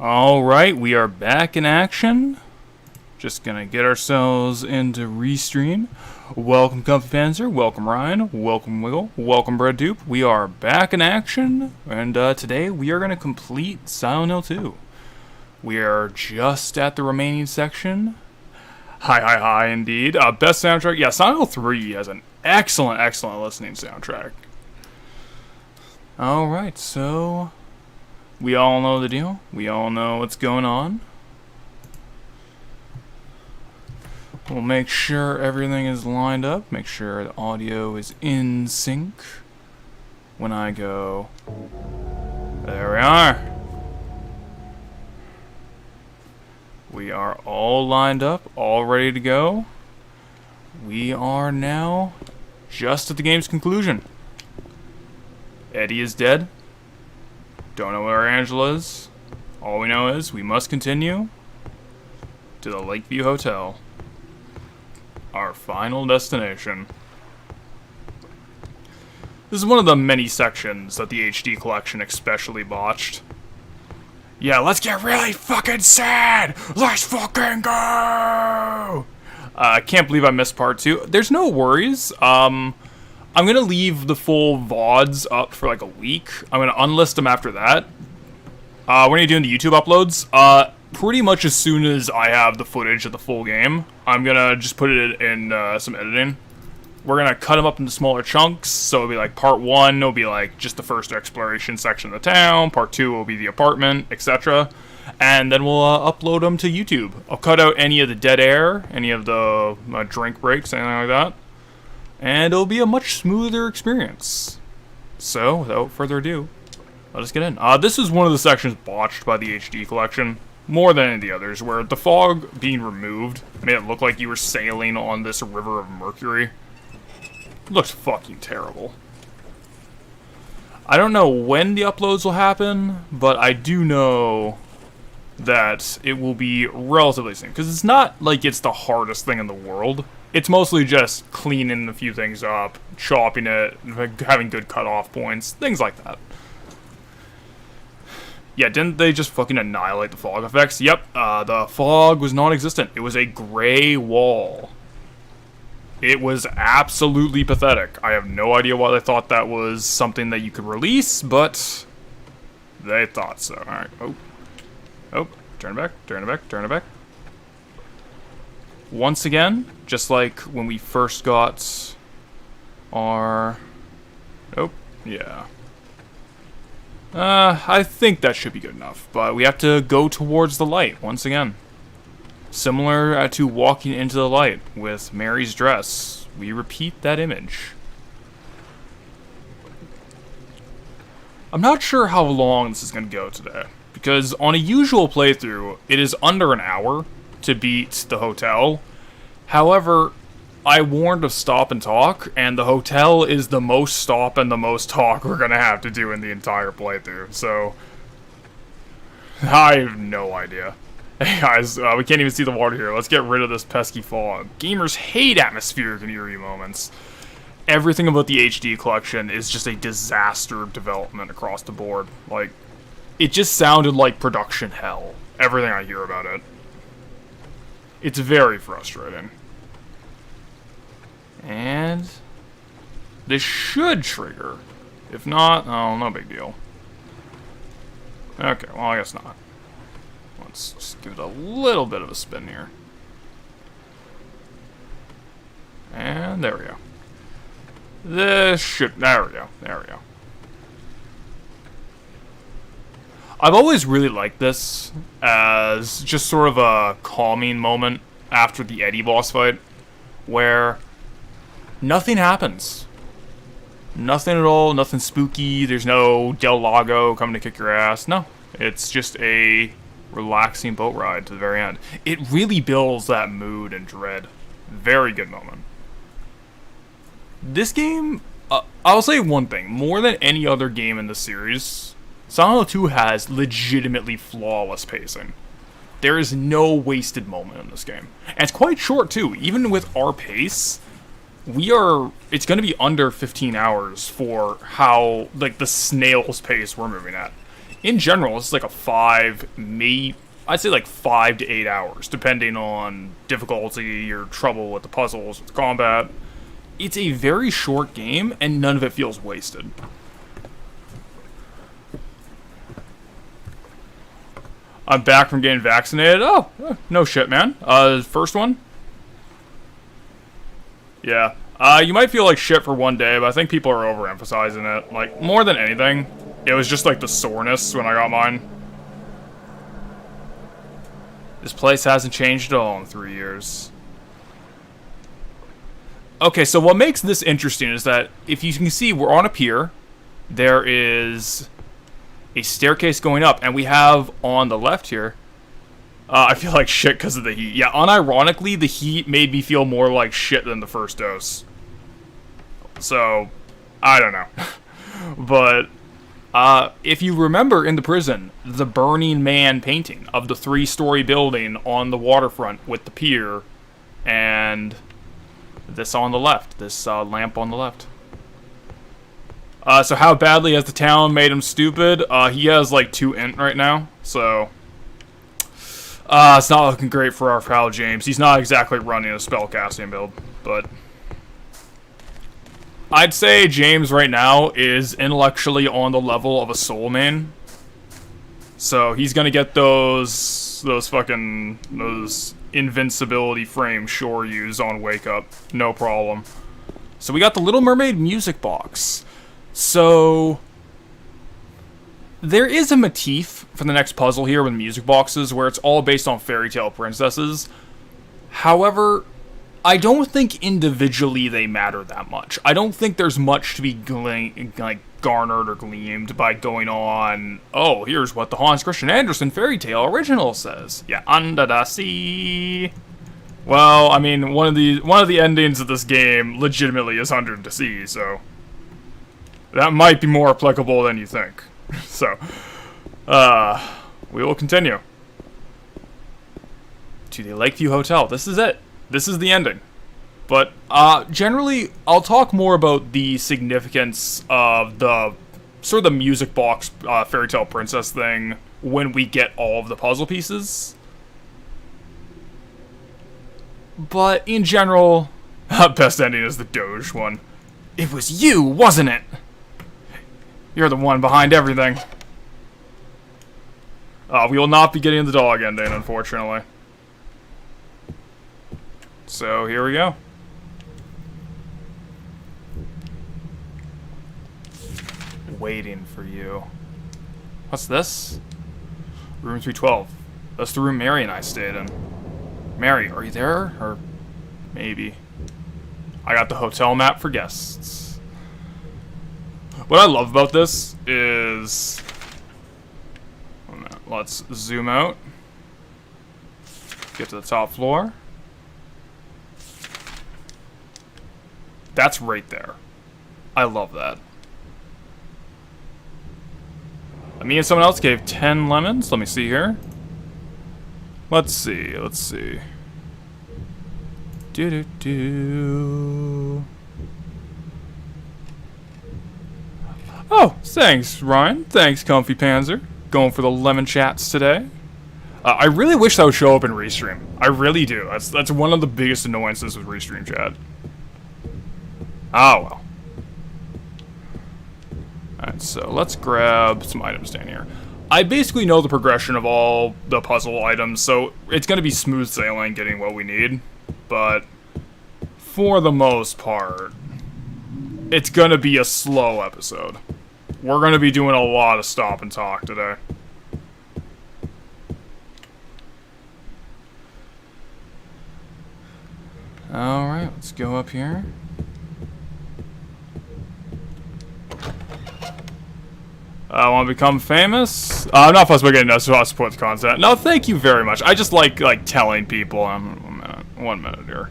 Alright, we are back in action. Just gonna get ourselves into Restream. Welcome, Comfy Panzer. Welcome, Ryan. Welcome, Wiggle. Welcome, Bread Dupe. We are back in action, and today we are gonna complete Silent Hill 2. We are just at the remaining section. Hi, indeed. Best soundtrack. Yeah, Silent Hill 3 has an excellent listening soundtrack. Alright, so we all know the deal. We all know what's going on. We'll make sure everything is lined up. Make sure the audio is in sync. When I go... There we are. We are all lined up, all ready to go. We are now just at the game's conclusion. Eddie is dead. Don't know where Angela is. All we know is we must continue to the Lakeview Hotel. Our final destination. This is one of the many sections that the HD collection especially botched. Yeah, let's get really fucking sad! Let's fucking go! I can't believe I missed part 2. There's no worries. I'm gonna leave the full VODs up for like a week. I'm gonna unlist them after that. When are you doing the YouTube uploads? Pretty much as soon as I have the footage of the full game, I'm gonna just put it in some editing. We're gonna cut them up into smaller chunks, so it'll be like part 1 will be like just the first exploration section of the town, part 2 will be the apartment, etc. And then we'll upload them to YouTube. I'll cut out any of the dead air, any of the drink breaks, anything like that. And it'll be a much smoother experience. So, without further ado, let us get in. This is one of the sections botched by the HD collection, more than any of the others, where the fog being removed made it look like you were sailing on this river of mercury. It looks fucking terrible. I don't know when the uploads will happen, but I do know that it will be relatively soon, because it's not like it's the hardest thing in the world. It's mostly just cleaning a few things up, chopping it, having good cutoff points, things like that. Yeah, didn't they just fucking annihilate the fog effects? Yep, the fog was non-existent. It was a gray wall. It was absolutely pathetic. I have no idea why they thought that was something that you could release, but they thought so. Alright, oh, turn it back. Once again, just like when we first got our... Oh, yeah. I think that should be good enough, but we have to go towards the light once again. Similar to walking into the light with Mary's dress, we repeat that image. I'm not sure how long this is going to go today, because on a usual playthrough, it is under an hour to beat the hotel. However, I warned of stop and talk, and the hotel is the most stop and the most talk we're gonna have to do in the entire playthrough, so I have no idea. Hey guys, we can't even see the water here. Let's get rid of this pesky fog. Gamers hate atmospheric and eerie moments. Everything about the HD collection is just a disaster of development across the board. Like, it just sounded like production hell, everything I hear about it. It's very frustrating. And this should trigger. If not, oh, no big deal. Okay, well, I guess not. Let's just give it a little bit of a spin here. And there we go. There we go. I've always really liked this as just sort of a calming moment after the Eddie boss fight, where nothing happens. Nothing at all, nothing spooky, there's no Del Lago coming to kick your ass. No, it's just a relaxing boat ride to the very end. It really builds that mood and dread. Very good moment. This game, I'll say one thing, more than any other game in the series, Silent Hill 2 has legitimately flawless pacing. There is no wasted moment in this game. And it's quite short too, even with our pace. It's going to be under 15 hours for how, like, the snail's pace we're moving at. in general, it's like a 5, maybe, I'd say like 5 to 8 hours, depending on difficulty or trouble with the puzzles, with combat. It's a very short game, and none of it feels wasted. I'm back from getting vaccinated. Oh, no shit, man. First one? Yeah. You might feel like shit for one day, but I think people are overemphasizing it. Like, more than anything, it was just like the soreness when I got mine. This place hasn't changed at all in 3 years. Okay, so what makes this interesting is that, if you can see, we're on a pier. There is a staircase going up, and we have on the left here, I feel like shit because of the heat. Yeah, unironically, the heat made me feel more like shit than the first dose. So, I don't know. But, if you remember in the prison, the Burning Man painting of the 3-story building on the waterfront with the pier, and this on the left, this lamp on the left. So how badly has the town made him stupid? He has like 2 int right now, so it's not looking great for our pal James. He's not exactly running a spellcasting build, but I'd say James right now is intellectually on the level of a soul main. So he's gonna get those invincibility frame Shoryus on Wake Up, no problem. So we got the Little Mermaid music box. So there is a motif for the next puzzle here with music boxes where it's all based on fairy tale princesses. However, I don't think individually they matter that much. I don't think there's much to be garnered or gleamed by going on, oh, here's what the Hans Christian Andersen fairy tale original says. Yeah, under the sea. Well, I mean, one of the endings of this game legitimately is under the sea, so that might be more applicable than you think. So, we will continue to the Lakeview Hotel. This is it. This is the ending. But, generally, I'll talk more about the significance of the sort of the music box fairy tale princess thing when we get all of the puzzle pieces. But, in general, best ending is the Doge one. It was you, wasn't it? You're the one behind everything. We will not be getting the dog ending, unfortunately. So, here we go. Waiting for you. What's this? Room 312. That's the room Mary and I stayed in. Mary, are you there? Or maybe. I got the hotel map for guests. What I love about this is... let's zoom out. Get to the top floor. That's right there. I love that. Me and someone else gave 10 lemons. Let me see here. Let's see. Oh, thanks, Ryan. Thanks, Comfy Panzer. Going for the lemon chats today. I really wish that would show up in Restream. I really do. That's one of the biggest annoyances with Restream chat. Oh, well. Alright, so let's grab some items down here. I basically know the progression of all the puzzle items, so it's going to be smooth sailing getting what we need. But for the most part, it's going to be a slow episode. We're going to be doing a lot of stop and talk today. Alright, let's go up here. I want to become famous? I'm not supposed to be getting this, so I'll support the content. No, thank you very much. I just like telling people. One minute here.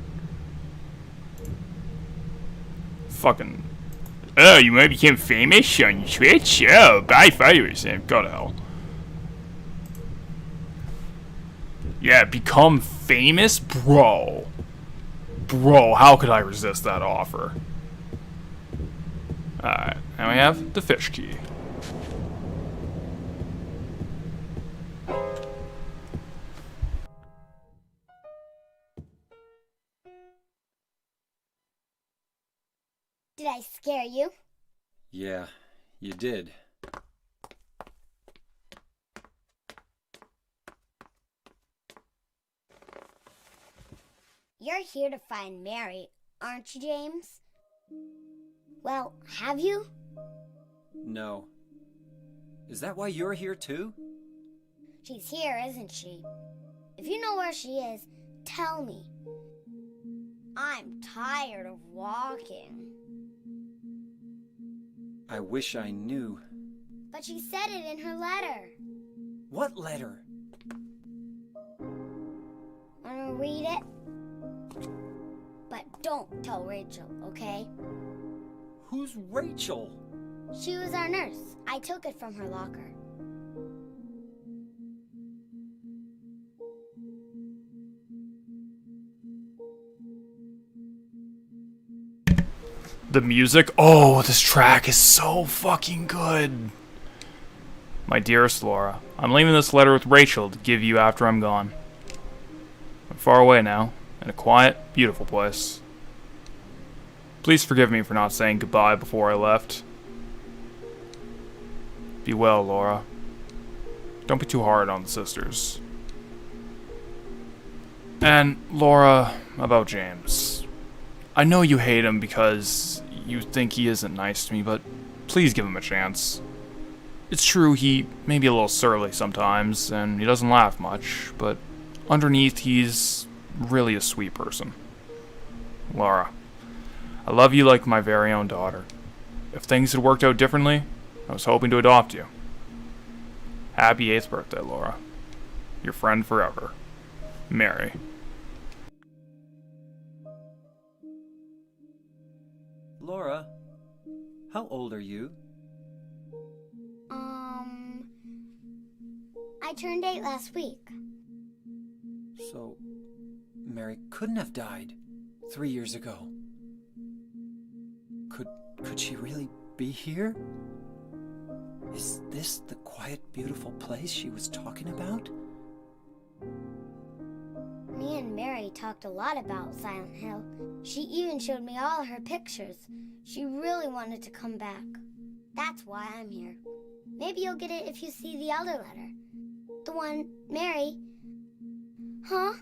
Fucking. Oh, you might become famous on Twitch? Oh, buy followers. Go to hell. Yeah, become famous? Bro. Bro, how could I resist that offer? Alright, now we have the fish key. scare you? Yeah, you did. You're here to find Mary, aren't you, James? Well, have you? No. Is that why you're here too? She's here, isn't she? If you know where she is, tell me. I'm tired of walking. I wish I knew. But she said it in her letter. What letter? Wanna read it? But don't tell Rachel, okay? Who's Rachel? She was our nurse. I took it from her locker. The music, oh, this track is so fucking good. My dearest Laura, I'm leaving this letter with Rachel to give you after I'm gone. I'm far away now, in a quiet, beautiful place. Please forgive me for not saying goodbye before I left. Be well, Laura. Don't be too hard on the sisters. And, Laura, about James. I know you hate him because you think he isn't nice to me, but please give him a chance. It's true, he may be a little surly sometimes, and he doesn't laugh much, but underneath he's really a sweet person. Laura, I love you like my very own daughter. If things had worked out differently, I was hoping to adopt you. Happy 8th birthday, Laura. Your friend forever, Mary. Laura, how old are you? I turned 8 last week. So, Mary couldn't have died 3 years ago. Could she really be here? Is this the quiet, beautiful place she was talking about? Me and Mary talked a lot about Silent Hill. She even showed me all her pictures. She really wanted to come back. That's why I'm here. Maybe you'll get it if you see the other letter. The one, Mary. Huh?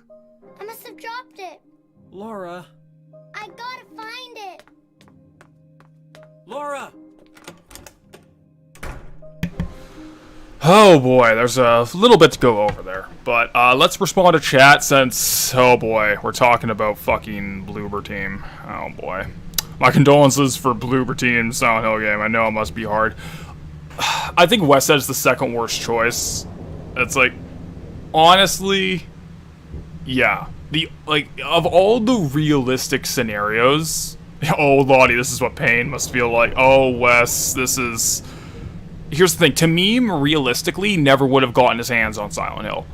I must have dropped it. Laura! I gotta find it. Laura! Oh boy, there's a little bit to go over there. But let's respond to chat since, oh boy, we're talking about fucking Bloober Team. Oh boy. My condolences for Bloober Team Silent Hill game. I know it must be hard. I think West Ed's the second worst choice. It's like, honestly, yeah. Of all the realistic scenarios, oh Lottie, this is what pain must feel like. Oh Wes, this is... Here's the thing, Tamim realistically never would have gotten his hands on Silent Hill.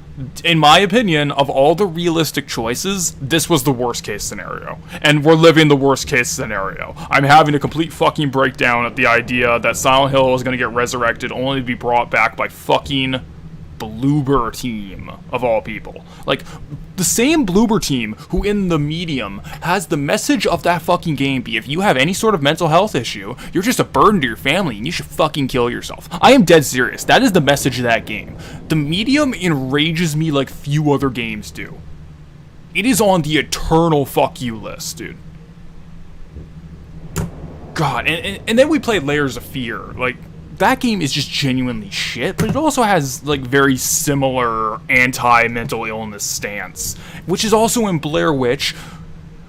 In my opinion, of all the realistic choices, this was the worst case scenario. And we're living the worst case scenario. I'm having a complete fucking breakdown at the idea that Silent Hill is gonna get resurrected only to be brought back by fucking Bloober Team, of all people. Like, the same Bloober Team who in the medium has the message of that fucking game be, if you have any sort of mental health issue, you're just a burden to your family and you should fucking kill yourself. I am dead serious. That is the message of that game. The medium enrages me like few other games do. It is on the eternal fuck you list, dude. God, and then we played Layers of Fear. Like, that game is just genuinely shit, but it also has, like, very similar anti-mental illness stance, which is also in Blair Witch,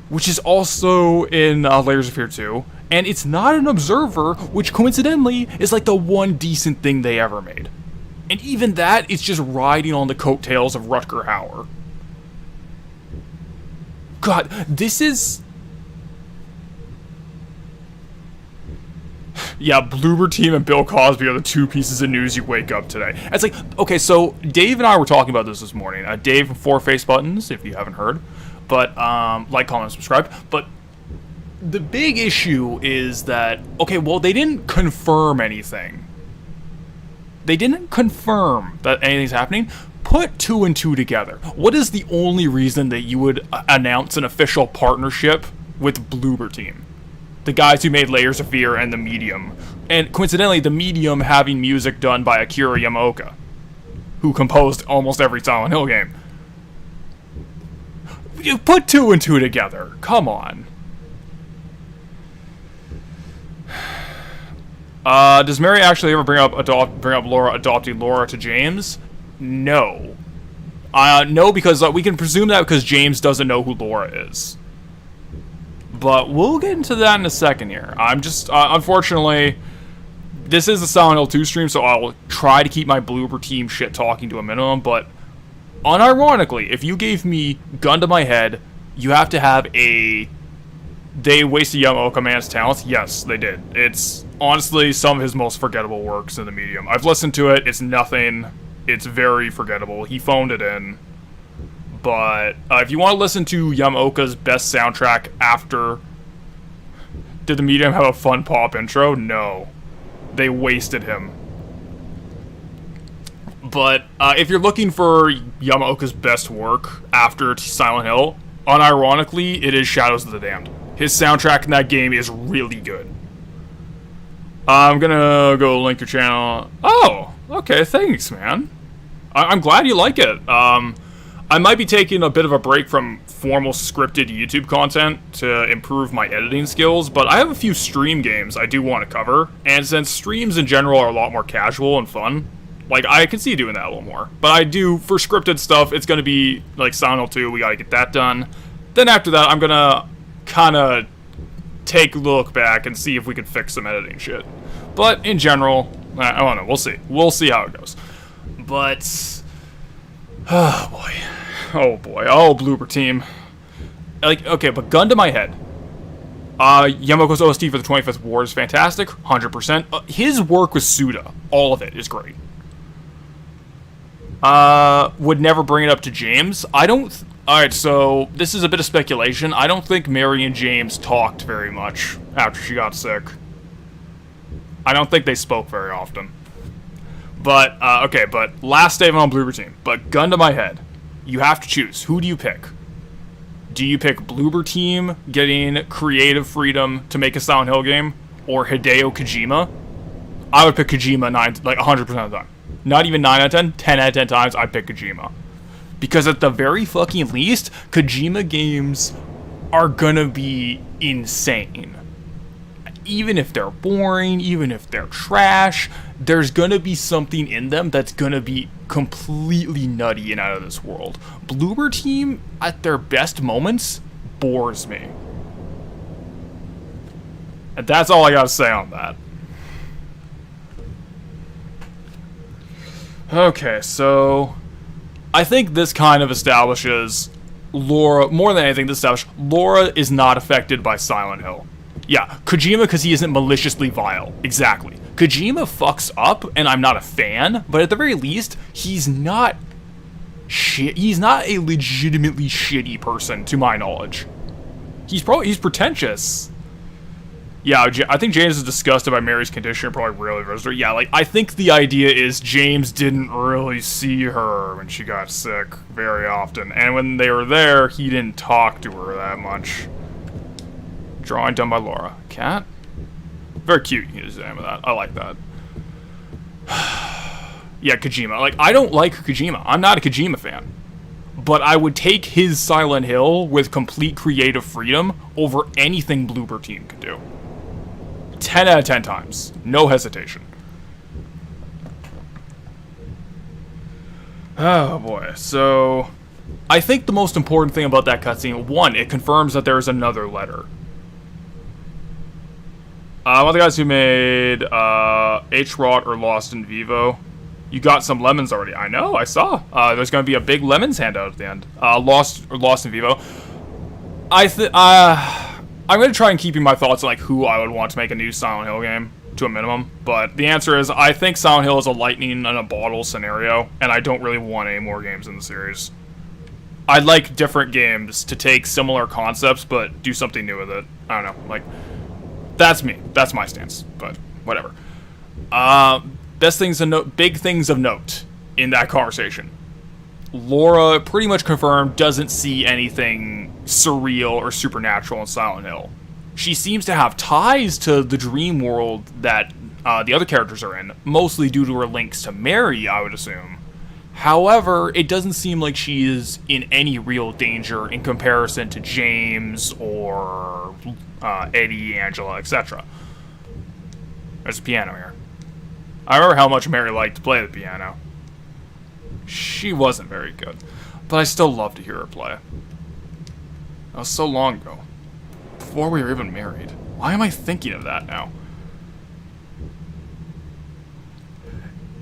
which is also in Layers of Fear 2, and it's not an Observer, which coincidentally is, like, the one decent thing they ever made. And even that is just riding on the coattails of Rutger Hauer. God, this is... Yeah, Bloober Team and Bill Cosby are the two pieces of news you wake up today. It's like, okay, so Dave and I were talking about this morning. Dave from Four Face Buttons, if you haven't heard. But, like, comment, subscribe. But the big issue is that, okay, well, they didn't confirm anything. They didn't confirm that anything's happening. Put 2 and 2 together. What is the only reason that you would announce an official partnership with Bloober Team? The guys who made Layers of Fear and The Medium. And coincidentally, The Medium having music done by Akira Yamaoka, who composed almost every Silent Hill game. You put 2 and 2 together. Come on. Does Mary actually ever bring up Laura adopting Laura to James? No. No, because we can presume that because James doesn't know who Laura is. But we'll get into that in a second here. I'm just, unfortunately, this is a Silent Hill 2 stream, so I'll try to keep my Bloober Team shit talking to a minimum, but unironically, if you gave me gun to my head, you have to have a... They wasted Yamaoka man's talents? Yes, they did. It's honestly some of his most forgettable works in the medium. I've listened to it, it's nothing. It's very forgettable. He phoned it in. But if you want to listen to Yamaoka's best soundtrack after... Did the medium have a fun pop intro? No. They wasted him. But if you're looking for Yamaoka's best work after Silent Hill, unironically, it is Shadows of the Damned. His soundtrack in that game is really good. I'm gonna go link your channel. Oh, okay, thanks, man. I'm glad you like it. I might be taking a bit of a break from formal scripted YouTube content to improve my editing skills, but I have a few stream games I do want to cover, and since streams in general are a lot more casual and fun, like, I can see doing that a little more. But I do, for scripted stuff, it's gonna be, like, Silent Hill 2, we gotta get that done. Then after that, I'm gonna kind of take a look back and see if we can fix some editing shit. But in general, I don't know, we'll see. We'll see how it goes. But, oh boy, oh Bloober Team. Like, okay, but gun to my head. Yamaoka's OST for the 25th Ward is fantastic, 100%. His work with Suda, all of it is great. Would never bring it up to James. Alright, so this is a bit of speculation. I don't think Mary and James talked very much after she got sick. I don't think they spoke very often. But, okay, but last statement on Bloober Team. But gun to my head. You have to choose. Who do you pick? Do you pick Bloober Team getting creative freedom to make a Silent Hill game? Or Hideo Kojima? I would pick Kojima 100% of the time. Not even 9 out of 10, 10 out of 10 times, I'd pick Kojima. Because at the very fucking least, Kojima games are gonna be insane. Even if they're boring, even if they're trash, there's gonna be something in them that's gonna be completely nutty and out of this world. Bloober Team, at their best moments, bores me. And that's all I gotta say on that. Okay, so I think this kind of establishes Laura, more than anything, this establishes Laura is not affected by Silent Hill. Yeah, Kojima because he isn't maliciously vile. Exactly. Kojima fucks up, and I'm not a fan, but at the very least, he's not he's not a legitimately shitty person, to my knowledge. He's pretentious. Yeah, I think James is disgusted by Mary's condition, probably really visits her. Yeah, like, I think the idea is James didn't really see her when she got sick very often. And when they were there, he didn't talk to her that much. Drawing done by Laura. Cat? Very cute, you just name that. I like that. Yeah, Kojima. Like, I don't like Kojima. I'm not a Kojima fan. But I would take his Silent Hill with complete creative freedom over anything Bloober Team could do. 10 out of 10 times. No hesitation. Oh boy, so I think the most important thing about that cutscene, one, it confirms that there's another letter. One of the guys who made H-Rot or Lost in Vivo, you got some lemons already. I know, I saw. There's going to be a big lemons handout at the end. Lost in Vivo. I'm going to try and keep my thoughts on like who I would want to make a new Silent Hill game to a minimum, but the answer is I think Silent Hill is a lightning in a bottle scenario, and I don't really want any more games in the series. I'd like different games to take similar concepts, but do something new with it. I don't know, like, that's me. That's my stance, but whatever. Best things to note, big things of note in that conversation. Laura pretty much confirmed doesn't see anything surreal or supernatural in Silent Hill. she seems to have ties to the dream world that the other characters are in, mostly due to her links to Mary, I would assume. However, it doesn't seem like she is in any real danger in comparison to James or Eddie, Angela, etc. There's a piano here. I remember how much Mary liked to play the piano. She wasn't very good, but I still love to hear her play. That was so long ago, before we were even married. Why am I thinking of that now?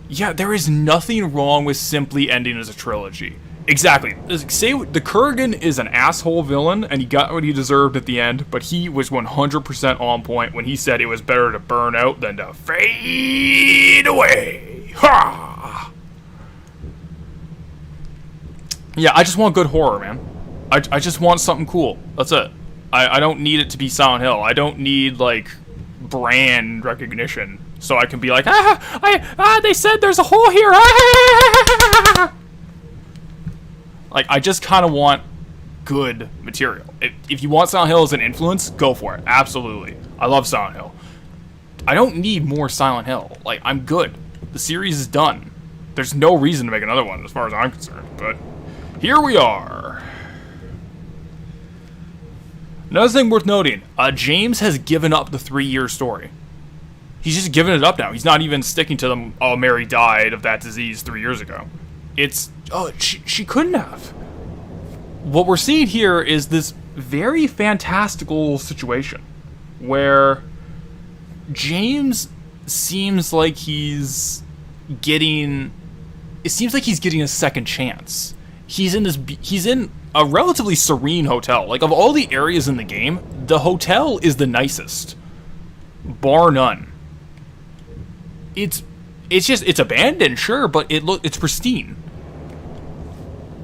Yeah, there is nothing wrong with simply ending as a trilogy. Exactly. Say the Kurgan is an asshole villain, and he got what he deserved at the end, but he was 100% on point when he said it was better to burn out than to fade away. Ha! Yeah, I just want good horror, man. I just want something cool. That's it. I don't need it to be Silent Hill. I don't need, like, brand recognition. So I can be like, they said there's a hole here. Like, I just kind of want good material. If you want Silent Hill as an influence, go for it. Absolutely. I love Silent Hill. I don't need more Silent Hill. Like, I'm good. The series is done. There's no reason to make another one as far as I'm concerned. But here we are. Another thing worth noting, James has given up the 3-year story. He's just giving it up now. He's not even sticking to them. Oh, Mary died of that disease 3 years ago. It's, oh, she couldn't have. What we're seeing here is this very fantastical situation where James seems like he's getting a second chance. He's in a relatively serene hotel. Like, of all the areas in the game, the hotel is the nicest, bar none. It's abandoned, sure, but it's pristine.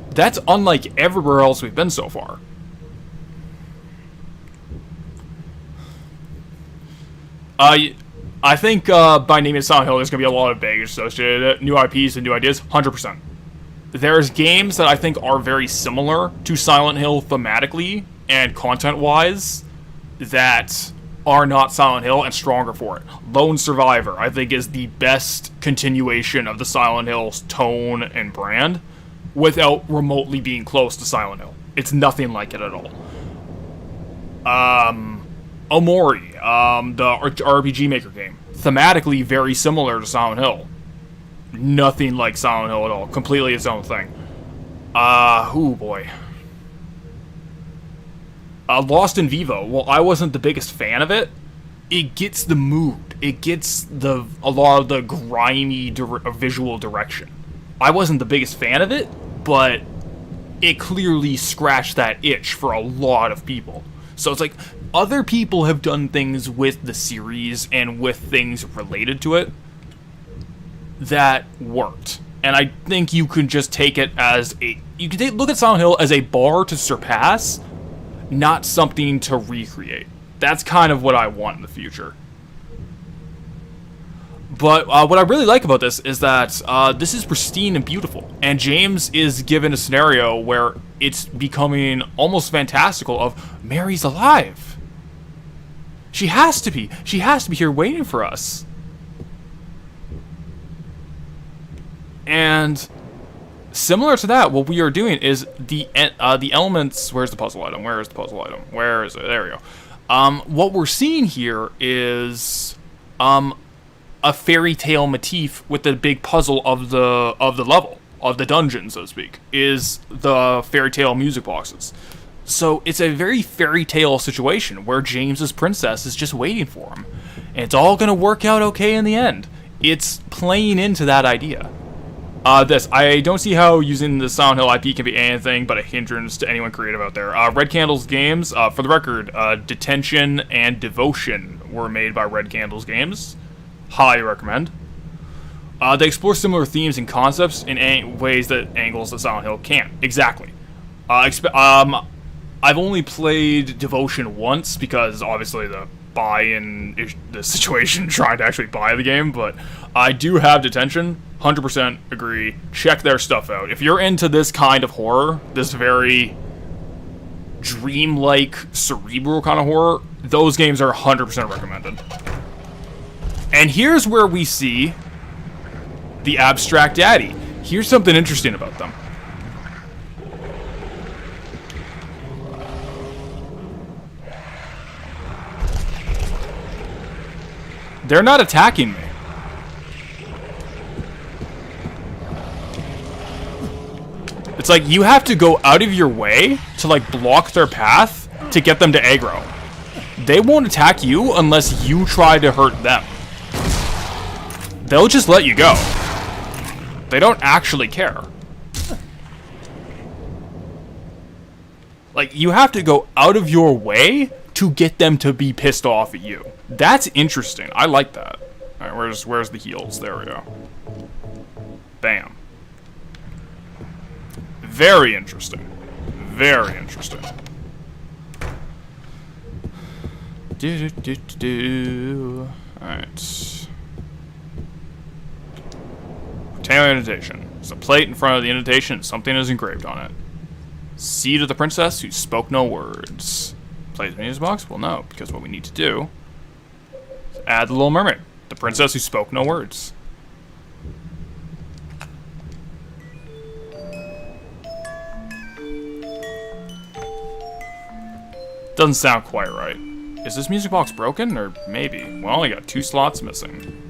That's unlike everywhere else we've been so far. I think by naming it Silent Hill, there's gonna be a lot of baggage associated. New IPs and new ideas, 100%. There's games that I think are very similar to Silent Hill thematically and content-wise that are not Silent Hill and stronger for it. Lone Survivor, I think, is the best continuation of the Silent Hill's tone and brand without remotely being close to Silent Hill. It's nothing like it at all. Omori, the RPG Maker game, thematically very similar to Silent Hill. Nothing like Silent Hill at all. Completely its own thing. Oh boy. Lost in Vivo, well, I wasn't the biggest fan of it. It gets the mood. It gets a lot of the grimy visual direction. I wasn't the biggest fan of it, but it clearly scratched that itch for a lot of people. So it's like, other people have done things with the series and with things related to it that worked. And I think you can just take it as look at Silent Hill as a bar to surpass, not something to recreate. That's kind of what I want in the future. But what I really like about this is that this is pristine and beautiful. And James is given a scenario where it's becoming almost fantastical of, Mary's alive. She has to be. She has to be here waiting for us. And similar to that, what we are doing is the elements. Where's the puzzle item? Where is the puzzle item? Where is it? There we go. What we're seeing here is a fairy tale motif with the big puzzle of the level, of the dungeon, so to speak, is the fairy tale music boxes. So it's a very fairy tale situation where James's princess is just waiting for him, and it's all gonna work out okay in the end. It's playing into that idea. I don't see how using the Silent Hill IP can be anything but a hindrance to anyone creative out there. Red Candles Games, for the record, Detention and Devotion were made by Red Candles Games. Highly recommend. They explore similar themes and concepts in ways that angles that Silent Hill can't. Exactly. I've only played Devotion once because obviously the situation trying to actually buy the game, but I do have Detention. 100% agree. Check their stuff out. If you're into this kind of horror, this very dreamlike, cerebral kind of horror, those games are 100% recommended. And here's where we see the Abstract Daddy. Here's something interesting about them. They're not attacking me. It's like you have to go out of your way to like block their path to get them to aggro. They won't attack you unless you try to hurt them. They'll just let you go. They don't actually care. Like, you have to go out of your way to get them to be pissed off at you. That's interesting. I like that. Alright, where's the heals? There we go. Bam. Very interesting. Very interesting. Alright. Taylor indentation. There's a plate in front of the indentation and something is engraved on it. Seed of the princess who spoke no words. Plays the music box? Well, no, because what we need to do is add the Little Mermaid. The princess who spoke no words. Doesn't sound quite right. Is this music box broken? Or maybe. We only got 2 slots missing.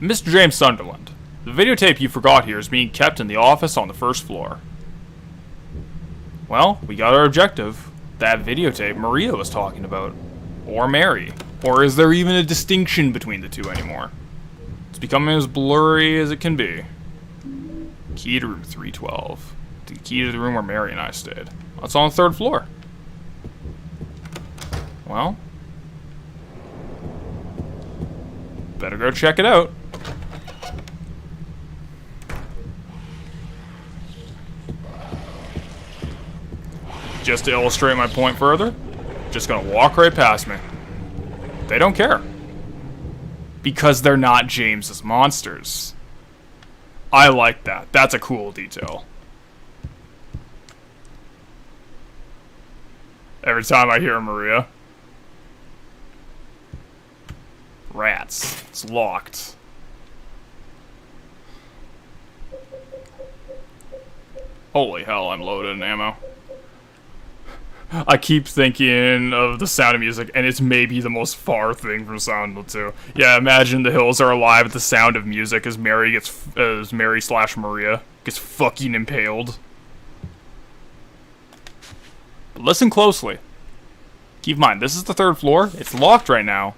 Mr. James Sunderland. The videotape you forgot here is being kept in the office on the 1st floor. Well, we got our objective. That videotape Maria was talking about. Or Mary. Or is there even a distinction between the two anymore? It's becoming as blurry as it can be. Key to room 312. The key to the room where Mary and I stayed. That's on the 3rd floor. Well, better go check it out. Just to illustrate my point further, just gonna walk right past me. They don't care. Because they're not James's monsters. I like that. That's a cool detail. Every time I hear Maria. Rats. It's locked. Holy hell, I'm loaded in ammo. I keep thinking of the Sound of Music, and it's maybe the most far thing from Silent Hill 2. Yeah, imagine the hills are alive with the sound of music as Mary slash Maria gets fucking impaled. But listen closely. Keep in mind, this is the 3rd floor. It's locked right now.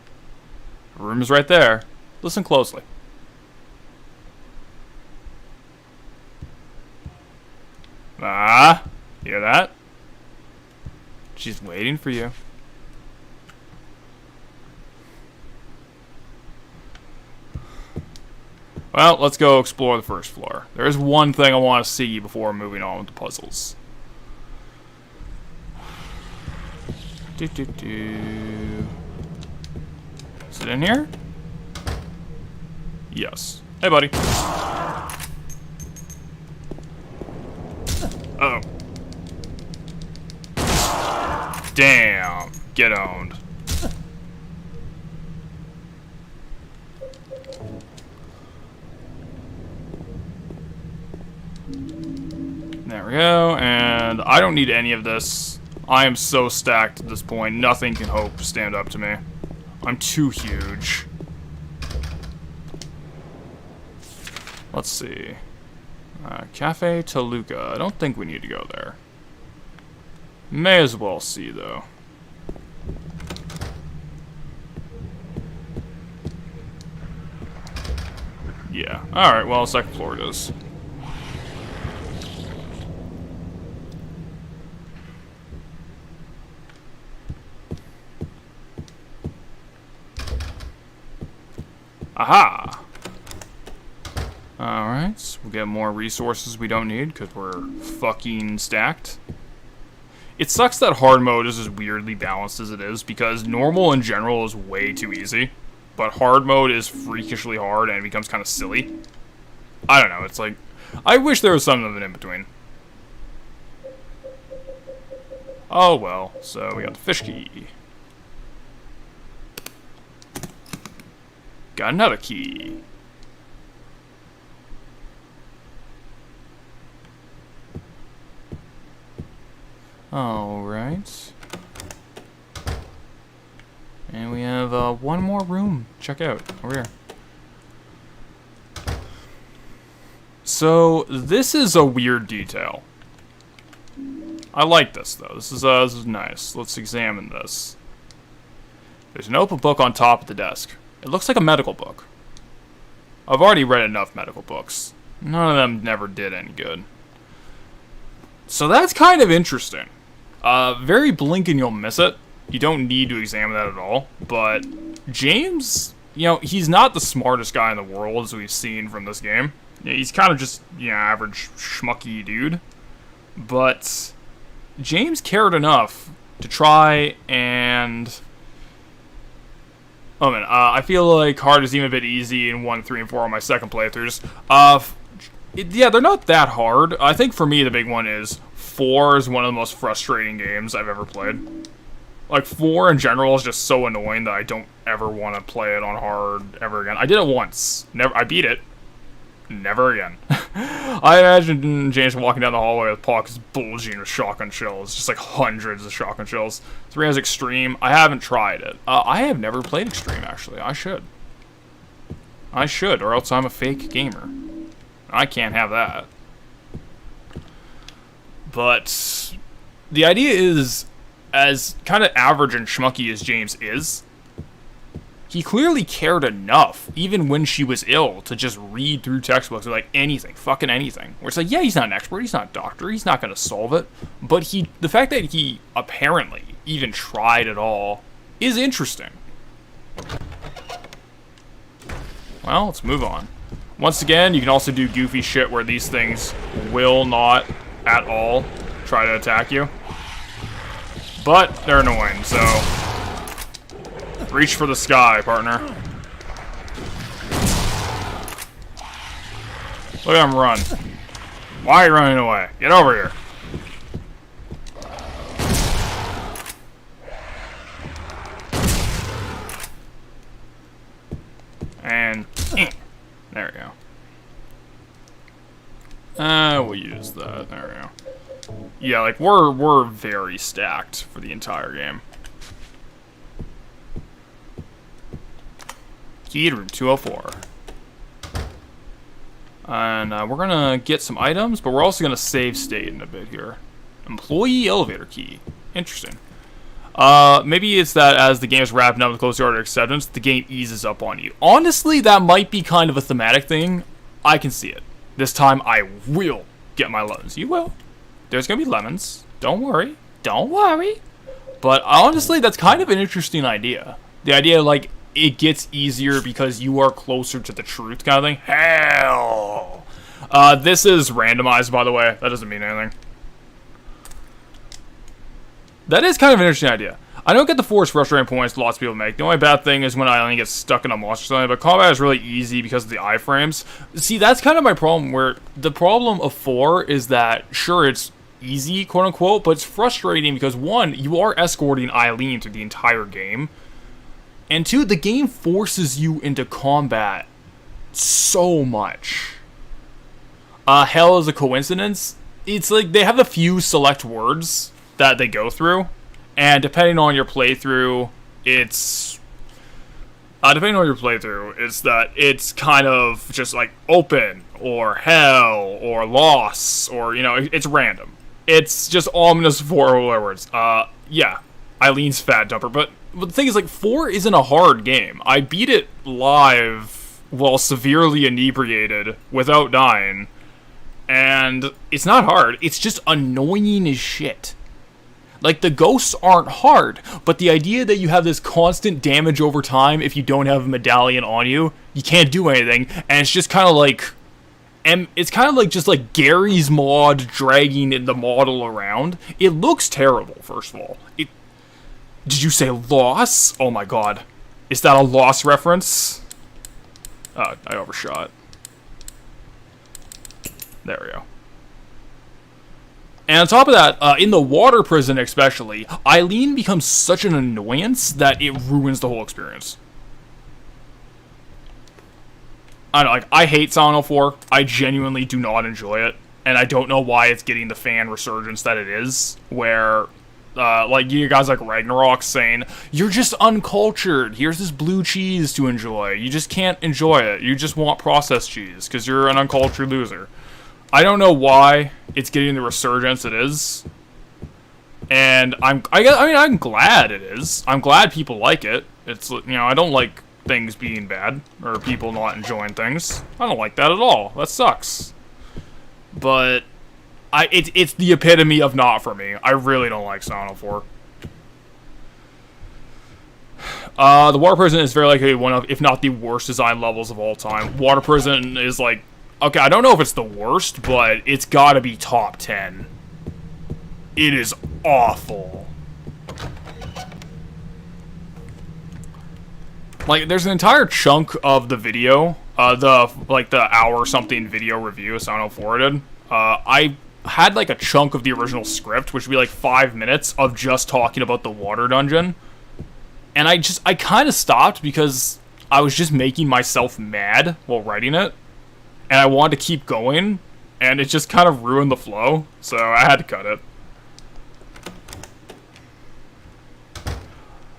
The room is right there. Listen closely. Ah, hear that? She's waiting for you. Well, let's go explore the 1st floor. There's one thing I want to see before moving on with the puzzles. Is it in here? Yes. Hey, buddy. Uh-oh. Damn. Get owned. There we go, and I don't need any of this. I am so stacked at this point, nothing can hope to stand up to me. I'm too huge. Let's see. Cafe Toluca. I don't think we need to go there. May as well see, though. Yeah. Alright, well, 2nd floor it is. Aha! Alright, so we'll get more resources we don't need because we're fucking stacked. It sucks that hard mode is as weirdly balanced as it is because normal in general is way too easy. But hard mode is freakishly hard and it becomes kind of silly. I don't know, it's like, I wish there was something in between. Oh well, so we got the fish key. Got another key. Alright. And we have one more room. Check out. Over here. So, this is a weird detail. I like this, though. This is nice. Let's examine this. There's an open book on top of the desk. It looks like a medical book. I've already read enough medical books. None of them never did any good. So that's kind of interesting. Very blink and you'll miss it. You don't need to examine that at all. But James, you know, he's not the smartest guy in the world, as we've seen from this game. He's kind of just, you know, average schmucky dude. But James cared enough to try and... Oh man, I feel like hard is even a bit easy in 1, 3, and 4 on my second playthroughs. Yeah, they're not that hard. I think for me the big one is 4 is one of the most frustrating games I've ever played. Like 4 in general is just so annoying that I don't ever want to play it on hard ever again. I did it once. I beat it. Never again. I imagine James walking down the hallway with pockets bulging with shotgun shells. Just like hundreds of shotgun shells. 3 has Extreme. I haven't tried it. I have never played Extreme, actually. I should. I should, or else I'm a fake gamer. I can't have that. But the idea is, as kind of average and schmucky as James is, he clearly cared enough, even when she was ill, to just read through textbooks or like anything, fucking anything. Where it's like, yeah, he's not an expert, he's not a doctor, he's not going to solve it. But the fact that he apparently even tried at all is interesting. Well, let's move on. Once again, you can also do goofy shit where these things will not at all try to attack you. But they're annoying, so reach for the sky, partner. Look at him run. Why are you running away? Get over here. And there we go. We'll use that. There we go. Yeah, like we're very stacked for the entire game. Key to room 204. And we're gonna get some items, but we're also gonna save state in a bit here. Employee elevator key. Interesting. Maybe it's that as the game's wrapping up with close to order acceptance, the game eases up on you. Honestly, that might be kind of a thematic thing. I can see it. This time I will get my lemons. You will. There's gonna be lemons. Don't worry. Don't worry. But honestly, that's kind of an interesting idea. The idea, like, it gets easier because you are closer to the truth kind of thing. Hell! This is randomized, by the way. That doesn't mean anything. That is kind of an interesting idea. I don't get the force frustrating points lots of people make. The only bad thing is when I only get stuck in a monster or something, but combat is really easy because of the iframes. See, that's kind of my problem, where the problem of 4 is that, sure, it's easy, quote-unquote, but it's frustrating because, 1, you are escorting Eileen through the entire game, and 2, the game forces you into combat so much. Hell is a coincidence. It's like they have a few select words that they go through, and depending on your playthrough, it's that it's kind of just like open or hell or loss, or, you know, it's random. It's just ominous 4 words. Yeah, Eileen's fat dumper, but the thing is, like, 4 isn't a hard game. I beat it live while severely inebriated without dying, and it's not hard. It's just annoying as shit. Like, the ghosts aren't hard, but the idea that you have this constant damage over time if you don't have a medallion on you, you can't do anything, and it's just kind of like... And it's kind of like just like Gary's mod dragging the model around. It looks terrible, first of all. Did you say loss? Oh my god. Is that a loss reference? I overshot. There we go. And on top of that, in the water prison especially, Eileen becomes such an annoyance that it ruins the whole experience. I don't know, like, I hate Silent Hill 4. I genuinely do not enjoy it. And I don't know why it's getting the fan resurgence that it is, where, like, you guys like Ragnarok saying, you're just uncultured, here's this blue cheese to enjoy. You just can't enjoy it. You just want processed cheese, because you're an uncultured loser. I don't know why it's getting the resurgence it is. And I mean, I'm glad it is. I'm glad people like it. It's, you know, I don't like things being bad, or people not enjoying things. I don't like that at all. That sucks. But it's the epitome of not for me. I really don't like Silent Hill 4. The water prison is very likely one of, if not the worst design levels of all time. Water prison is like, okay, I don't know if it's the worst, but it's gotta be top 10. It is awful. Like, there's an entire chunk of the video, the hour-something video review of Silent Hill 4 did. I had, like, a chunk of the original script, which would be, like, 5 minutes of just talking about the water dungeon. And I kind of stopped because I was just making myself mad while writing it. And I wanted to keep going, and it just kind of ruined the flow, so I had to cut it.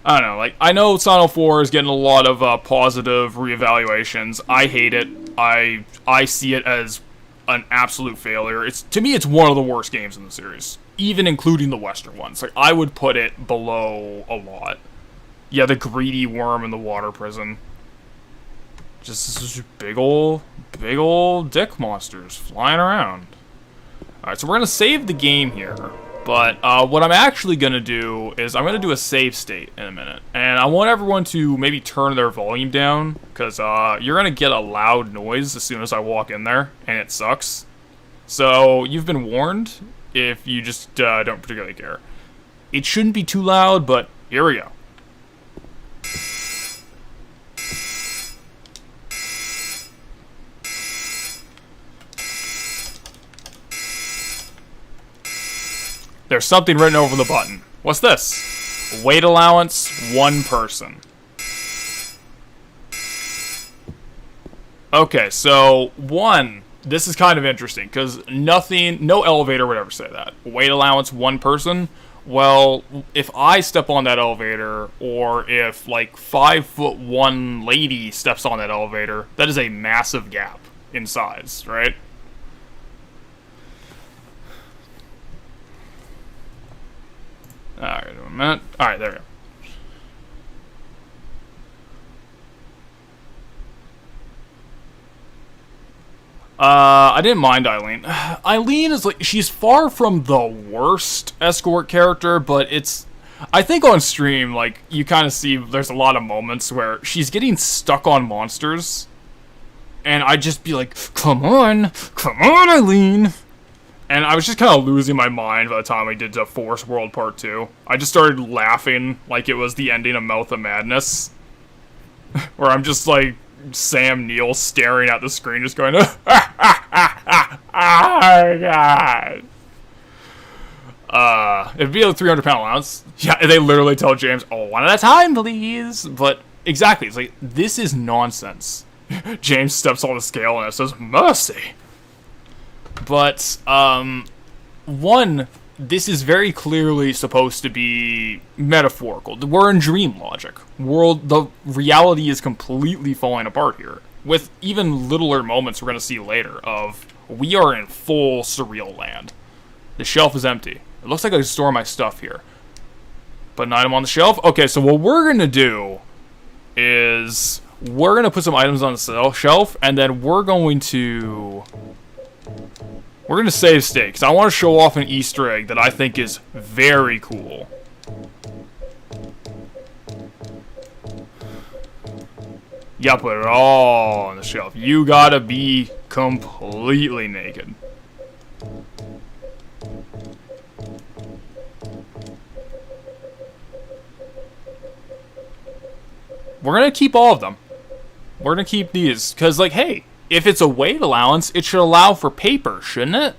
I don't know, like, I know Silent Hill 4 is getting a lot of positive reevaluations. I hate it. I see it as an absolute failure. To me, it's one of the worst games in the series, even including the Western ones. Like, I would put it below a lot. Yeah, the greedy worm in the water prison. Just big old dick monsters flying around. Alright, so we're going to save the game here. But what I'm actually going to do is I'm going to do a save state in a minute. And I want everyone to maybe turn their volume down, because you're going to get a loud noise as soon as I walk in there, and it sucks. So you've been warned if you just don't particularly care. It shouldn't be too loud, but here we go. There's something written over the button. What's this? Weight allowance, 1 person. Okay, so 1, this is kind of interesting, because no elevator would ever say that. Weight allowance, 1 person? Well, if I step on that elevator, or if, like, 5'1" lady steps on that elevator, that is a massive gap in size, right? Alright, a minute. Alright, there we go. I didn't mind Eileen. Eileen is like, she's far from the worst escort character, but I think on stream, like, you kind of see there's a lot of moments where she's getting stuck on monsters, and I'd just be like, come on, Eileen. And I was just kind of losing my mind by the time I did Forest World Part 2. I just started laughing like it was the ending of Mouth of Madness. Where I'm just like Sam Neill staring at the screen just going, oh my god. It'd be a 300-pound allowance. Yeah, they literally tell James, oh, 1 at a time, please. But exactly, it's like, this is nonsense. James steps on the scale and it says, mercy. But, 1, this is very clearly supposed to be metaphorical. We're in dream logic. The reality is completely falling apart here. With even littler moments we're going to see later of, we are in full surreal land. The shelf is empty. It looks like I can store my stuff here. Put an item on the shelf? Okay, so what we're going to do is, we're going to put some items on the shelf, and then we're going to save state, because I want to show off an Easter egg that I think is very cool. You gotta put it all on the shelf. You gotta be completely naked. We're gonna keep all of them. We're gonna keep these, because, like, hey, if it's a weight allowance, it should allow for paper, shouldn't it?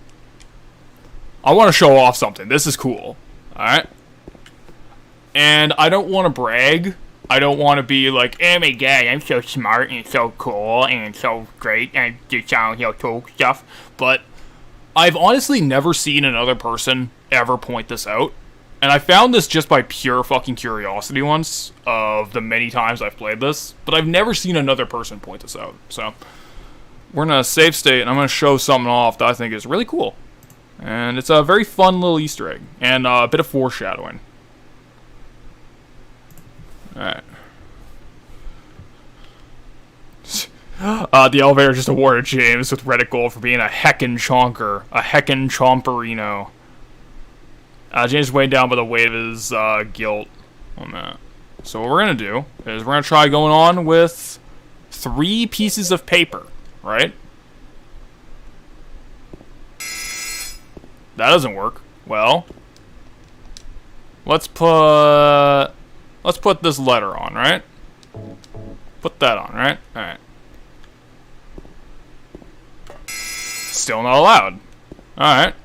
I want to show off something. This is cool. Alright? And I don't want to brag. I don't want to be like, oh my god, I'm so smart and so cool and so great and just cool stuff. But I've honestly never seen another person ever point this out. And I found this just by pure fucking curiosity once, of the many times I've played this, but I've never seen another person point this out. So, we're in a save state, and I'm going to show something off that I think is really cool. And it's a very fun little Easter egg, and a bit of foreshadowing. Alright. The elevator just awarded James with Reddit Gold for being a heckin' chonker. A heckin' chomperino. James weighed down by the weight of his guilt on that. So what we're going to do is we're going to try going on with 3 pieces of paper, right? That doesn't work. Well, let's put this letter on, right? Put that on, right? Alright. Still not allowed. Alright.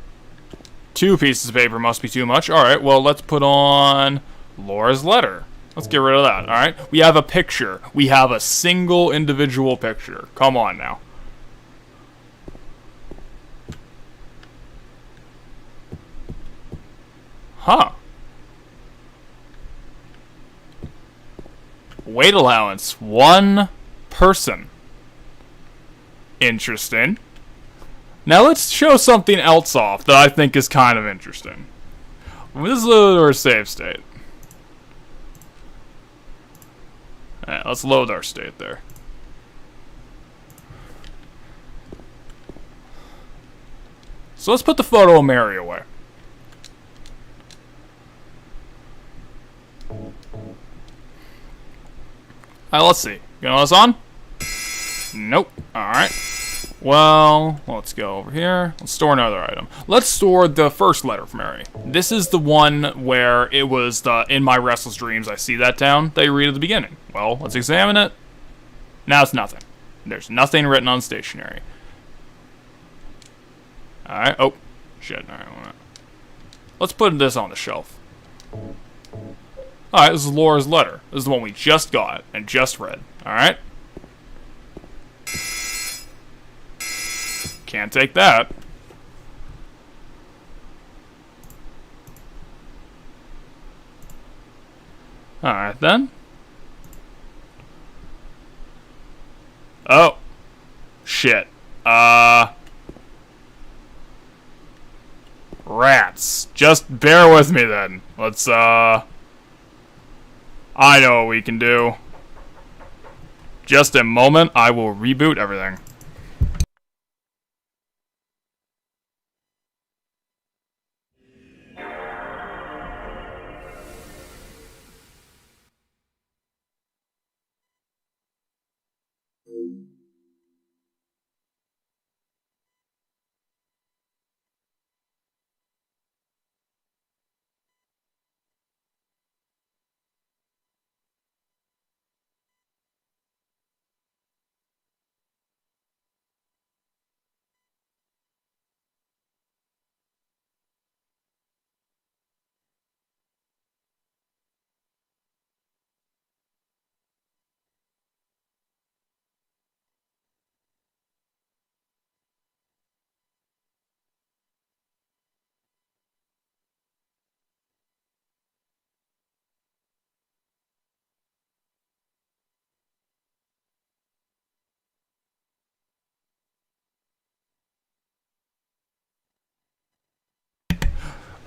2 pieces of paper must be too much. Alright, well, let's put on Laura's letter. Let's get rid of that, alright? We have a picture. We have a single individual picture. Come on now. Huh. Weight allowance. 1 person. Interesting. Now let's show something else off that I think is kind of interesting. This is our save state. Alright, let's load our state there. So let's put the photo of Mary away. Alright, let's see. Got this on? Nope. Alright. Well, let's go over here. Let's store another item. Let's store the first letter from Mary. This is the one where it was the "In my restless dreams I see that town" that you read at the beginning. Well, let's examine it. Now it's nothing. There's nothing written on stationery. Alright. Oh, shit. Alright. Let's put this on the shelf. Alright, this is Laura's letter. This is the one we just got and just read. Alright? Can't take that. Alright then. Oh. Shit. Rats. Just bear with me then. Let's, I know what we can do. Just a moment, I will reboot everything.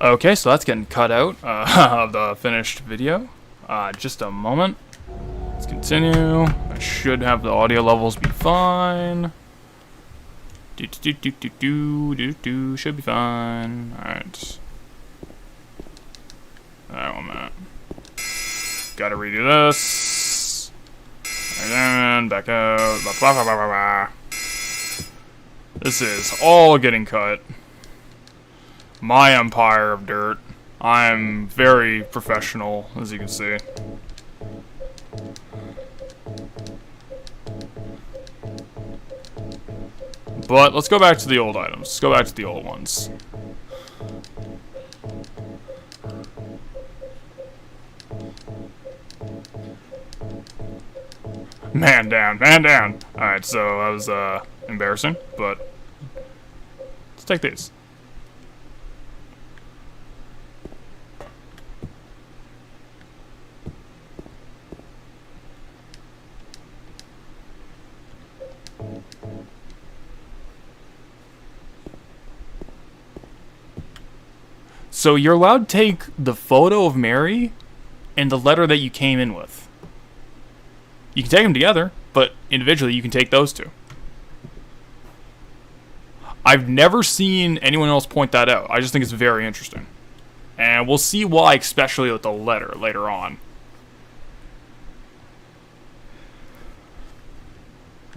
Okay, so that's getting cut out of the finished video. Just a moment. Let's continue. I should have the audio levels be fine. Should be fine. Alright. Alright, 1 minute. Gotta redo this. And back out. Blah, blah, blah, blah, blah. This is all getting cut. My empire of dirt. I'm very professional, as you can see. But let's go back to the old items. Let's go back to the old ones. Man down, man down. Alright, so that was embarrassing, but let's take these. So you're allowed to take the photo of Mary and the letter that you came in with. You can take them together, but individually you can take those two. I've never seen anyone else point that out. I just think it's very interesting. And we'll see why, especially with the letter later on.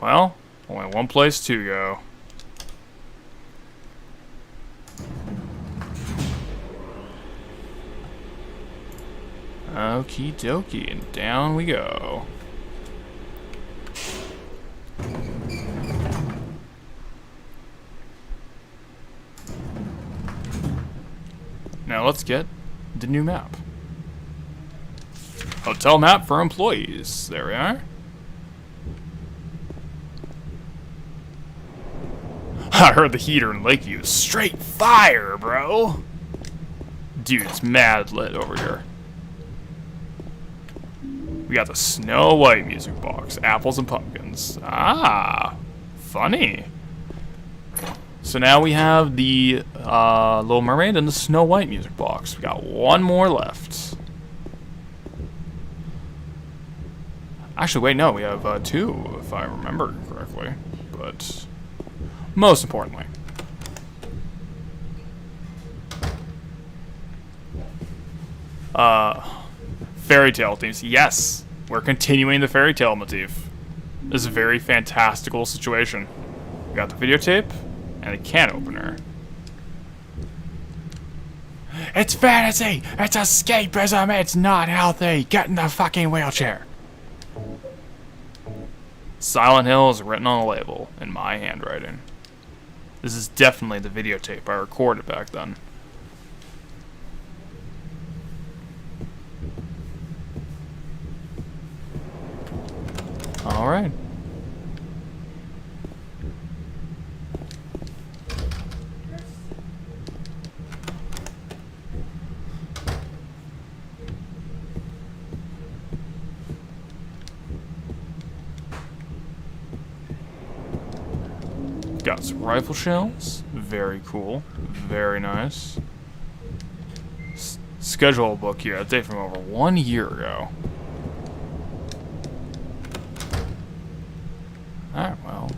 Well, only one place to go. Okie dokie, and down we go. Now let's get the new map. Hotel map for employees. There we are. I heard the heater in Lakeview is straight fire, bro. Dude, it's mad lit over here. We got the Snow White music box, apples and pumpkins. Ah, funny. So now we have the Little Mermaid and the Snow White music box. We got one more left. Actually, wait, no, we have two, if I remember correctly. But most importantly, fairy tale themes. Yes, we're continuing the fairy tale motif. This is a very fantastical situation. We got the videotape and a can opener. It's fantasy! It's escapism! It's not healthy! Get in the fucking wheelchair! Silent Hill is written on the label, in my handwriting. This is definitely the videotape I recorded back then. Alright. Got some rifle shells. Very cool. Very nice. Schedule book here. A date from over 1 year ago. Alright, well,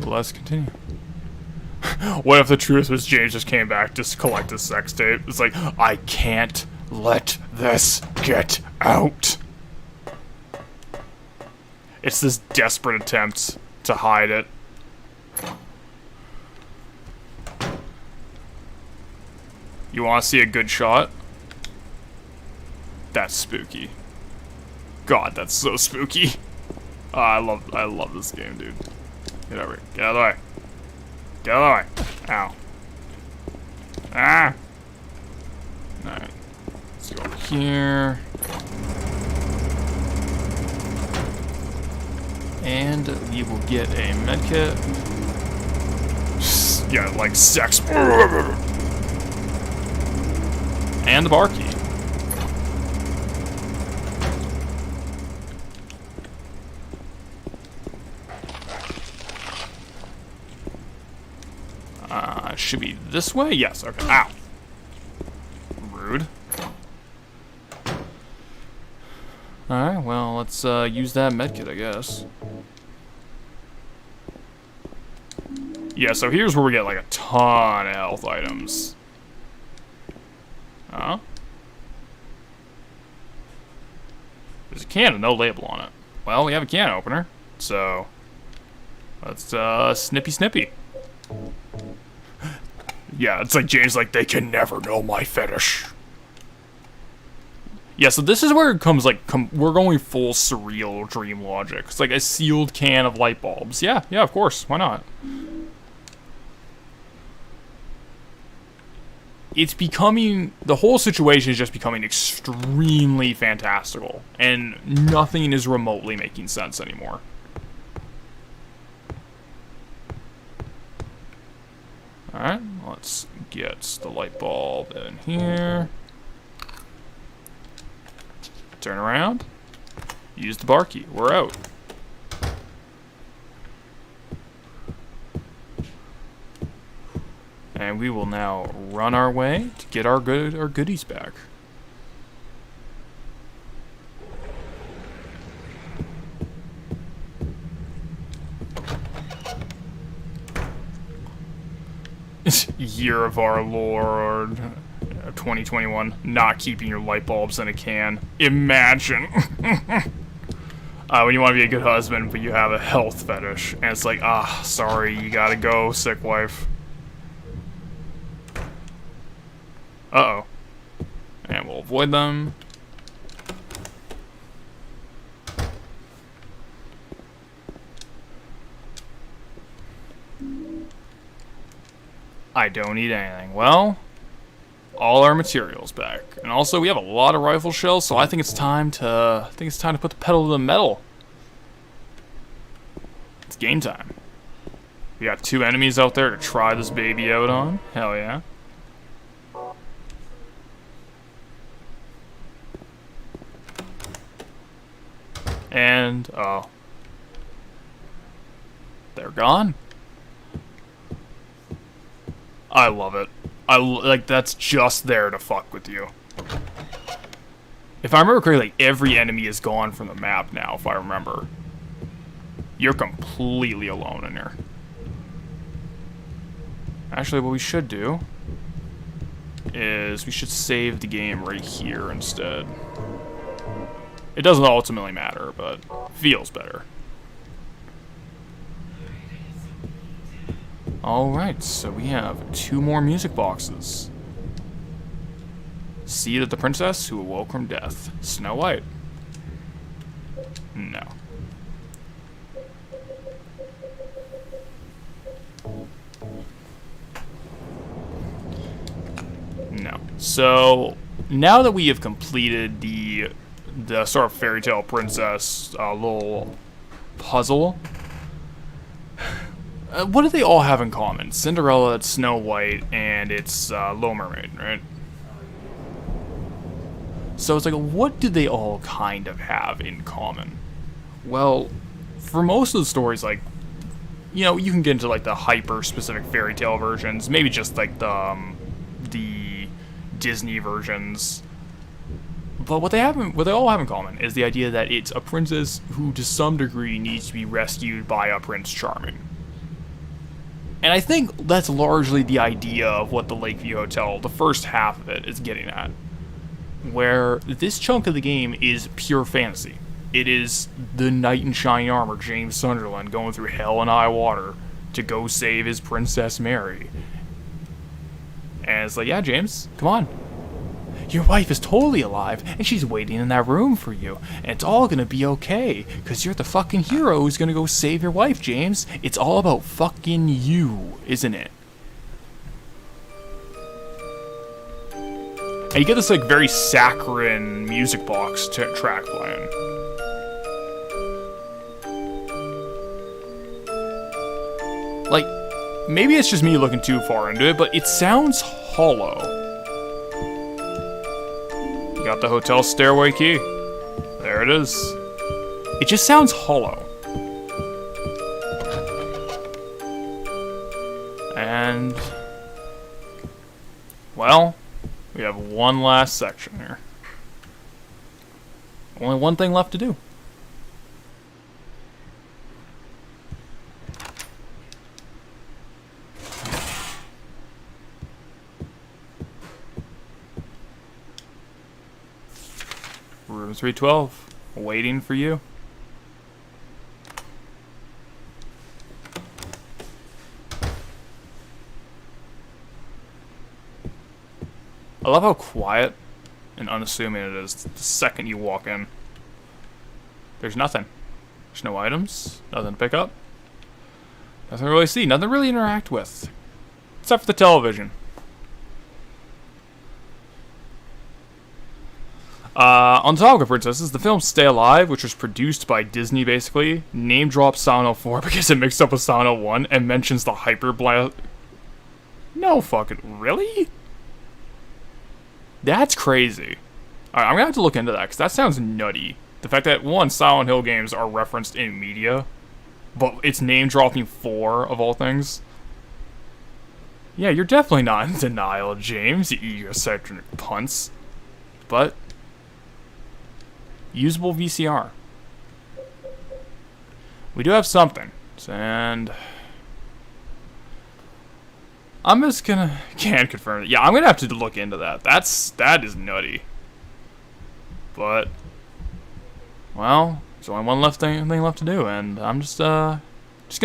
let's continue. What if the truth was James just came back to collect his sex tape? It's like, I can't let this get out. It's this desperate attempt to hide it. You want to see a good shot? That's spooky. God, that's so spooky. Oh, I love this game, dude. Get over here. Get out of the way. Get out of the way. Ow. Ah! Alright. Let's go over here. And we will get a medkit. Yeah, like sex. And the bar key. Should be this way? Yes, okay. Ow. Rude. Alright, well, let's use that medkit, I guess. Yeah, so here's where we get like a ton of health items. Oh? There's a can with no label on it. Well, we have a can opener, so let's snippy. Yeah, it's like James like, they can never know my fetish. Yeah, so this is where it comes like, we're going full surreal dream logic. It's like a sealed can of light bulbs. Yeah, of course, why not? it's becoming, the whole situation is just becoming extremely fantastical, and nothing is remotely making sense anymore. Alright, let's get the light bulb in here. Turn around. Use the bar key. We're out. And we will now run our way to get our goodies back. Year of our Lord 2021, not keeping your light bulbs in a can. Imagine. When you want to be a good husband, but you have a health fetish. And it's like, sorry, you gotta go, sick wife. Uh-oh. And we'll avoid them. I don't need anything. Well, all our materials back. And also, we have a lot of rifle shells, so I think it's time to put the pedal to the metal. It's game time. We got 2 enemies out there to try this baby out on. Hell yeah. And, oh. They're gone. I love it. Like, that's just there to fuck with you. If I remember correctly, every enemy is gone from the map now, if I remember. You're completely alone in here. Actually, what we should do is we should save the game right here instead. It doesn't ultimately matter, but feels better. Alright, so we have 2 more music boxes. Seed of the Princess Who Awoke from Death. Snow White. No. No. So, now that we have completed the sort of fairy tale princess little puzzle, what do they all have in common? Cinderella, it's Snow White, and it's Little Mermaid, right? So it's like, what do they all kind of have in common? Well, for most of the stories, like, you know, you can get into like the hyper-specific fairy tale versions, maybe just like the Disney versions. But what they all have in common is the idea that it's a princess who, to some degree, needs to be rescued by a Prince Charming. And I think that's largely the idea of what the Lakeview Hotel, the first half of it, is getting at. Where this chunk of the game is pure fantasy. It is the knight in shining armor, James Sunderland, going through hell and high water to go save his Princess Mary. And it's like, yeah, James, come on. Your wife is totally alive, and she's waiting in that room for you. And it's all gonna be okay, because you're the fucking hero who's gonna go save your wife, James. It's all about fucking you, isn't it? And you get this, like, very saccharine music box track playing. Like, maybe it's just me looking too far into it, but it sounds hollow. You got the hotel stairway key. There it is. It just sounds hollow. And, well, we have one last section here. Only one thing left to do. Room 312, waiting for you. I love how quiet and unassuming it is the second you walk in. There's nothing. There's no items, nothing to pick up. Nothing to really see, nothing to really interact with. Except for the television. On the topic of princesses, the film Stay Alive, which was produced by Disney basically, name drops Silent Hill 4 because it mixed up with Silent Hill 1 and mentions the Hyper Blast. No fucking, really? That's crazy. Alright, I'm gonna have to look into that, because that sounds nutty. The fact that, one, Silent Hill games are referenced in media, but it's name-dropping 4, of all things. Yeah, you're definitely not in denial, James, you egocentric punts. But, usable VCR. We do have something, and I'm just gonna can't confirm it. Yeah, I'm gonna have to look into that. That is nutty. But well, there's only one thing left to do, and I'm just gonna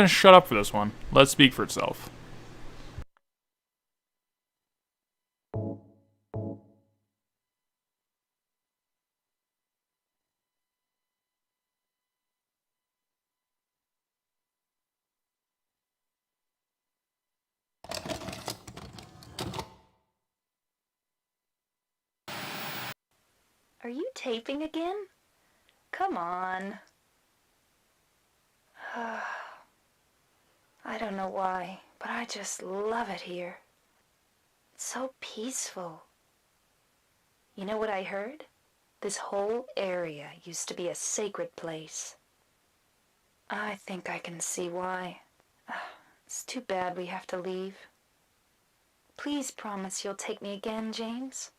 shut up for this one. Let it speak for itself. Are you taping again? Come on. I don't know why, but I just love it here. It's so peaceful. You know what I heard? This whole area used to be a sacred place. I think I can see why. It's too bad we have to leave. Please promise you'll take me again, James.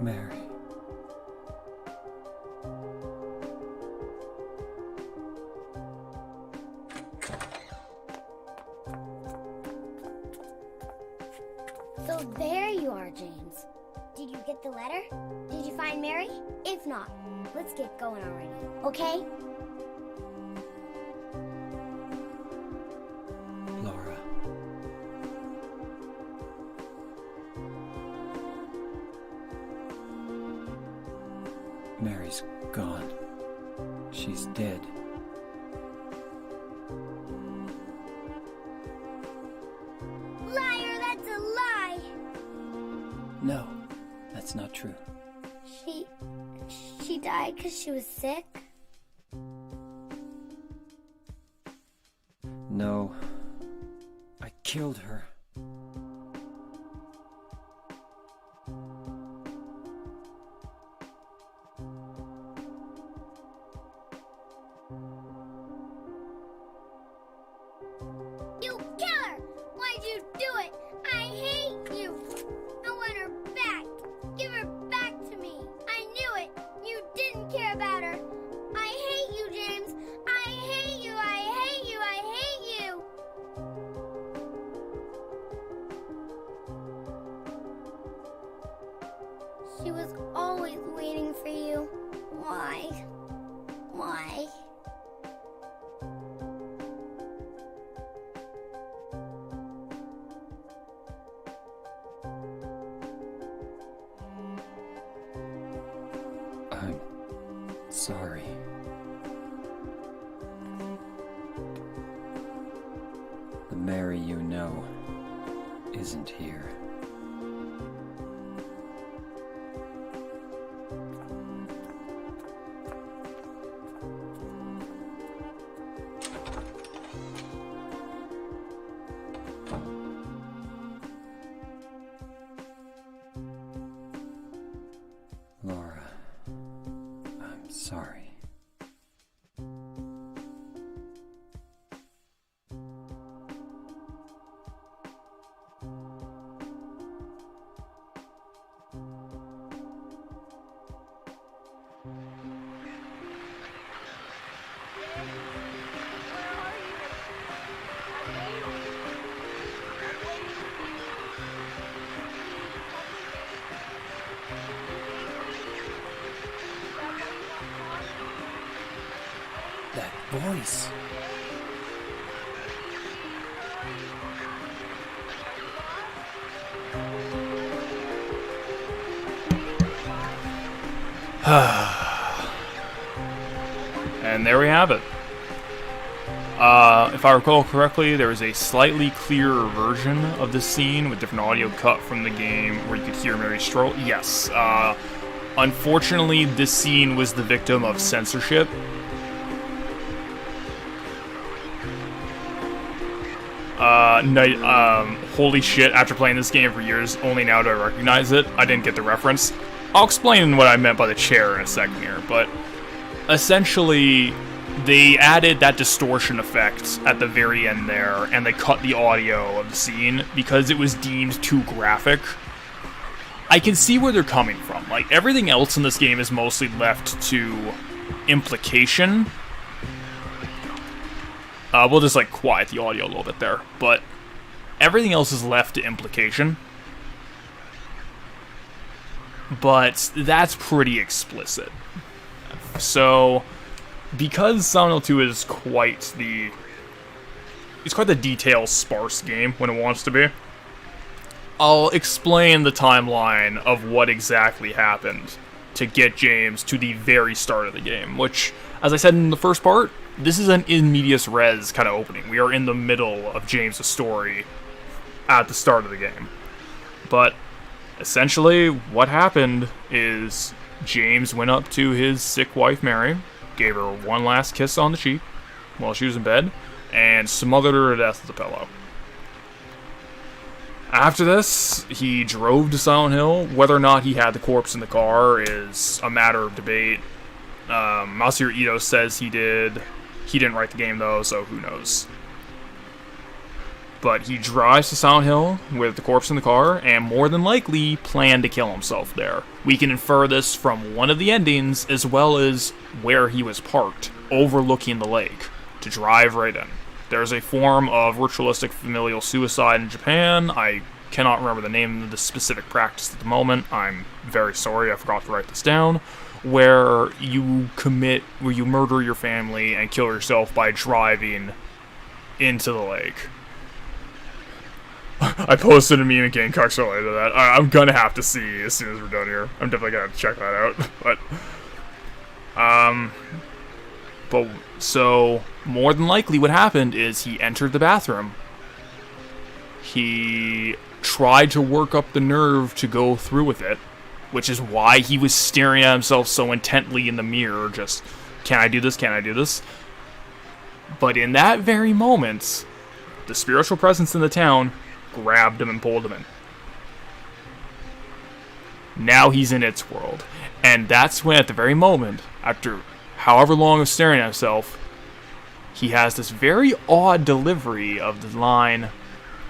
Mary. So there you are, James. Did you get the letter? Did you find Mary? If not, let's get going already, okay? Laura. Mary's gone. She's dead. Liar, that's a lie! No, that's not true. She died because she was sick? No, I killed her. You killer! Why'd you do it? I hate you! I want her back! Give her back to me! I knew it! You didn't care about her! I hate you, James! I hate you! I hate you! I hate you! She was always waiting for you. Why? Why? sorry. The Mary you know isn't here. Laura, I'm sorry. That voice. And there we have it. If I recall correctly, there was a slightly clearer version of this scene with different audio cut from the game where you could hear Mary stroll. Yes. Unfortunately, this scene was the victim of censorship. Holy shit, after playing this game for years, only now do I recognize it. I didn't get the reference. I'll explain what I meant by the chair in a second here, but essentially, they added that distortion effect at the very end there, and they cut the audio of the scene because it was deemed too graphic. I can see where they're coming from. Like, everything else in this game is mostly left to implication. We'll just, like, quiet the audio a little bit there, but everything else is left to implication. But that's pretty explicit. So, because Silent Hill 2 is quite the detail-sparse game when it wants to be, I'll explain the timeline of what exactly happened to get James to the very start of the game, which, as I said in the first part, this is an in medias res kind of opening. We are in the middle of James' story at the start of the game. But essentially, what happened is James went up to his sick wife, Mary, gave her one last kiss on the cheek while she was in bed, and smothered her to death with a pillow. After this, he drove to Silent Hill. Whether or not he had the corpse in the car is a matter of debate. Masahiro Ito says he did. He didn't write the game, though, so who knows. But he drives to Silent Hill with the corpse in the car, and more than likely planned to kill himself there. We can infer this from one of the endings, as well as where he was parked, overlooking the lake, to drive right in. There's a form of ritualistic familial suicide in Japan. I cannot remember the name of the specific practice at the moment. I'm very sorry, I forgot to write this down. Where you murder your family and kill yourself by driving into the lake. I posted a meme in Game Cucks related to that. I'm gonna have to see as soon as we're done here. I'm definitely gonna have to check that out. But so more than likely what happened is he entered the bathroom. He tried to work up the nerve to go through with it, which is why he was staring at himself so intently in the mirror, just, can I do this, can I do this? But in that very moment, the spiritual presence in the town grabbed him and pulled him in. Now he's in its world. And that's when, at the very moment, after however long of staring at himself, he has this very odd delivery of the line,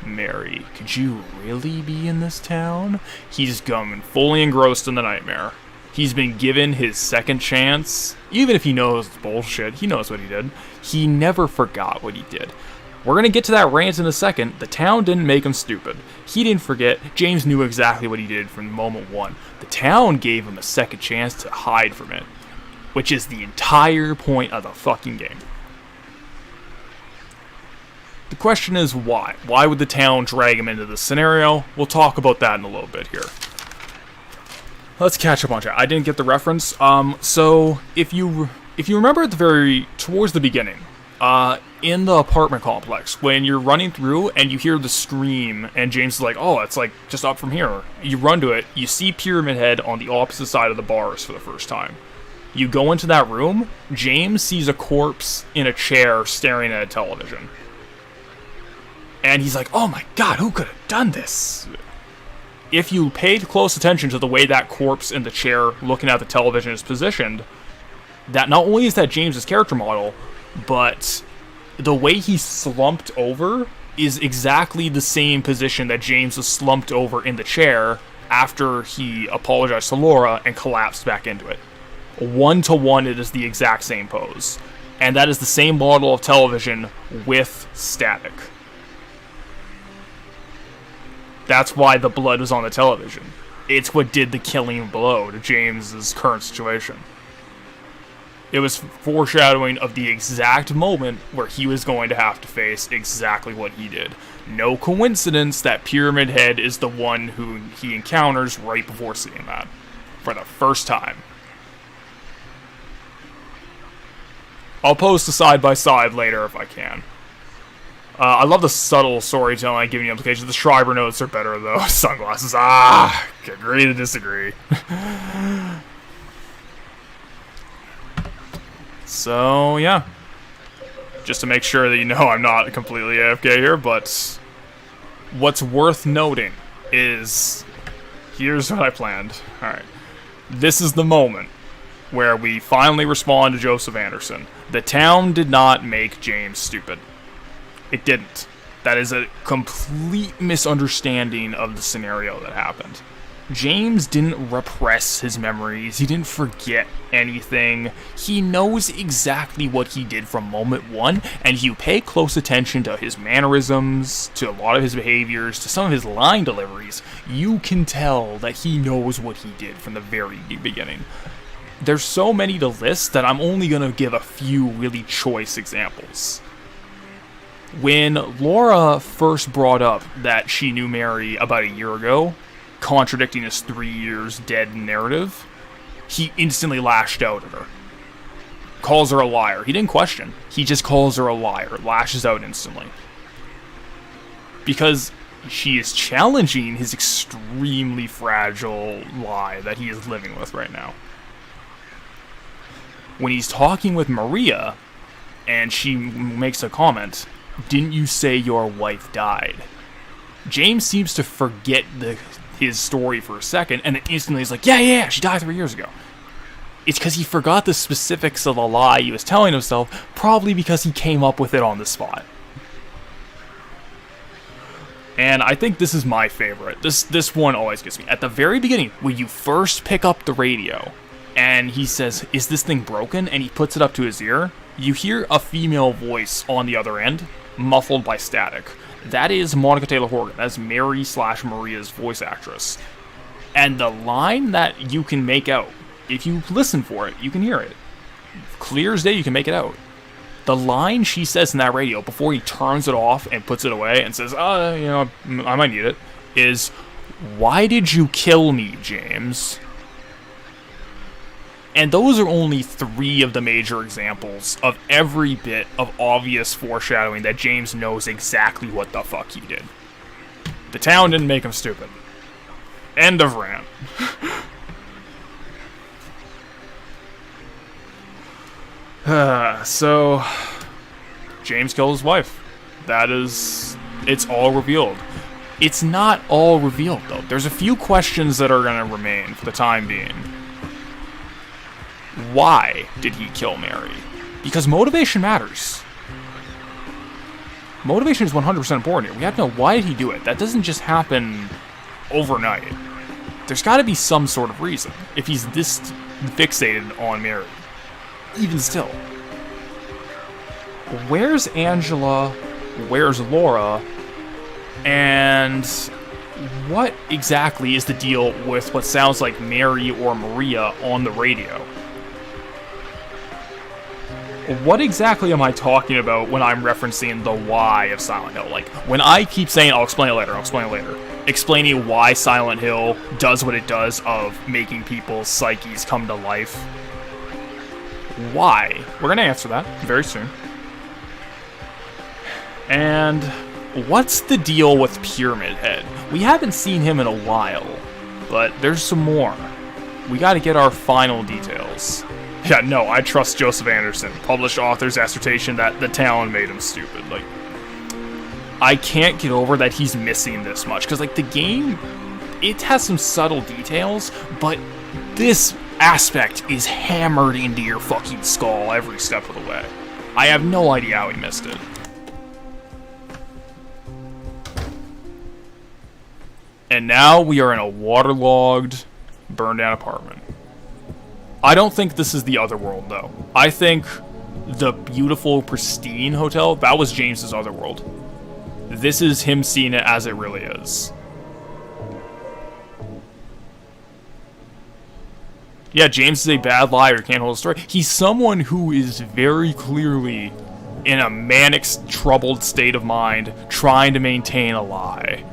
"Mary, could you really be in this town?" He's going fully engrossed in the nightmare. He's been given his second chance. Even if he knows it's bullshit, he knows what he did. He never forgot what he did. We're going to get to that rant in a second. The town didn't make him stupid. He didn't forget. James knew exactly what he did from moment one. The town gave him a second chance to hide from it, which is the entire point of the fucking game. The question is why? Why would the town drag him into this scenario? We'll talk about that in a little bit here. let's catch up on chat. I didn't get the reference. So if you remember at towards the beginning, in the apartment complex, when you're running through and you hear the scream, and James is like, "Oh, it's like just up from here." You run to it. You see Pyramid Head on the opposite side of the bars for the first time. You go into that room. James sees a corpse in a chair staring at a television, and he's like, "Oh my god, who could have done this?" If you paid close attention to the way that corpse in the chair looking at the television is positioned, that not only is that James's character model, but the way he slumped over is exactly the same position that James was slumped over in the chair after he apologized to Laura and collapsed back into it. 1-to-1, it is the exact same pose. And that is the same model of television with static. That's why the blood was on the television. It's what did the killing blow to James's current situation. It was foreshadowing of the exact moment where he was going to have to face exactly what he did. No coincidence that Pyramid Head is the one who he encounters right before seeing that. For the first time. I'll post a side-by-side later if I can. I love the subtle storytelling I give you implications. The Schreiber notes are better, though. Sunglasses. Agree to disagree. So, yeah. Just to make sure that you know I'm not completely AFK here, but what's worth noting is, here's what I planned. Alright. This is the moment where we finally respond to Joseph Anderson. The town did not make James stupid. It didn't. That is a complete misunderstanding of the scenario that happened. James didn't repress his memories. He didn't forget anything. He knows exactly what he did from moment one, and you pay close attention to his mannerisms, to a lot of his behaviors, to some of his line deliveries, you can tell that he knows what he did from the very beginning. There's so many to list that I'm only going to give a few really choice examples. When Laura first brought up that she knew Mary about a year ago, contradicting his 3 years dead narrative, he instantly lashed out at her. Calls her a liar. He didn't question. He just calls her a liar. Lashes out instantly. Because she is challenging his extremely fragile lie that he is living with right now. When he's talking with Maria, and she makes a comment, "Didn't you say your wife died?" James seems to forget his story for a second, and then instantly he's like, yeah, she died 3 years ago. It's because he forgot the specifics of the lie he was telling himself, probably because he came up with it on the spot. And I think this is my favorite. This one always gets me. At the very beginning, when you first pick up the radio, and he says, "Is this thing broken?" and he puts it up to his ear, you hear a female voice on the other end, muffled by static. That is Monica Taylor Horgan. That's Mary/Maria's voice actress. And the line that you can make out, if you listen for it, you can hear it. Clear as day, you can make it out. The line she says in that radio before he turns it off and puts it away and says, I might need it, is, "Why did you kill me, James?" And those are only 3 of the major examples of every bit of obvious foreshadowing that James knows exactly what the fuck he did. The town didn't make him stupid. End of rant. So, James killed his wife. It's all revealed. It's not all revealed, though. There's a few questions that are going to remain for the time being. Why did he kill Mary? Because motivation matters. Motivation is 100% important here. We have to know, why did he do it? That doesn't just happen overnight. There's got to be some sort of reason, if he's this fixated on Mary. Even still. Where's Angela? Where's Laura? And what exactly is the deal with what sounds like Mary or Maria on the radio? What exactly am I talking about when I'm referencing the why of Silent Hill? Like, when I keep saying, I'll explain it later, explaining why Silent Hill does what it does of making people's psyches come to life. Why? We're gonna answer that very soon. And what's the deal with Pyramid Head? We haven't seen him in a while, but there's some more. We gotta get our final details. Yeah, no, I trust Joseph Anderson, published author's assertion that the Talon made him stupid. Like, I can't get over that he's missing this much, because, like, the game, it has some subtle details, but this aspect is hammered into your fucking skull every step of the way. I have no idea how he missed it. And now we are in a waterlogged, burned down apartment. I don't think this is the other world, though. I think the beautiful, pristine hotel, that was James's other world. This is him seeing it as it really is. Yeah, James is a bad liar, can't hold a story. He's someone who is very clearly in a manic, troubled state of mind, trying to maintain a lie.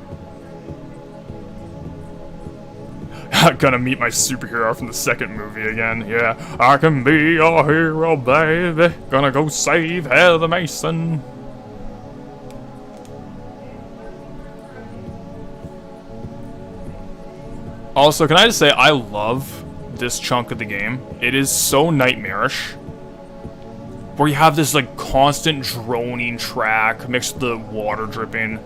Gonna meet my superhero from the second movie again. Yeah, I can be your hero, baby. Gonna go save Heather Mason. Also, can I just say, I love this chunk of the game. It is so nightmarish. Where you have this, like, constant droning track mixed with the water dripping.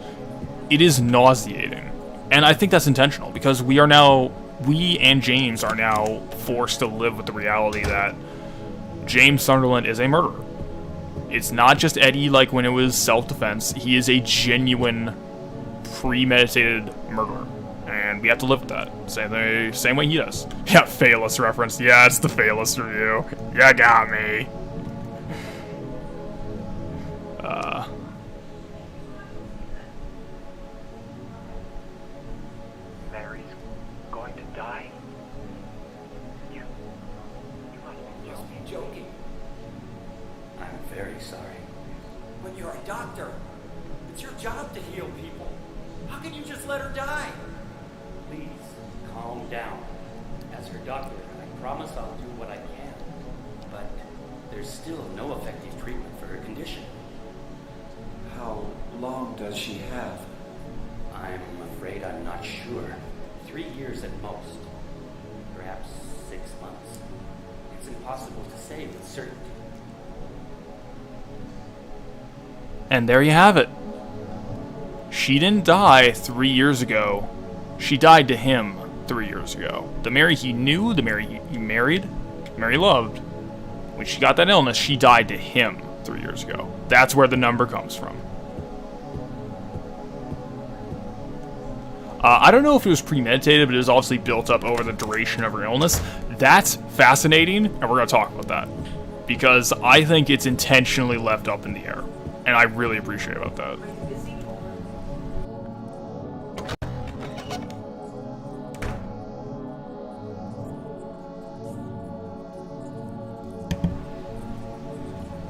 It is nauseating. And I think that's intentional, because we and James are now forced to live with the reality that James Sunderland is a murderer. It's not just Eddie like when it was self-defense. He is a genuine, premeditated murderer. And we have to live with that. Same way he does. Yeah, Phalus reference. Yeah, it's the Phalus review. You got me. Mary's going to die? You must be joking. I'm very sorry. But you're a doctor. It's your job to heal people. How can you just let her die? Please, calm down. As her doctor, I promise I'll do what I can. But there's still no effective treatment for her condition. How long does she have? I'm afraid I'm not sure. 3 years at most. Perhaps 6 months. It's impossible to say with certainty. And there you have it. She didn't die 3 years ago. She died to him 3 years ago. The Mary he knew, the Mary he married, Mary loved. When she got that illness, she died to him 3 years ago. That's where the number comes from. I don't know if it was premeditated, but it was obviously built up over the duration of her illness. That's fascinating, and we're going to talk about that. Because I think it's intentionally left up in the air. And I really appreciate about that.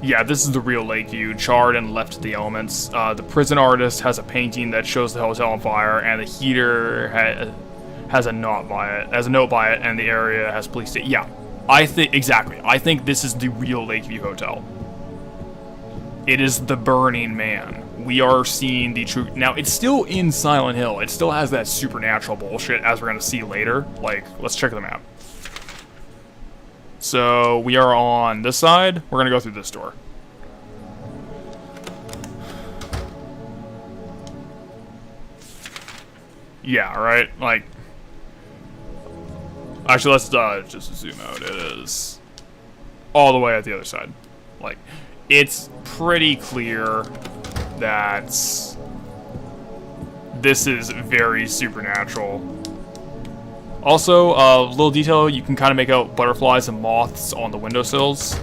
Yeah, this is the real Lakeview, charred and left to the elements. The prison artist has a painting that shows the hotel on fire, and the heater has a note by it, and the area has police state. Yeah, I think exactly. I think this is the real Lakeview Hotel. It is the Burning Man. We are seeing the true. Now, it's still in Silent Hill. It still has that supernatural bullshit, as we're gonna see later. Like, let's check the map. So, we are on this side. We're going to go through this door. Yeah, right? Like... Actually, let's just zoom out. It is all the way at the other side. Like, it's pretty clear that this is very supernatural. Also, a little detail, you can kind of make out butterflies and moths on the windowsills.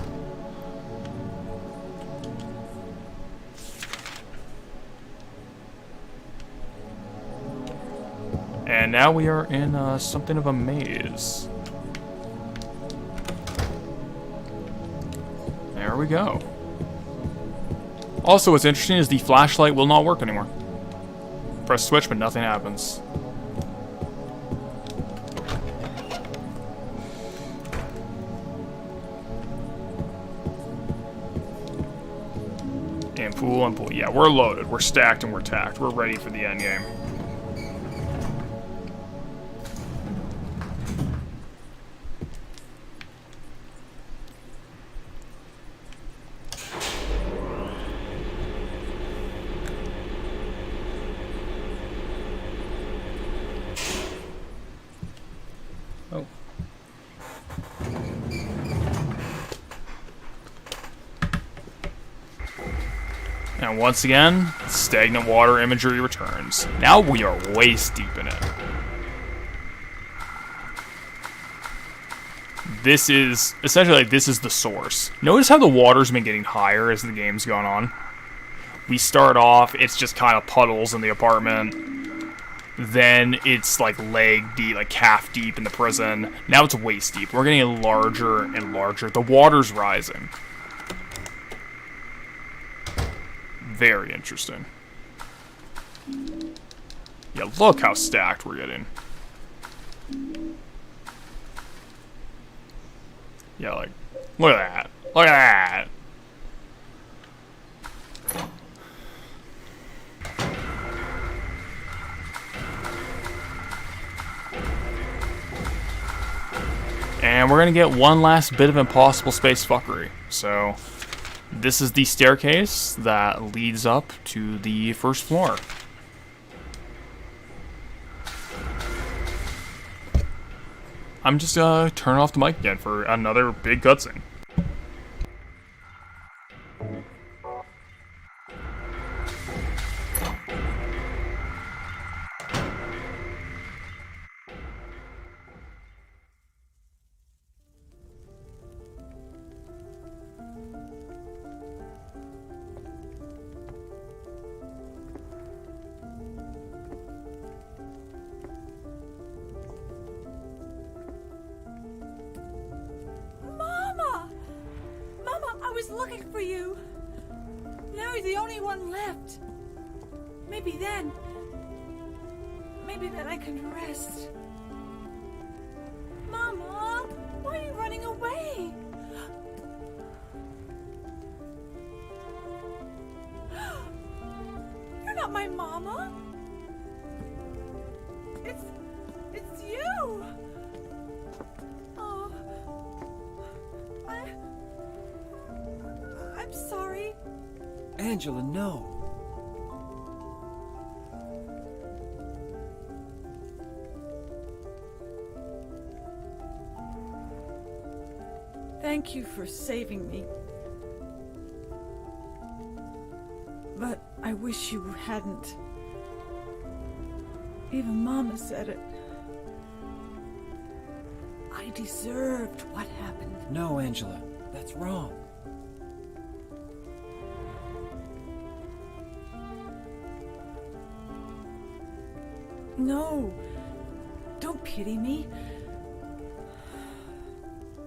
And now we are in something of a maze. There we go. Also, what's interesting is the flashlight will not work anymore. Press switch, but nothing happens. and pool and pool. Yeah, we're loaded. We're stacked and we're tacked. We're ready for the end game. Oh. And once again, stagnant water imagery returns. Now we are waist deep in it. This is, essentially, like, this is the source. Notice how the water's been getting higher as the game's gone on? We start off, it's just kind of puddles in the apartment. Then it's, like, leg deep, like, calf deep in the prison. Now it's waist deep. We're getting larger and larger. The water's rising. Very interesting. Yeah, look how stacked we're getting. Yeah, like, look at that. Look at that. And we're gonna get one last bit of impossible space fuckery. So, this is the staircase that leads up to the first floor. I'm just gonna turn off the mic again for another big cutscene. Looking for you. Now you're the only one left. Maybe then I can rest. Mama, why are you running away? You're not my mama. It's you. Oh, I'm sorry. Angela, no. Thank you for saving me. But I wish you hadn't. Even Mama said it. I deserved what happened. No, Angela, that's wrong. No, don't pity me.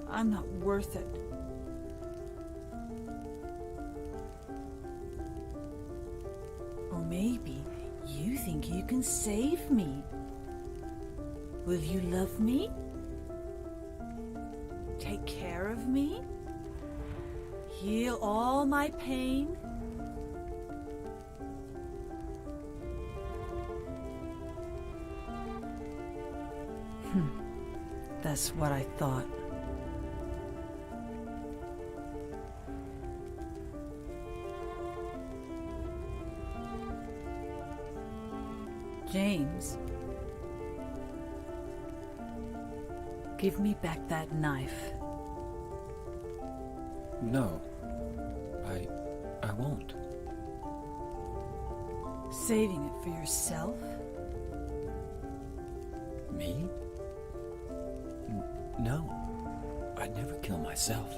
I'm not worth it. Or maybe you think you can save me. Will you love me? Take care of me? Heal all my pain? That's what I thought. James, give me back that knife. No, I won't. Saving it for yourself? Me? No, I'd never kill myself.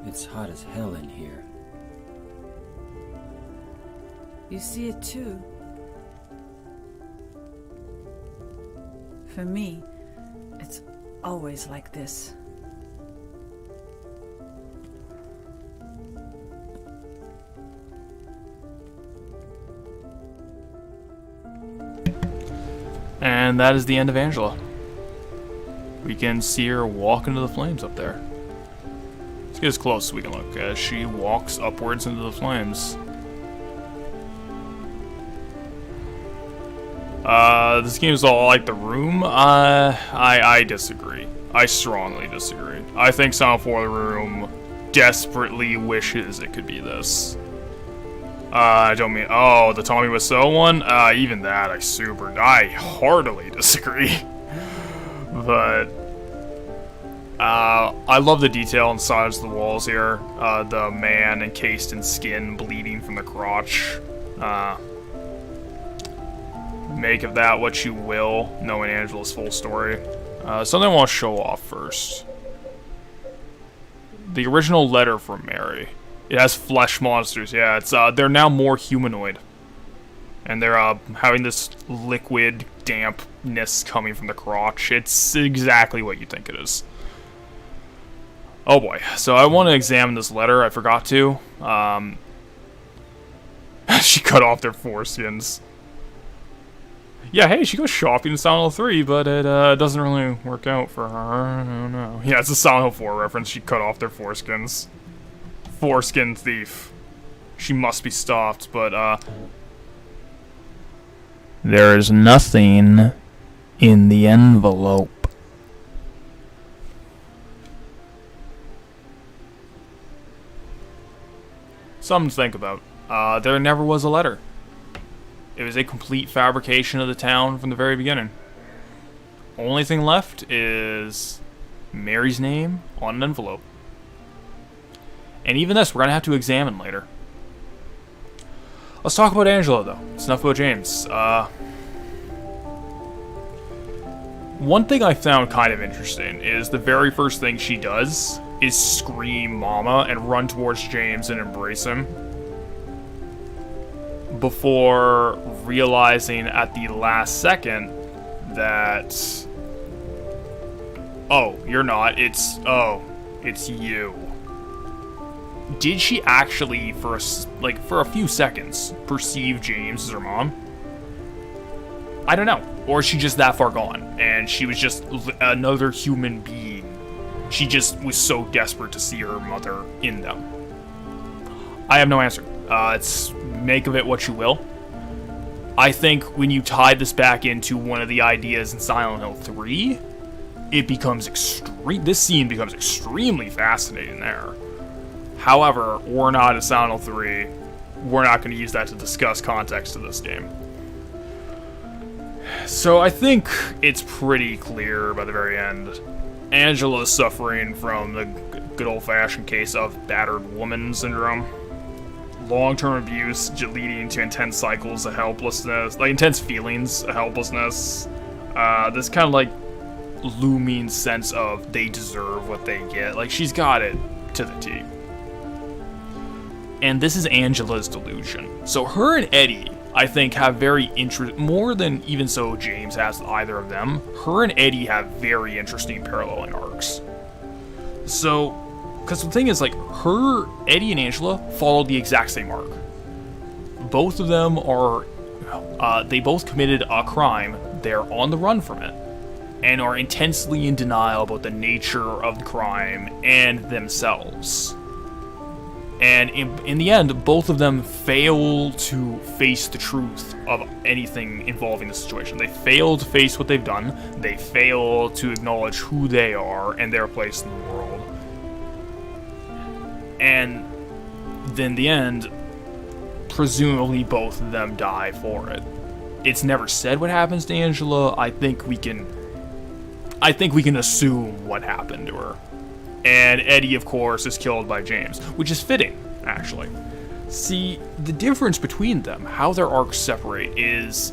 It's hot as hell in here. You see it too. For me, it's always like this. And that is the end of Angela. We can see her walk into the flames up there. Let's get as close as we can look as she walks upwards into the flames. This game is all like The Room. I disagree. I strongly disagree. I think Silent Hill The Room desperately wishes it could be this. I don't mean, oh, the Tommy Wiseau one? Even that, I heartily disagree. But, I love the detail on the sides of the walls here. The man encased in skin bleeding from the crotch. Make of that what you will, knowing Angela's full story. Something I want to show off first. The original letter from Mary. It has flesh monsters, yeah, it's, they're now more humanoid. And they're, having this liquid dampness coming from the crotch. It's exactly what you think it is. Oh boy, so I want to examine this letter, I forgot to. She cut off their foreskins. Yeah, hey, she goes shopping in Silent Hill 3, but it, doesn't really work out for her, I don't know. Yeah, it's a Silent Hill 4 reference, she cut off their foreskins. Foreskin thief. She must be stopped, but, there is nothing in the envelope. Something to think about. There never was a letter. It was a complete fabrication of the town from the very beginning. Only thing left is Mary's name on an envelope. And even this, we're going to have to examine later. Let's talk about Angela, though. It's enough about James. One thing I found kind of interesting is the very first thing she does is scream "Mama" and run towards James and embrace him. Before realizing at the last second that... Oh, you're not. It's you. Did she actually, for a few seconds, perceive James as her mom? I don't know. Or is she just that far gone, and she was just another human being? She just was so desperate to see her mother in them. I have no answer. It's make of it what you will. I think when you tie this back into one of the ideas in Silent Hill 3, it becomes this scene becomes extremely fascinating there. However, we're not at Silent Hill 3. We're not going to use that to discuss context of this game. So I think it's pretty clear by the very end. Angela is suffering from the good old-fashioned case of battered woman syndrome. Long-term abuse leading to intense cycles of helplessness, like intense feelings of helplessness. This kind of like looming sense of they deserve what they get. Like, she's got it to the T. And this is Angela's delusion. So her and Eddie, I think, have very more than even so James has with either of them. Her and Eddie have very interesting paralleling arcs. So, because the thing is, like, Eddie and Angela follow the exact same arc. Both of them are, they both committed a crime. They're on the run from it. And are intensely in denial about the nature of the crime and themselves. And in the end, both of them fail to face the truth of anything involving the situation. They fail to face what they've done. They fail to acknowledge who they are and their place in the world. And then in the end, presumably both of them die for it. It's never said what happens to Angela. I think we can assume what happened to her. And Eddie, of course, is killed by James, which is fitting, actually. See, the difference between them, how their arcs separate, is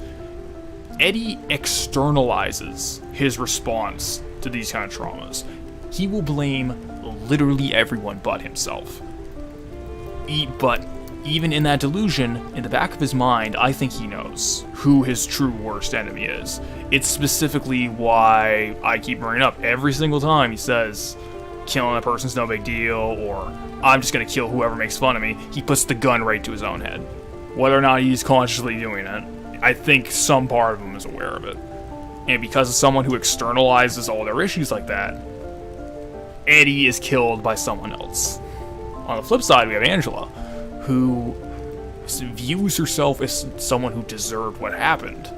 Eddie externalizes his response to these kind of traumas. He will blame literally everyone but himself. But even in that delusion, in the back of his mind, I think he knows who his true worst enemy is. It's specifically why I keep bringing up every single time he says, killing a person's no big deal, or I'm just gonna kill whoever makes fun of me. He puts the gun right to his own head. Whether or not he's consciously doing it, I think some part of him is aware of it. And because of someone who externalizes all their issues like that, Eddie is killed by someone else. On the flip side, we have Angela, who views herself as someone who deserved what happened.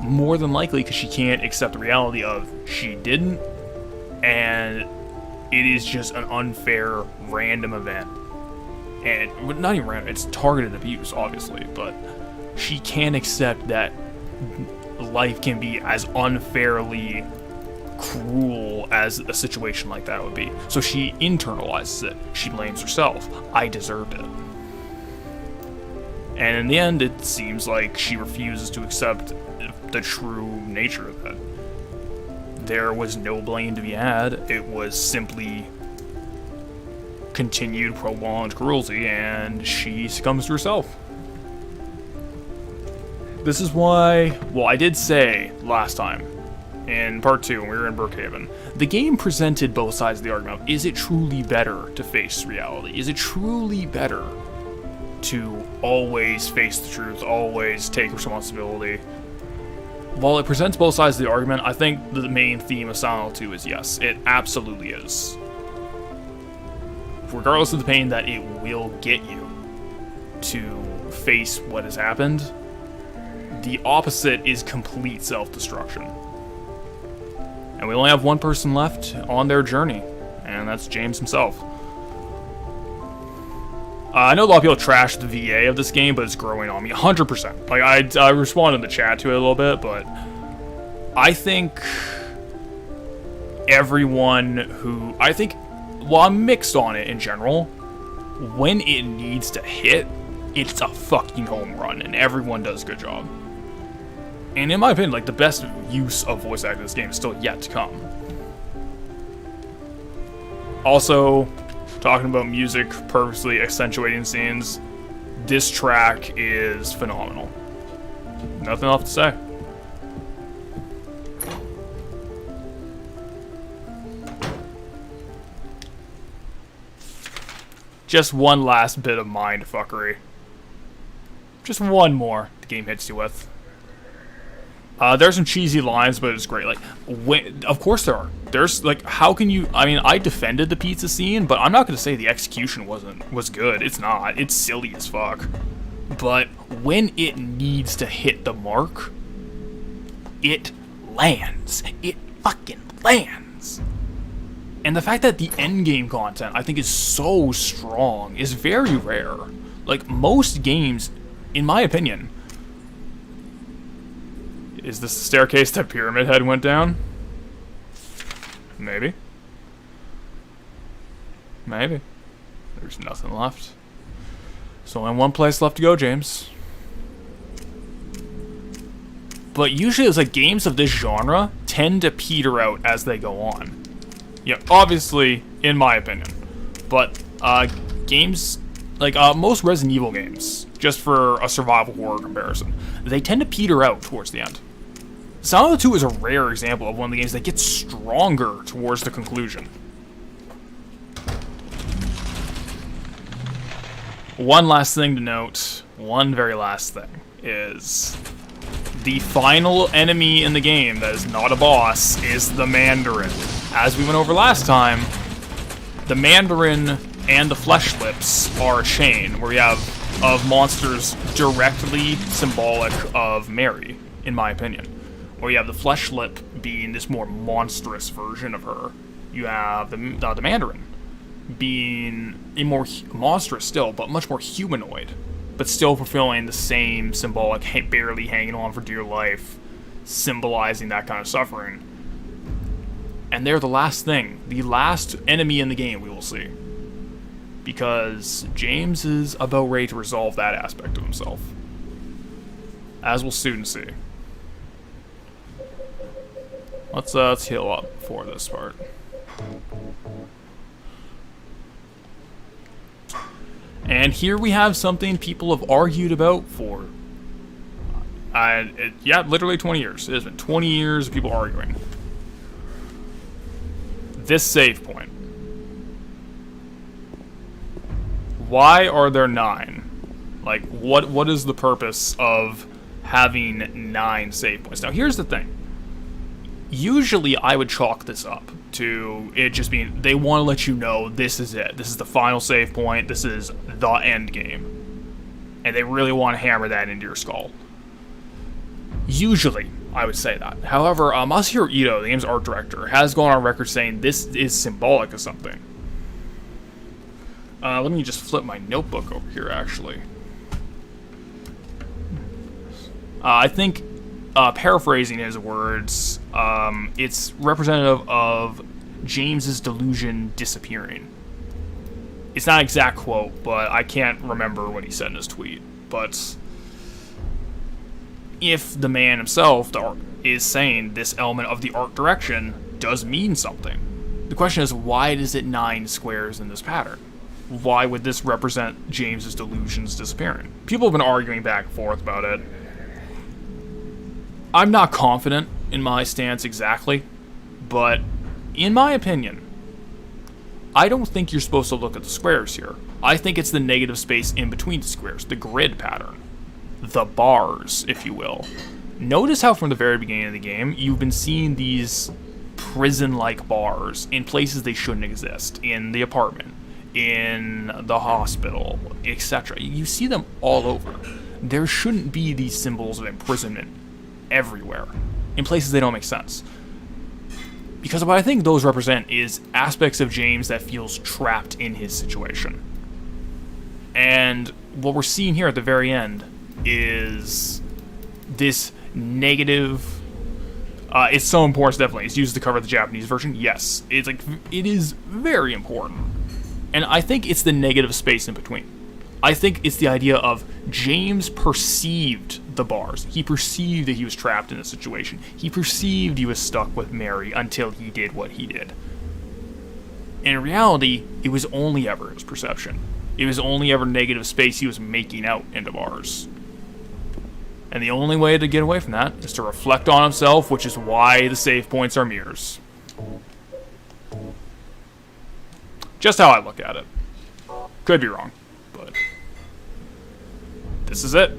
More than likely because she can't accept the reality of she didn't, and it is just an unfair, random event. And not even random, it's targeted abuse, obviously, but she can't accept that life can be as unfairly cruel as a situation like that would be. So she internalizes it. She blames herself. I deserved it. And in the end, it seems like she refuses to accept the true nature of it. There was no blame to be had. It was simply continued, prolonged cruelty, and she succumbs to herself. This is why, well, I did say last time, in part 2, when we were in Brookhaven, the game presented both sides of the argument of, is it truly better to face reality? Is it truly better to always face the truth, always take responsibility? While it presents both sides of the argument, I think the main theme of Silent Hill 2 is yes, it absolutely is. Regardless of the pain that it will get you to face what has happened, the opposite is complete self-destruction. And we only have one person left on their journey, and that's James himself. I know a lot of people trash the VA of this game, but it's growing on me 100%. Like, I responded in the chat to it a little bit, but I think everyone who... well, I'm mixed on it in general. When it needs to hit, it's a fucking home run, and everyone does a good job. And in my opinion, like, the best use of voice acting in this game is still yet to come. Also, talking about music purposely accentuating scenes, this track is phenomenal. Nothing else to say. Just one last bit of mindfuckery. Just one more the game hits you with. There's some cheesy lines, but it's great. Like, of course there are. There's, like, how can you... I mean, I defended the pizza scene, but I'm not going to say the execution was good. It's not. It's silly as fuck. But when it needs to hit the mark, it lands. It fucking lands. And the fact that the endgame content, I think, is so strong is very rare. Like, most games, in my opinion... Is this the staircase that Pyramid Head went down? Maybe. Maybe. There's nothing left. There's only one place left to go, James. But usually it's like games of this genre tend to peter out as they go on. Yeah, obviously, in my opinion. But games, like most Resident Evil games, just for a survival horror comparison, they tend to peter out towards the end. Silent Hill 2 is a rare example of one of the games that gets stronger towards the conclusion. One last thing to note, one very last thing, is the final enemy in the game that is not a boss is the Mandarin. As we went over last time, the Mandarin and the Flesh Lips are a chain where we have of monsters directly symbolic of Mary, in my opinion. Where you have the Flesh Lip being this more monstrous version of her. You have the Mandarin being a more monstrous still, but much more humanoid. But still fulfilling the same symbolic, barely hanging on for dear life, symbolizing that kind of suffering. And they're the last thing, the last enemy in the game we will see. Because James is about ready to resolve that aspect of himself. As we'll soon see. Let's heal up for this part. And here we have something people have argued about for, yeah, literally 20 years. It has been 20 years of people arguing. This save point. Why are there 9? Like, what is the purpose of having 9 save points? Now, here's the thing. Usually I would chalk this up to it just being, they want to let you know this is it. This is the final save point. This is the end game. And they really want to hammer that into your skull. Usually, I would say that. However, Masahiro Ito, the game's art director, has gone on record saying this is symbolic of something. Let me just flip my notebook over here, actually. I think, paraphrasing his words, it's representative of James's delusion disappearing. It's not an exact quote, but I can't remember what he said in his tweet. But if the man himself is saying this element of the art direction does mean something, the question is, why is it 9 squares in this pattern? Why would this represent James's delusions disappearing? People have been arguing back and forth about it. I'm not confident in my stance exactly, but in my opinion, I don't think you're supposed to look at the squares here. I think it's the negative space in between the squares, the grid pattern. The bars, if you will. Notice how from the very beginning of the game, you've been seeing these prison-like bars in places they shouldn't exist. In the apartment, in the hospital, etc. You see them all over. There shouldn't be these symbols of imprisonment everywhere, in places they don't make sense. Because what I think those represent is aspects of James that feels trapped in his situation. And what we're seeing here at the very end is this negative... it's so important, definitely. It's used to cover the Japanese version. Yes, it is very important. And I think it's the negative space in between. I think it's the idea of James perceived the bars. He perceived that he was trapped in a situation. He perceived he was stuck with Mary until he did what he did. In reality, it was only ever his perception. It was only ever negative space he was making out into bars. And the only way to get away from that is to reflect on himself, which is why the save points are mirrors. Just how I look at it. Could be wrong, but this is it.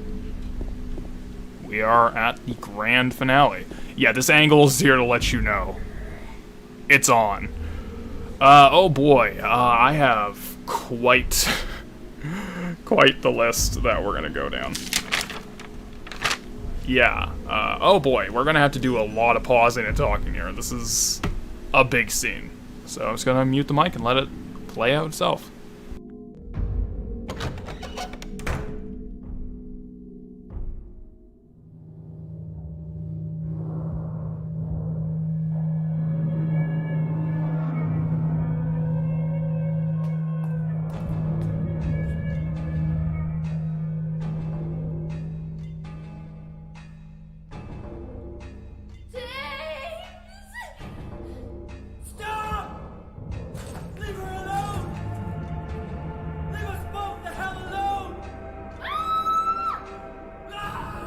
We are at the grand finale. Yeah, this angle is here to let you know. It's on. Oh boy, I have quite the list that we're gonna go down. Yeah, oh boy, we're gonna have to do a lot of pausing and talking here. This is a big scene. So I'm just gonna mute the mic and let it play out itself. Stop! Leave her alone! Leave us both the hell alone! Ah!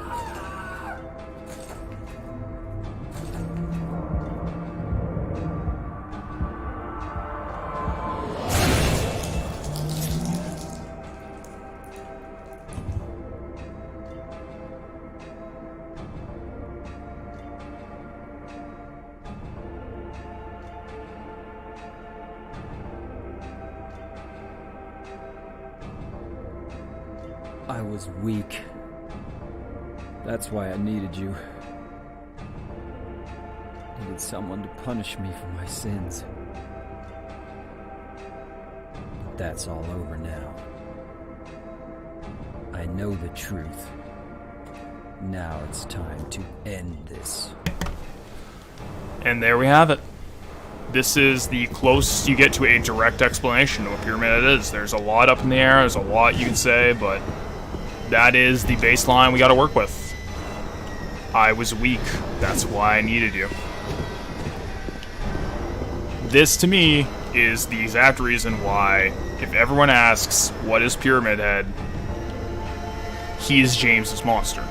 I was weak. That's why I needed you. Needed someone to punish me for my sins. But that's all over now. I know the truth. Now it's time to end this. And there we have it. This is the closest you get to a direct explanation of what Pyramid Head is. There's a lot up in the air, there's a lot you can say, but that is the baseline we gotta work with. I was weak, that's why I needed you. This, to me, is the exact reason why, if everyone asks, what is Pyramid Head, he is James's monster.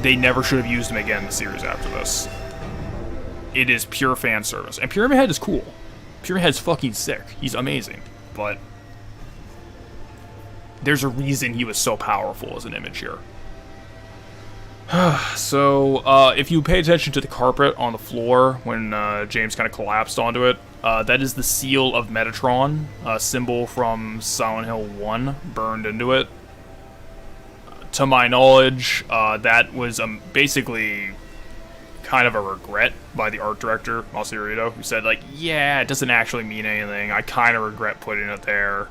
They never should have used him again in the series after this. It is pure fan service. And Pyramid Head is cool. Pyramid Head's fucking sick. He's amazing. But there's a reason he was so powerful as an image here. So, if you pay attention to the carpet on the floor when James kind of collapsed onto it, that is the seal of Metatron, a symbol from Silent Hill 1 burned into it. To my knowledge, that was basically kind of a regret by the art director, Masahiro, who said, like, yeah, it doesn't actually mean anything. I kind of regret putting it there.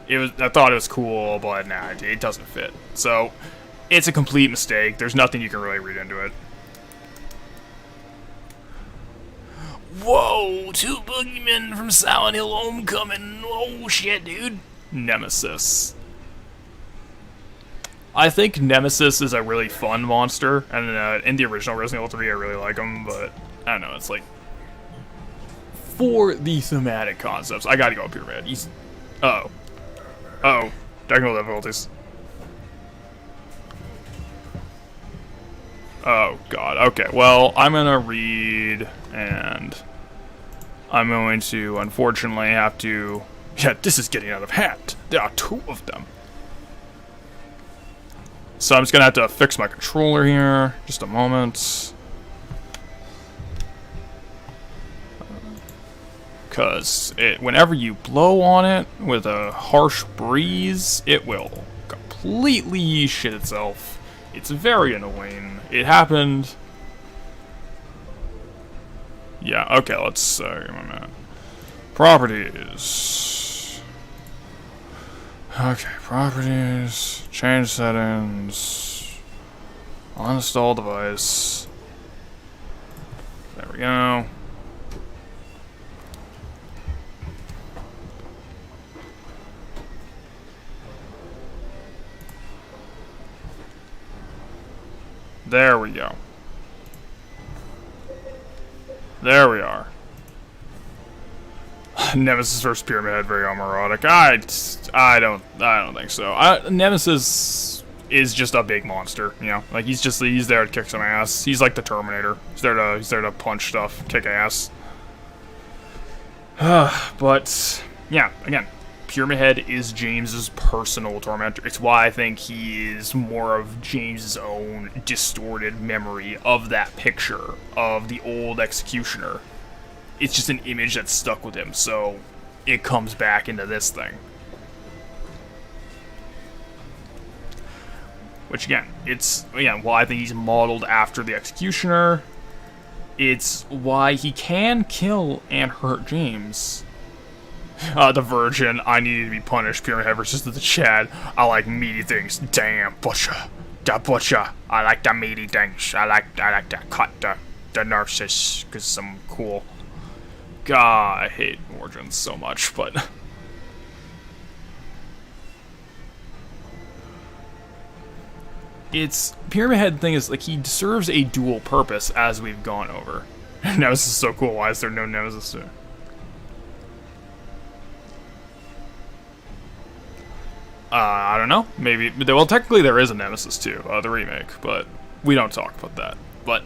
I thought it was cool, but nah, it doesn't fit. So, it's a complete mistake. There's nothing you can really read into it. Whoa, 2 boogeymen from Silent Hill Homecoming. Oh shit, dude. Nemesis. I think Nemesis is a really fun monster, and in the original Resident Evil 3 I really like him, but I don't know, it's like, for the thematic concepts, I gotta go up here, man. Uh-oh, technical difficulties. Oh god, okay, well, I'm gonna read, and I'm going to, unfortunately, have to, yeah, this is getting out of hand. There are 2 of them. So I'm just gonna have to fix my controller here. Just a moment. Because whenever you blow on it with a harsh breeze, it will completely shit itself. It's very annoying. It happened. Yeah, okay, let's give me a minute. Properties. Okay, properties, change settings, uninstall device. There we go. There we go. There we are. Nemesis versus Pyramid Head, very homoerotic. I don't think so. Nemesis is just a big monster, you know. Like he's there to kick some ass. He's like the Terminator. He's there to punch stuff, kick ass. But yeah, again, Pyramid Head is James's personal tormentor. It's why I think he is more of James's own distorted memory of that picture of the old executioner. It's just an image that's stuck with him, so it comes back into this thing. Which again, why I think he's modeled after the executioner. It's why he can kill and hurt James. The Virgin, I needed to be punished. Pyramid Head versus the Chad. I like meaty things. Damn, butcher. The butcher. I like the meaty things. I like to cut the nurses, because I'm cool. God, I hate Origins so much, but... Pyramid Head thing is, like, he serves a dual purpose, as we've gone over. Nemesis is so cool, why is there no Nemesis there? I don't know, maybe, well, technically there is a Nemesis too, the remake, but we don't talk about that, but...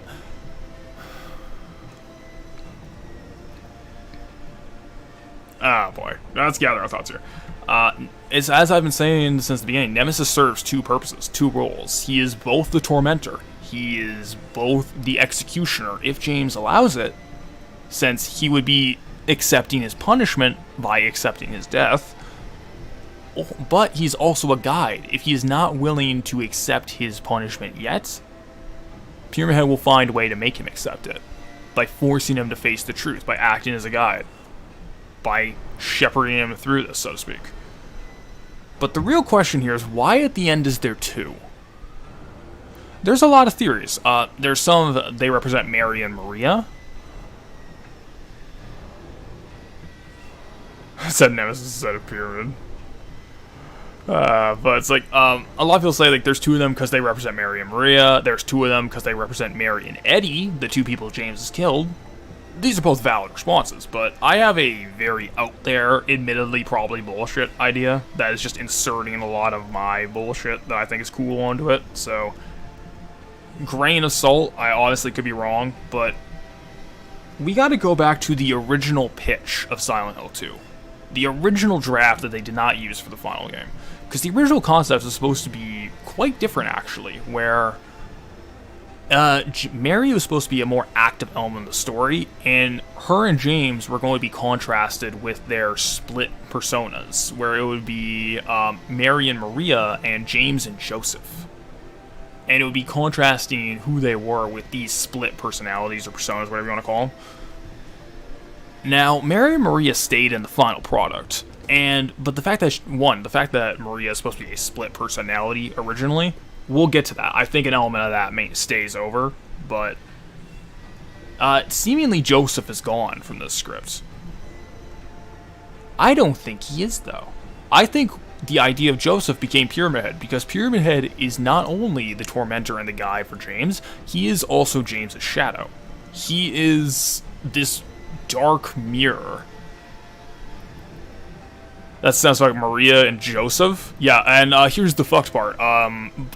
Ah, boy. Let's gather our thoughts here. As I've been saying since the beginning, Nemesis serves 2 purposes, 2 roles. He is both the tormentor. He is both the executioner, if James allows it, since he would be accepting his punishment by accepting his death. But he's also a guide. If he is not willing to accept his punishment yet, Pyramid Head will find a way to make him accept it. By forcing him to face the truth, by acting as a guide. By shepherding him through this, so to speak. But the real question here is, why at the end is there 2? There's a lot of theories. There's some they represent Mary and Maria. Said Nemesis instead of Pyramid. But it's like, a lot of people say like there's 2 of them because they represent Mary and Maria. There's 2 of them because they represent Mary and Eddie, the 2 people James has killed. These are both valid responses, but I have a very out there, admittedly probably bullshit idea that is just inserting a lot of my bullshit that I think is cool onto it, so... Grain of salt, I honestly could be wrong, but... We gotta go back to the original pitch of Silent Hill 2. The original draft that they did not use for the final game. Because the original concept was supposed to be quite different, actually, where... Mary was supposed to be a more active element of the story, and her and James were going to be contrasted with their split personas, where it would be Mary and Maria and James and Joseph. And it would be contrasting who they were with these split personalities or personas, whatever you want to call them. Now, Mary and Maria stayed in the final product, but the fact that Maria is supposed to be a split personality originally, we'll get to that. I think an element of that stays over, but seemingly Joseph is gone from this script. I don't think he is, though. I think the idea of Joseph became Pyramid Head, because Pyramid Head is not only the tormentor and the guy for James, he is also James's shadow. He is this dark mirror. That sounds like Maria and Joseph. Yeah, and here's the fucked part.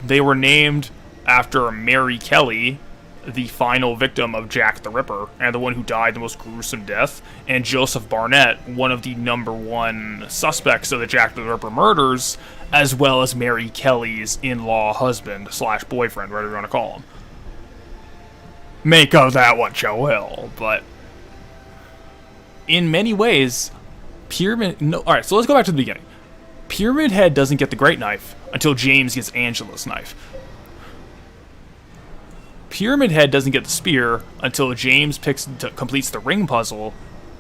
They were named after Mary Kelly, the final victim of Jack the Ripper, and the one who died the most gruesome death, and Joseph Barnett, one of the #1 suspects of the Jack the Ripper murders, as well as Mary Kelly's in-law husband / boyfriend, whatever you want to call him. Make of that what you will, but in many ways, Alright, so let's go back to the beginning. Pyramid Head doesn't get the Great Knife until James gets Angela's knife. Pyramid Head doesn't get the spear until James completes the ring puzzle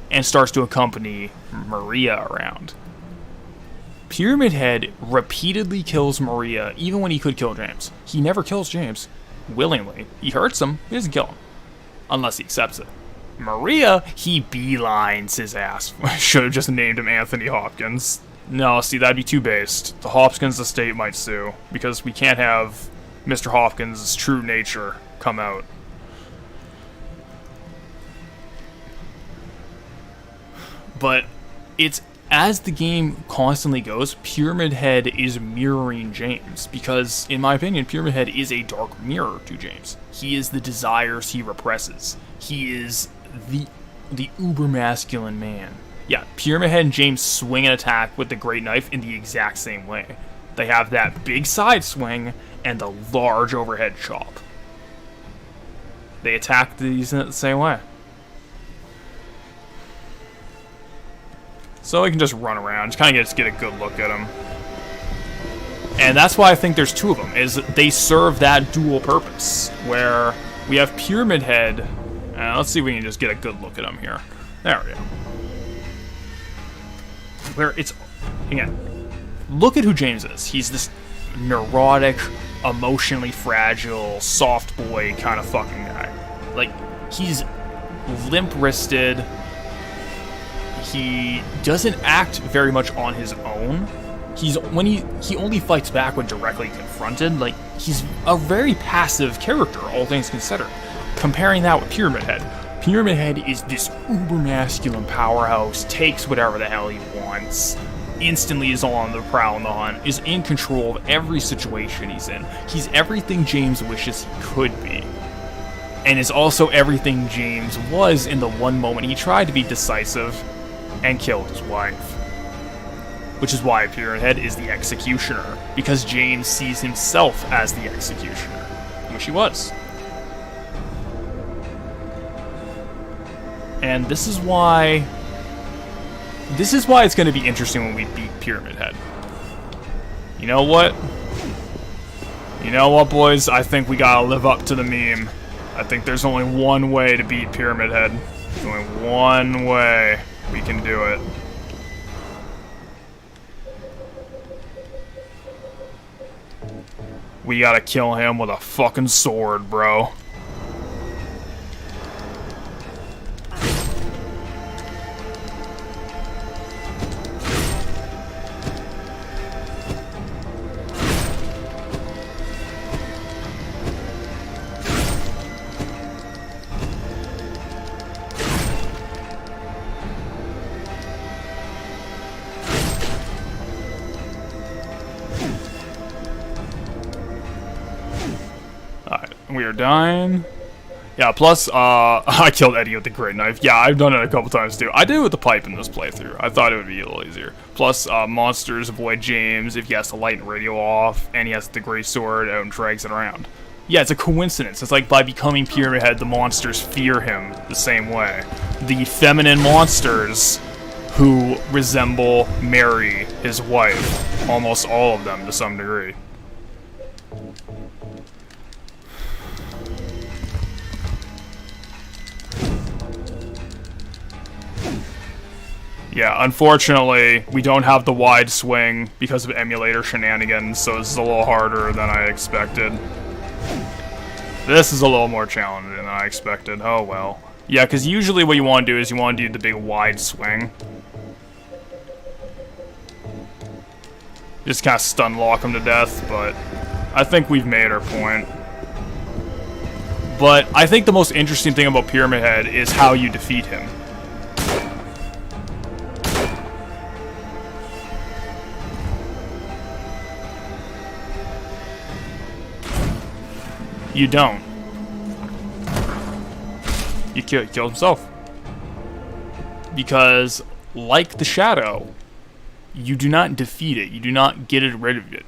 and starts to accompany Maria around. Pyramid Head repeatedly kills Maria even when he could kill James. He never kills James willingly. He hurts him, he doesn't kill him. Unless he accepts it. Maria, he beelines his ass. Should have just named him Anthony Hopkins. No, see, that'd be too based. The Hopkins estate might sue, because we can't have Mr. Hopkins' true nature come out. But it's, as the game constantly goes, Pyramid Head is mirroring James, because, in my opinion, Pyramid Head is a dark mirror to James. He is the desires he represses. He is the uber-masculine man. Yeah, Pyramid Head and James swing an attack with the Great Knife in the exact same way. They have that big side swing and the large overhead chop. They attack these in the same way. So we can just run around, just kind of get a good look at them. And that's why I think there's two of them, is they serve that dual purpose, where we have Pyramid Head. Let's see if we can just get a good look at him here. There we go. Where it's, again, look at who James is. He's this neurotic, emotionally fragile, soft boy kind of fucking guy. Like, he's limp-wristed. He doesn't act very much on his own. He only fights back when directly confronted. Like, he's a very passive character, all things considered. Comparing that with Pyramid Head. Pyramid Head is this uber-masculine powerhouse, takes whatever the hell he wants, instantly is on the prowl and the hunt, is in control of every situation he's in. He's everything James wishes he could be. And is also everything James was in the one moment he tried to be decisive and killed his wife. Which is why Pyramid Head is the executioner, because James sees himself as the executioner, which he was. And this is why it's going to be interesting when we beat Pyramid Head. You know what? You know what, boys? I think we gotta live up to the meme. I think there's only one way to beat Pyramid Head. There's only one way we can do it. We gotta kill him with a fucking sword, bro. We are dying. Yeah, plus, I killed Eddie with the Great Knife. Yeah, I've done it a couple times too. I did it with the pipe in this playthrough. I thought it would be a little easier. Plus, monsters avoid James if he has to light the radio off, and he has the Great Sword and drags it around. Yeah, it's a coincidence. It's like by becoming Pyramid Head, the monsters fear him the same way. The feminine monsters who resemble Mary, his wife. Almost all of them to some degree. Yeah, unfortunately, we don't have the wide swing because of emulator shenanigans, so this is a little harder than I expected. This is a little more challenging than I expected. Oh well. Yeah, because usually what you want to do is you want to do the big wide swing. Just kind of stun lock him to death, but I think we've made our point. But I think the most interesting thing about Pyramid Head is how you defeat him. You don't. He killed himself. Because, like the Shadow, you do not defeat it. You do not get rid of it.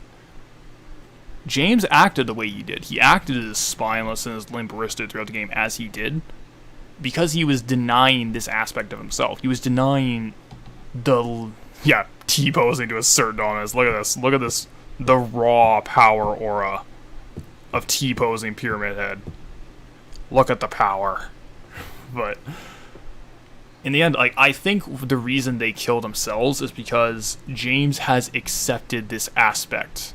James acted the way he did. He acted as spineless and as limp-wristed throughout the game as he did because he was denying this aspect of himself. He was denying the... Yeah, T-posing to assert dominance. Look at this. Look at this. The raw power aura of T-posing Pyramid Head. Look at the power. But in the end, like, I think the reason they killed themselves is because James has accepted this aspect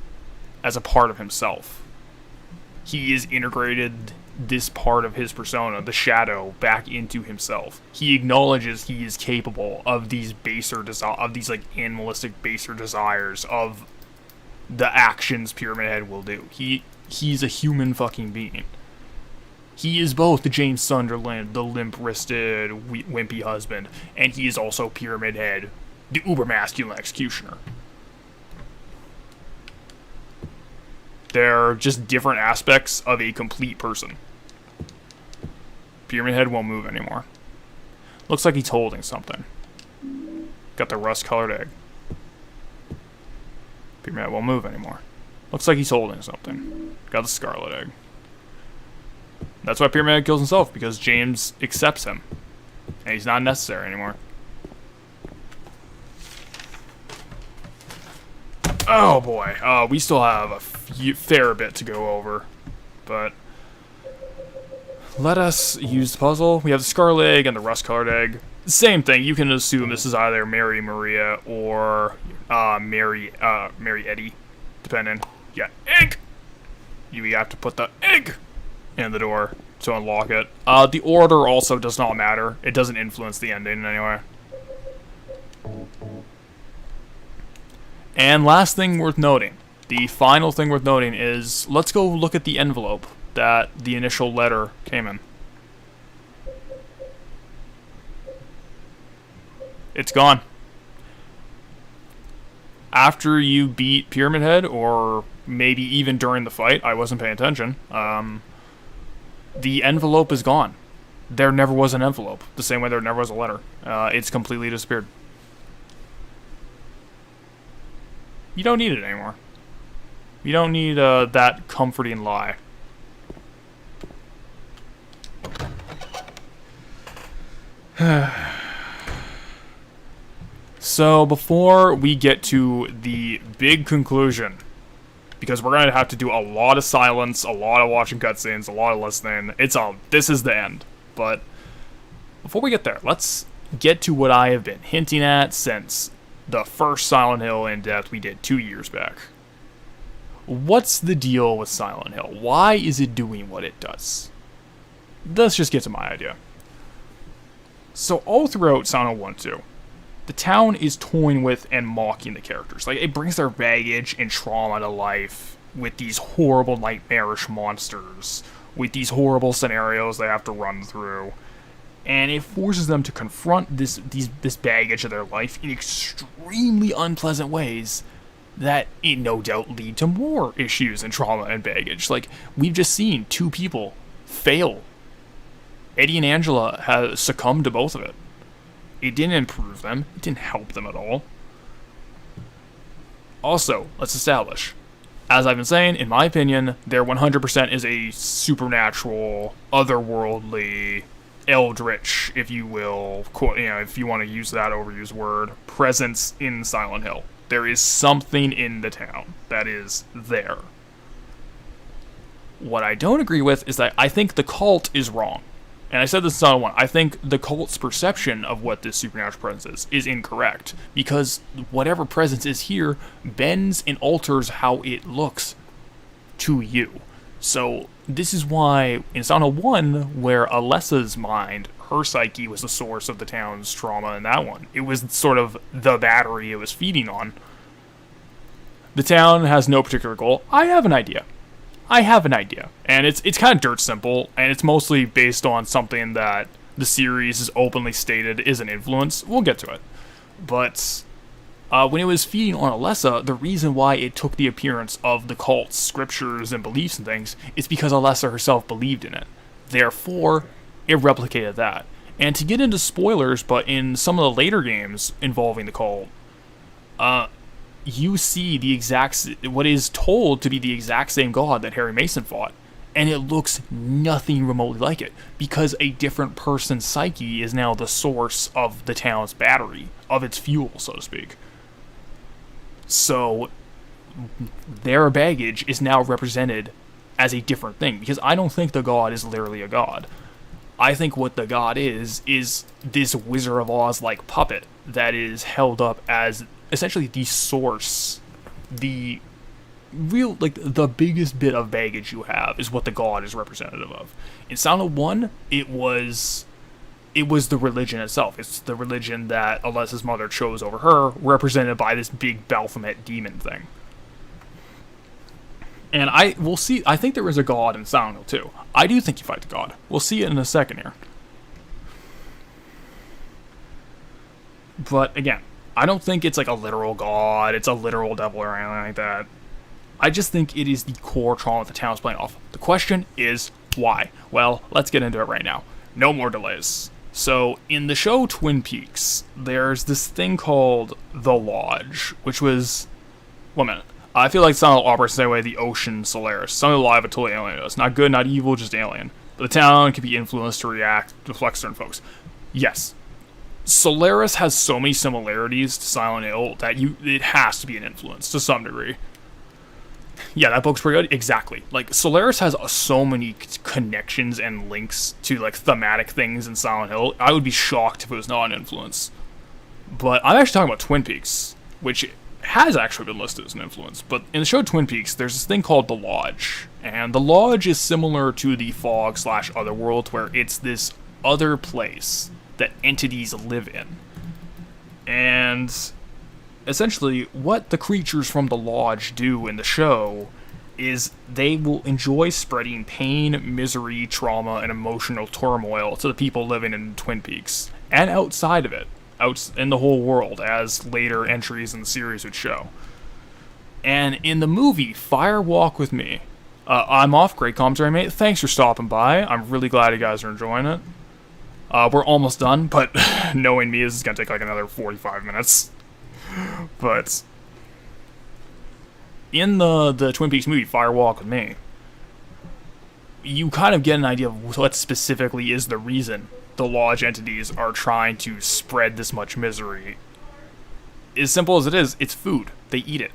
as a part of himself. He has integrated this part of his persona, the Shadow, back into himself. He acknowledges he is capable of these baser like animalistic baser desires of the actions Pyramid Head will do. He's a human fucking being. He is both the James Sunderland, the limp-wristed, wimpy husband, and he is also Pyramid Head, the uber-masculine executioner. They're just different aspects of a complete person. Pyramid Head won't move anymore. Looks like he's holding something. Got the rust-colored egg. Pyramid Head won't move anymore. Looks like he's holding something. Got the scarlet egg. That's why Pyramid Head kills himself, because James accepts him. And he's not necessary anymore. Oh boy, we still have a fair bit to go over. But let us use the puzzle. We have the scarlet egg and the rust-colored egg. Same thing, you can assume this is either Mary Maria or Mary Eddie, depending. Yeah, egg! You have to put the egg in the door to unlock it. The order also does not matter. It doesn't influence the ending in any way. And last thing worth noting, the final thing worth noting is, let's go look at the envelope that the initial letter came in. It's gone. After you beat Pyramid Head, or maybe even during the fight, I wasn't paying attention, the envelope is gone. There never was an envelope, the same way there never was a letter. It's completely disappeared. You don't need it anymore. You don't need that comforting lie. So before we get to the big conclusion, because we're going to have to do a lot of silence, a lot of watching cutscenes, a lot of listening, this is the end. But before we get there, let's get to what I have been hinting at since the first Silent Hill in-depth we did 2 years back. What's the deal with Silent Hill? Why is it doing what it does? Let's just get to my idea. So all throughout Silent Hill 1 2, the town is toying with and mocking the characters. Like, it brings their baggage and trauma to life with these horrible nightmarish monsters, with these horrible scenarios they have to run through. And it forces them to confront this baggage of their life in extremely unpleasant ways that, no doubt, lead to more issues and trauma and baggage. Like, we've just seen 2 people fail. Eddie and Angela have succumbed to both of it. It didn't improve them. It didn't help them at all. Also, let's establish, as I've been saying, in my opinion, there 100% is a supernatural, otherworldly, eldritch, if you will, if you want to use that overused word, presence in Silent Hill. There is something in the town that is there. What I don't agree with is that I think the cult is wrong. And I said this in Silent 1. I think the cult's perception of what this supernatural presence is incorrect. Because whatever presence is here bends and alters how it looks to you. So this is why in Silent Hill 1, where Alessa's mind, her psyche, was the source of the town's trauma in that one. It was sort of the battery it was feeding on. The town has no particular goal. I have an idea. And it's kind of dirt simple, and it's mostly based on something that the series has openly stated is an influence. We'll get to it. But when it was feeding on Alessa, the reason why it took the appearance of the cult's scriptures and beliefs and things is because Alessa herself believed in it. Therefore, it replicated that. And to get into spoilers, but in some of the later games involving the cult, you see what is told to be the exact same god that Harry Mason fought, and it looks nothing remotely like it, because a different person's psyche is now the source of the town's battery, of its fuel, so to speak. So, their baggage is now represented as a different thing, because I don't think the god is literally a god. I think what the god is this Wizard of Oz-like puppet that is held up as essentially the source, the biggest bit of baggage you have is what the god is representative of. In Silent 1, it was the religion itself. It's the religion that Alessa's mother chose over her, represented by this big Baphomet demon thing. And we'll see. I think there is a god in Silent Hill too. I do think you fight the god. We'll see it in a second here. But again, I don't think it's like a literal god, it's a literal devil or anything like that. I just think it is the core trauma the town is playing off. The question is, why? Well, let's get into it right now. No more delays. So, in the show Twin Peaks, there's this thing called The Lodge, which was... 1 minute. I feel like Silent Hill operates the same way the Ocean Solaris. Something alive, but totally alien to us. Not good, not evil, just alien. But the town can be influenced to react, reflect certain folks. Yes. Solaris has so many similarities to Silent Hill that it has to be an influence to some degree. Yeah, that book's pretty good. Exactly. Like, Solaris has so many connections and links to, like, thematic things in Silent Hill. I would be shocked if it was not an influence. But I'm actually talking about Twin Peaks, which has actually been listed as an influence. But in the show Twin Peaks, there's this thing called The Lodge. And The Lodge is similar to the Fog/Otherworld, where it's this other place that entities live in. And essentially, what the creatures from the Lodge do in the show is they will enjoy spreading pain, misery, trauma, and emotional turmoil to the people living in Twin Peaks, and outside of it, out in the whole world, as later entries in the series would show. And in the movie, Fire Walk with Me, I'm off, great commentary, mate. Thanks for stopping by. I'm really glad you guys are enjoying it. We're almost done, but knowing me, this is going to take like another 45 minutes. But in the Twin Peaks movie, Fire Walk with Me, you kind of get an idea of what specifically is the reason the Lodge entities are trying to spread this much misery. As simple as it is, it's food. They eat it.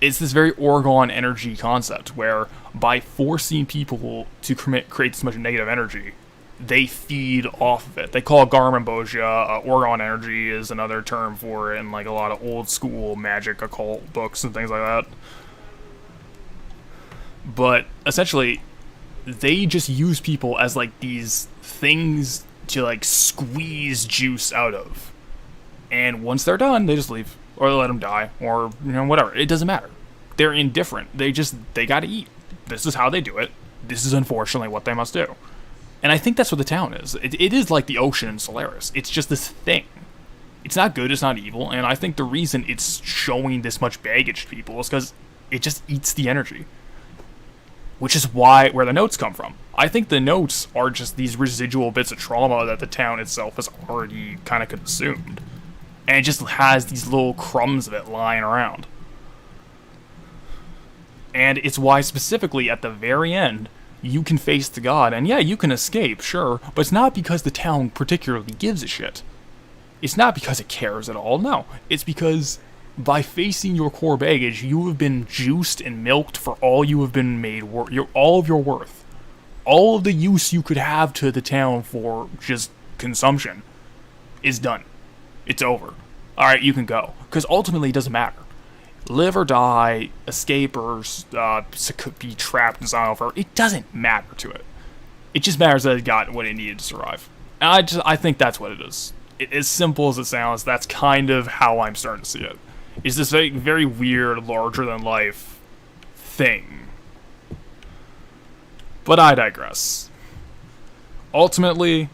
It's this very Orgone energy concept, where by forcing people to create this much negative energy, they feed off of it. They call it Garmonbogia. Orgone energy is another term for it in like a lot of old school magic occult books and things like that. But essentially, they just use people as like these things to like squeeze juice out of. And once they're done, they just leave. Or they let them die. Or, whatever. It doesn't matter. They're indifferent. They gotta eat. This is how they do it. This is unfortunately what they must do. And I think that's what the town is. It is like the ocean in Solaris. It's just this thing. It's not good, it's not evil, and I think the reason it's showing this much baggage to people is because it just eats the energy. Which is where the notes come from. I think the notes are just these residual bits of trauma that the town itself has already kind of consumed. And it just has these little crumbs of it lying around. And it's why specifically at the very end, you can face the god, and yeah, you can escape, sure, but it's not because the town particularly gives a shit. It's not because it cares at all, no. It's because by facing your core baggage, you have been juiced and milked for all you have been made, all of your worth. All of the use you could have to the town for just consumption is done. It's over. Alright, you can go. Because ultimately it doesn't matter. Live or die, escape or be trapped in Silent Hill, it doesn't matter to it. It just matters that it got what it needed to survive. And I think that's what it is. As simple as it sounds, that's kind of how I'm starting to see it. It's this very, very weird, larger-than-life thing. But I digress. Ultimately,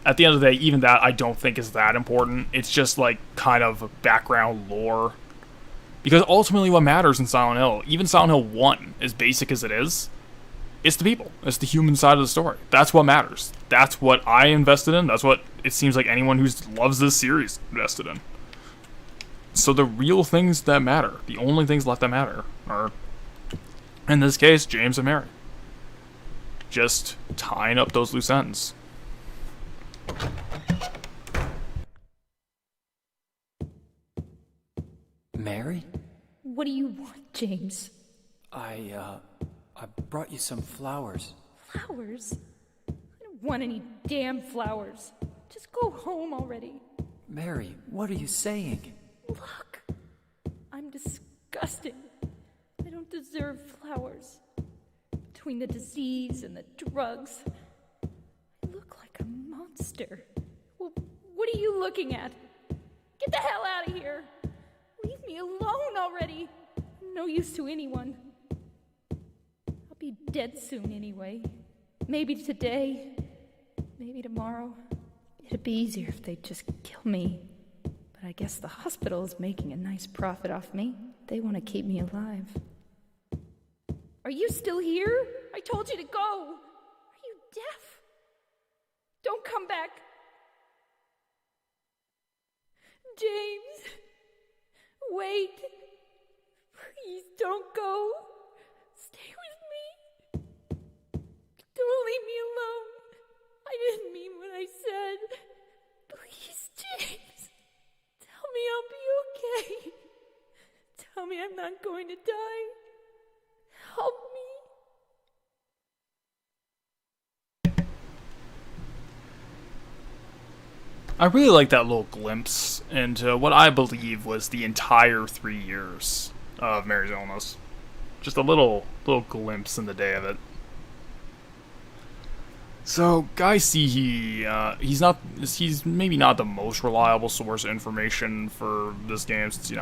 at the end of the day, even that I don't think is that important. It's just like kind of background lore. Because ultimately what matters in Silent Hill, even Silent Hill 1, as basic as it is, it's the people. It's the human side of the story. That's what matters. That's what I invested in. That's what it seems like anyone who loves this series invested in. So the real things that matter, the only things left that matter, are, in this case, James and Mary. Just tying up those loose ends. Mary? What do you want, James? I brought you some flowers. Flowers? I don't want any damn flowers. Just go home already. Mary, what are you saying? Look, I'm disgusting. I don't deserve flowers. Between the disease and the drugs, I look like a monster. Well, what are you looking at? Get the hell out of here! Leave me alone already! I'm no use to anyone. I'll be dead soon anyway. Maybe today, maybe tomorrow. It'd be easier if they'd just kill me. But I guess the hospital is making a nice profit off me. They want to keep me alive. Are you still here? I told you to go. Are you deaf? Don't come back. James, wait. Please don't go. Stay with me. Don't leave me alone. I didn't mean what I said. Please, James. Tell me I'll be okay. Tell me I'm not going to die. Help me. I really like that little glimpse into what I believe was the entire 3 years of Mary's illness. Just a little glimpse in the day of it. So, Guy Seehee, he's maybe not the most reliable source of information for this game, since,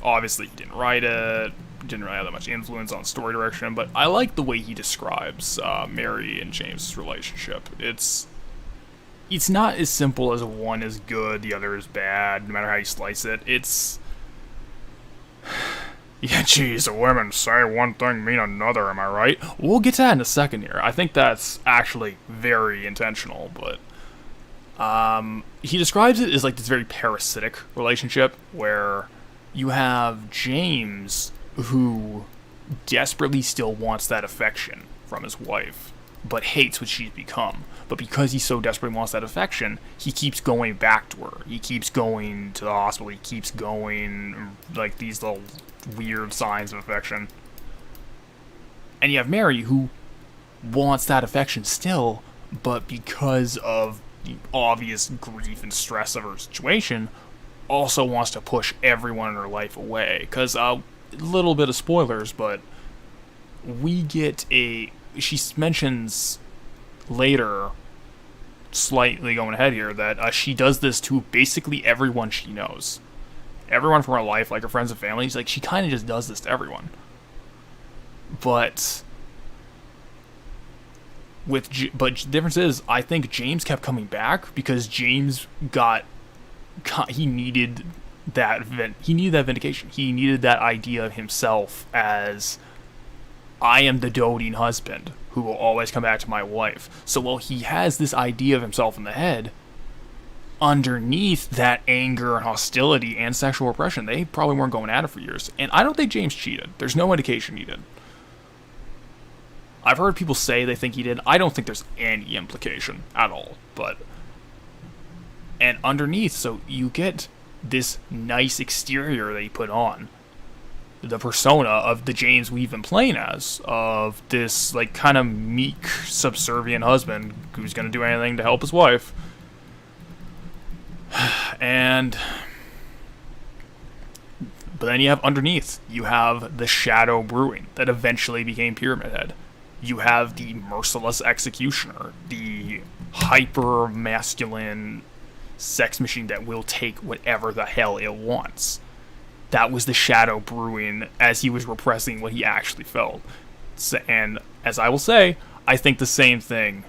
obviously he didn't write it, didn't really have that much influence on story direction, but I like the way he describes Mary and James' relationship. It's not as simple as one is good, the other is bad, no matter how you slice it. It's... Yeah, geez, the women say one thing, mean another, am I right? We'll get to that in a second here. I think that's actually very intentional, but... he describes it as like this very parasitic relationship, where you have James, who desperately still wants that affection from his wife, but hates what she's become. But because he so desperately wants that affection, he keeps going back to her. He keeps going to the hospital. He keeps going, like, these little weird signs of affection. And you have Mary, who wants that affection still, but because of the obvious grief and stress of her situation, also wants to push everyone in her life away. Because, a little bit of spoilers, but we get she mentions later, slightly going ahead here, that she does this to basically everyone she knows. Everyone from her life, like her friends and family, she kind of just does this to everyone. But the difference is, I think James kept coming back because James he needed that vindication. He needed that idea of himself as, I am the doting husband who will always come back to my wife. So while he has this idea of himself in the head, underneath that anger and hostility and sexual repression, they probably weren't going at it for years. And I don't think James cheated. There's no indication he did. I've heard people say they think he did. I don't think there's any implication at all. But, and underneath, so you get this nice exterior that he put on. The persona of the James we've been playing as, of this, like, kind of meek, subservient husband who's gonna do anything to help his wife. But then you have underneath, you have the shadow brewing that eventually became Pyramid Head. You have the merciless executioner, the hyper-masculine sex machine that will take whatever the hell it wants. That was the shadow brewing as he was repressing what he actually felt. And as I will say, I think the same thing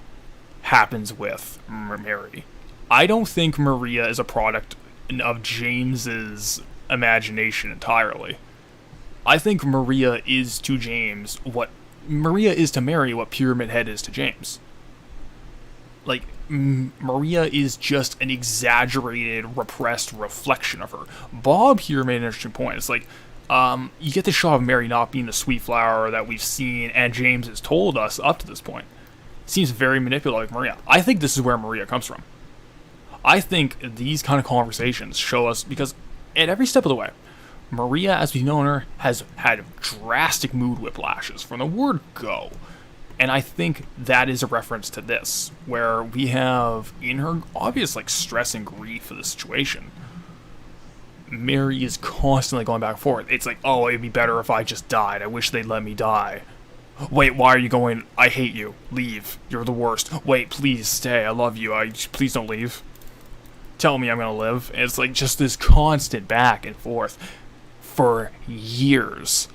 happens with Mary. I don't think Maria is a product of James's imagination entirely. I think Maria is to James what Maria is to Mary what Pyramid Head is to James. Like, Maria is just an exaggerated, repressed reflection of her. Bob here made an interesting point. It's like, you get the shot of Mary not being the sweet flower that we've seen and James has told us up to this point. Seems very manipulative like Maria. I think this is where Maria comes from. I think these kind of conversations show us, because at every step of the way, Maria, as we've known her, has had drastic mood whiplashes from the word go. And I think that is a reference to this, where we have, in her obvious, like, stress and grief of the situation, Mary is constantly going back and forth. It's like, oh, it'd be better if I just died. I wish they'd let me die. Wait, why are you going? I hate you. Leave. You're the worst. Wait, please stay. I love you. Please don't leave. Tell me I'm gonna live. And it's like just this constant back and forth for years.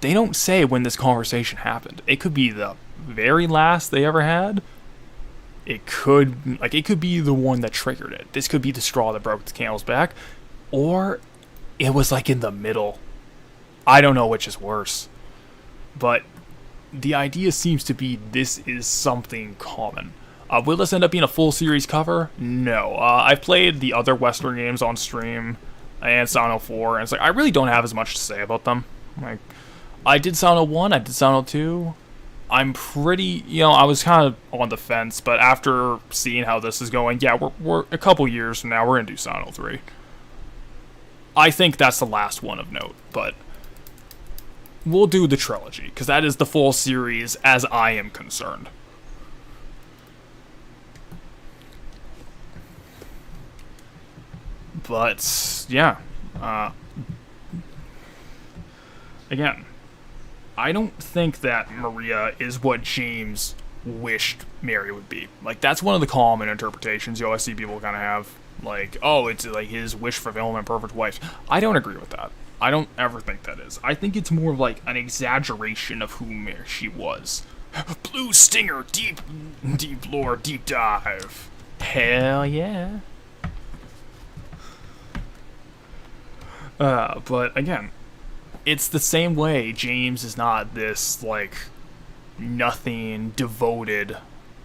They don't say when this conversation happened. It could be the very last they ever had. It could be the one that triggered it. This could be the straw that broke the camel's back. Or it was like in the middle. I don't know which is worse. But the idea seems to be this is something common. Will this end up being a full series cover? No. I've played the other Western games on stream and Silent Hill 4, and it's like I really don't have as much to say about them. Like, I did Silent Hill 1, I did Silent Hill 2. I'm pretty, I was kind of on the fence, but after seeing how this is going, yeah, we're a couple years from now, we're gonna do Silent Hill 3. I think that's the last one of note, but we'll do the trilogy, because that is the full series as I am concerned. But, yeah. Again, I don't think that Maria is what James wished Mary would be. Like, that's one of the common interpretations you always see people kind of have. Like, oh, it's like his wish fulfillment, perfect wife. I don't agree with that. I don't ever think that is. I think it's more of like an exaggeration of who she was. Blue Stinger, deep lore, deep dive. Hell yeah. But again, it's the same way James is not this, like, nothing devoted,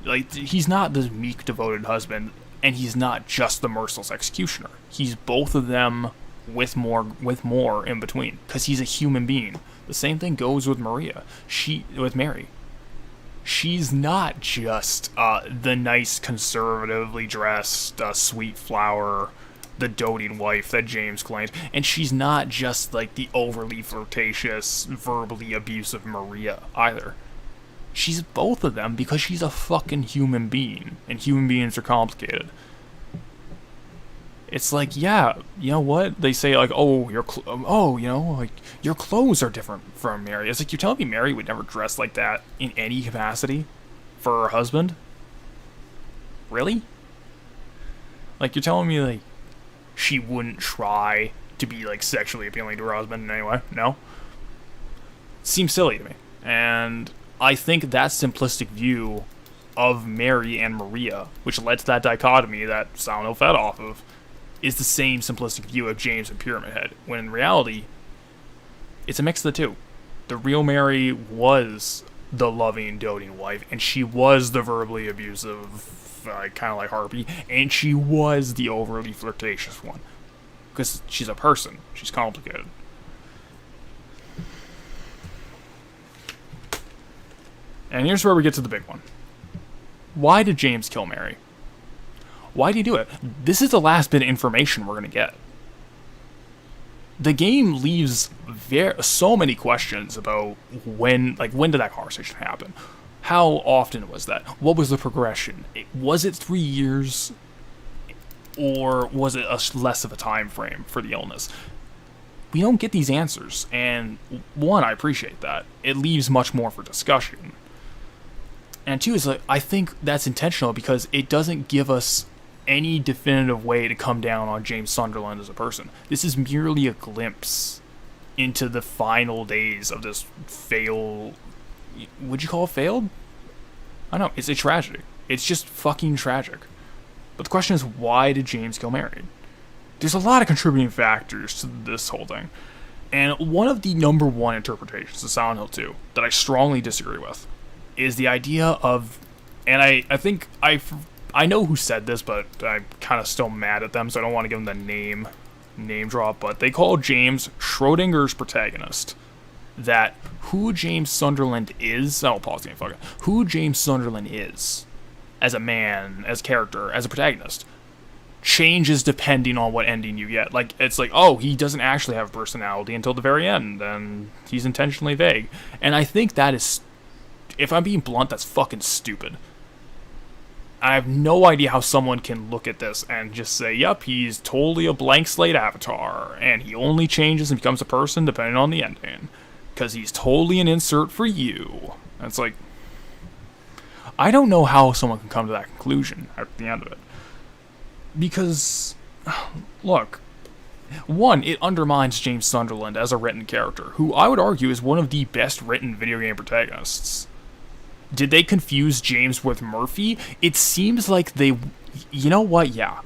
like, he's not this meek, devoted husband, and he's not just the merciless executioner. He's both of them with more in between, because he's a human being. The same thing goes with Mary. She's not just the nice, conservatively dressed, sweet flower, the doting wife that James claims, and she's not just like the overly flirtatious, verbally abusive Maria either. She's both of them because she's a fucking human being, and human beings are complicated. It's like, yeah, you know what? They say like, oh, your clothes are different from Mary. It's like, you're telling me Mary would never dress like that in any capacity for her husband? Really? Like, you're telling me like she wouldn't try to be like sexually appealing to her husband in any way? No? Seems silly to me. And I think that simplistic view of Mary and Maria, which led to that dichotomy that Silent Hill fed off of, is the same simplistic view of James and Pyramid Head, when in reality, it's a mix of the two. The real Mary was the loving, doting wife, and she was the verbally abusive, kind of like Harpy, and she was the overly flirtatious one. Because she's a person. She's complicated. And here's where we get to the big one. Why did James kill Mary? Why did he do it? This is the last bit of information we're going to get. The game leaves so many questions about when did that conversation happen? How often was that? What was the progression? Was it 3 years? Or was it less of a time frame for the illness? We don't get these answers, and one, I appreciate that. It leaves much more for discussion. And two is I think that's intentional because it doesn't give us any definitive way to come down on James Sunderland as a person. This is merely a glimpse into the final days of this would you call it failed? I don't know, it's a tragedy. It's just fucking tragic. But the question is, why did James kill Mary? There's a lot of contributing factors to this whole thing. And one of the number one interpretations of Silent Hill 2 that I strongly disagree with is the idea of, and I think I know who said this, but I'm kind of still mad at them, so I don't want to give them the name drop, but they call James Schrodinger's protagonist. That who James Sunderland is, I'll pause the fucking, who James Sunderland is, as a man, as a character, as a protagonist, changes depending on what ending you get. Like, it's like, oh, he doesn't actually have a personality until the very end, and he's intentionally vague. And I think that is, if I'm being blunt, that's fucking stupid. I have no idea how someone can look at this and just say, yep, he's totally a blank slate avatar, and he only changes and becomes a person depending on the ending, because he's totally an insert for you. And it's like, I don't know how someone can come to that conclusion at the end of it. Because, look, one, it undermines James Sunderland as a written character, who I would argue is one of the best written video game protagonists. Did they confuse James with Murphy? It seems like they, you know what, yeah.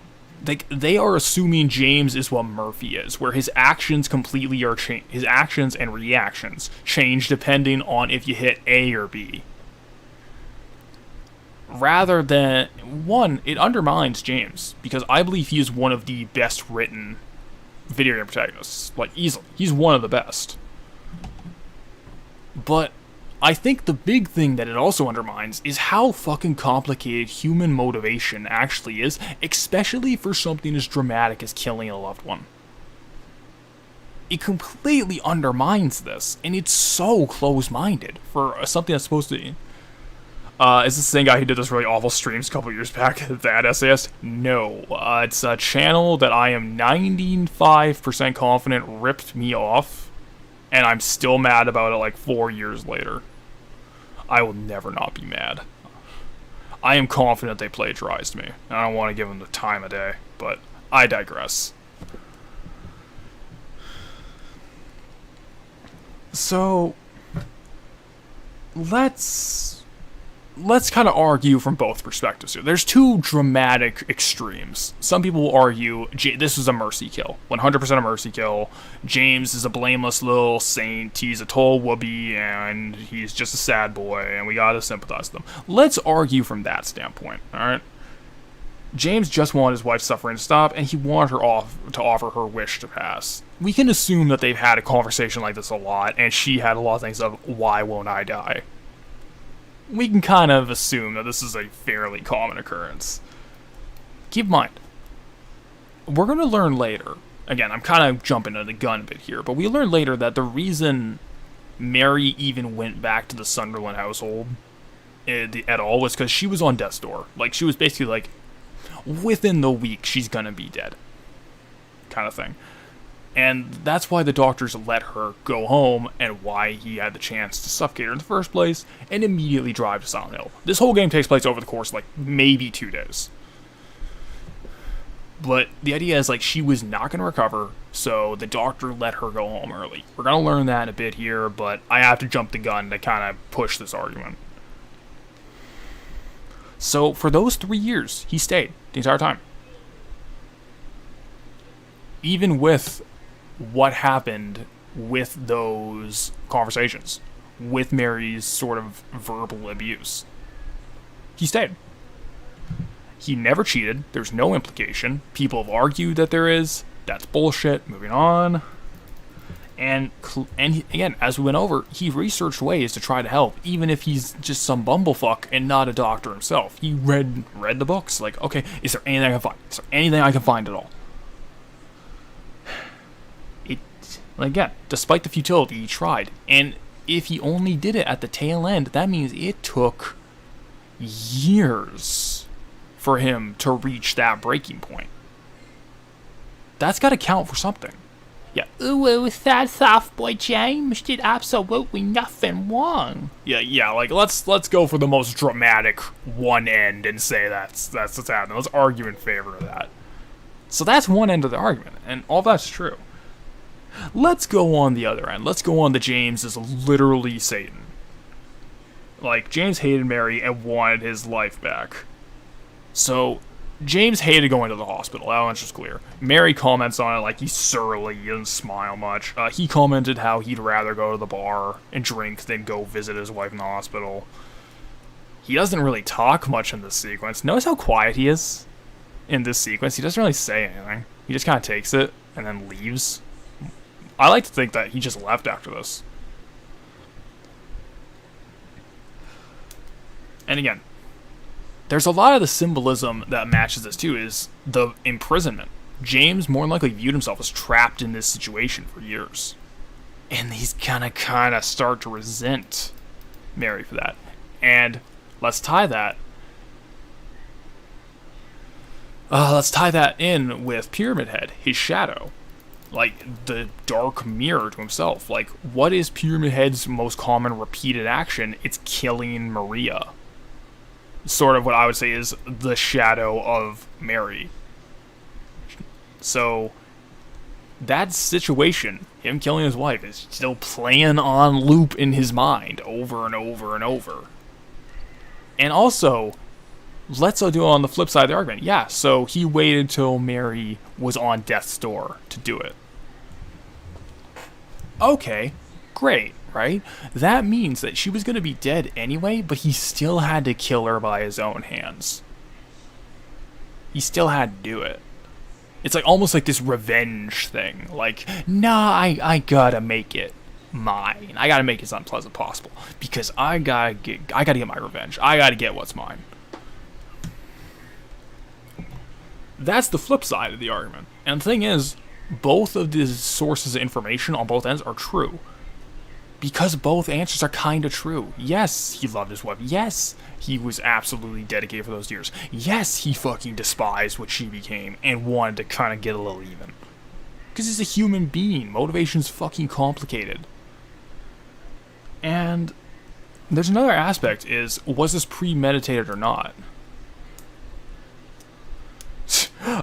They are assuming James is what Murphy is, where his actions completely are his actions and reactions change depending on if you hit A or B. Rather than, one, it undermines James, because I believe he is one of the best written video game protagonists, like easily. He's one of the best. But I think the big thing that it also undermines is how fucking complicated human motivation actually is, especially for something as dramatic as killing a loved one. It completely undermines this, and it's so close-minded for something that's supposed to be. Is this the same guy who did those really awful streams a couple years back, that SAS? No. It's a channel that I am 95% confident ripped me off, and I'm still mad about it like 4 years later. I will never not be mad. I am confident they plagiarized me. I don't want to give them the time of day, but I digress. So, let's kind of argue from both perspectives here. There's two dramatic extremes. Some people will argue this was a mercy kill. 100% a mercy kill. James is a blameless little saint. He's a total whoopee, and he's just a sad boy, and we gotta sympathize with him. Let's argue from that standpoint, alright? James just wanted his wife's suffering to stop, and he wanted her to offer her wish to pass. We can assume that they've had a conversation like this a lot, and she had a lot of things of, why won't I die? We can kind of assume that this is a fairly common occurrence. Keep in mind, we're going to learn later, again, I'm kind of jumping on the gun a bit here, but we learn later that the reason Mary even went back to the Sunderland household at all was because she was on death's door. Like, she was basically like, within the week, she's gonna be dead. Kind of thing. And that's why the doctors let her go home, and why he had the chance to suffocate her in the first place, and immediately drive to Silent Hill. This whole game takes place over the course of, like, maybe 2 days. But the idea is, like, she was not going to recover, so the doctor let her go home early. We're going to learn that in a bit here, but I have to jump the gun to kind of push this argument. So, for those 3 years, he stayed the entire time. Even with what happened with those conversations, with Mary's sort of verbal abuse. He stayed. He never cheated. There's no implication. People have argued that there is. That's bullshit. Moving on. Again, as we went over, he researched ways to try to help, even if he's just some bumblefuck and not a doctor himself. He read the books, like, okay, is there anything I can find? Is there anything I can find at all? Again, despite the futility, he tried. And if he only did it at the tail end, that means it took years for him to reach that breaking point. That's got to count for something. Yeah. Ooh, that soft boy James did absolutely nothing wrong. Yeah. Like let's go for the most dramatic one end and say that's what's happening. Let's argue in favor of that. So that's one end of the argument, and all that's true. Let's go on the other end. Let's go on the James is literally Satan. Like, James hated Mary and wanted his life back. So, James hated going to the hospital. That one's just clear. Mary comments on it like he's surly, he doesn't smile much. He commented how he'd rather go to the bar and drink than go visit his wife in the hospital. He doesn't really talk much in this sequence. Notice how quiet he is in this sequence. He doesn't really say anything. He just kind of takes it and then leaves. I like to think that he just left after this. And again, there's a lot of the symbolism that matches this too, is the imprisonment. James more than likely viewed himself as trapped in this situation for years. And he's gonna kind of start to resent Mary for that. And let's tie that in with Pyramid Head, his shadow. Like, the dark mirror to himself. Like, what is Pyramid Head's most common repeated action? It's killing Maria. Sort of what I would say is the shadow of Mary. So, that situation, him killing his wife, is still playing on loop in his mind over and over and over. And also, let's do it on the flip side of the argument. Yeah, so he waited till Mary was on death's door to do it. Okay, great, right? That means that she was going to be dead anyway, but he still had to kill her by his own hands. He still had to do it. It's like almost like this revenge thing. Like, nah, I gotta make it mine. I gotta make it as unpleasant possible because I gotta get my revenge. I gotta get what's mine. That's the flip side of the argument. And the thing is, both of the sources of information on both ends are true. Because both answers are kind of true. Yes, he loved his wife. Yes, he was absolutely dedicated for those years. Yes, he fucking despised what she became and wanted to kind of get a little even. Because he's a human being. Motivation's fucking complicated. And there's another aspect is, was this premeditated or not?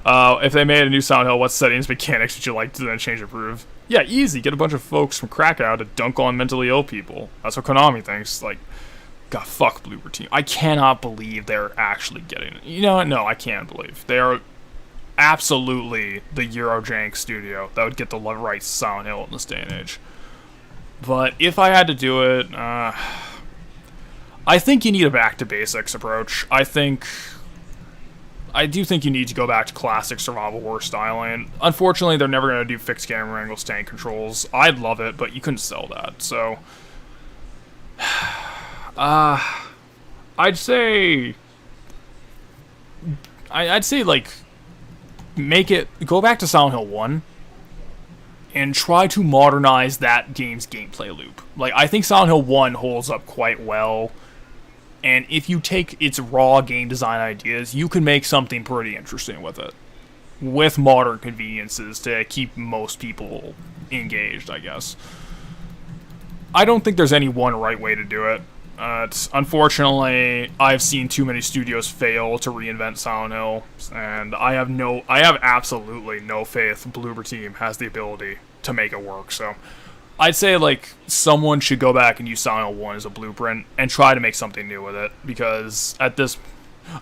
If they made a new Silent Hill, what settings, mechanics would you like to then change or improve? Yeah, easy. Get a bunch of folks from Krakow to dunk on mentally ill people. That's what Konami thinks. Like, God, fuck Bloober Team. I cannot believe they're actually getting it. You know what? No, I can't believe. They are absolutely the Eurojank studio that would get the rights to Silent Hill in this day and age. But if I had to do it, I think you need a back-to-basics approach. I do think you need to go back to classic survival horror styling. Unfortunately, they're never going to do fixed camera angles, tank controls. I'd love it, but you couldn't sell that. So, I'd say like go back to Silent Hill 1 and try to modernize that game's gameplay loop. Like, I think Silent Hill 1 holds up quite well. And if you take its raw game design ideas, you can make something pretty interesting with it. With modern conveniences to keep most people engaged, I guess. I don't think there's any one right way to do it. Unfortunately, I've seen too many studios fail to reinvent Silent Hill, and I have absolutely no faith Bloober Team has the ability to make it work, so I'd say, like, someone should go back and use Silent Hill 1 as a blueprint and try to make something new with it, because at this...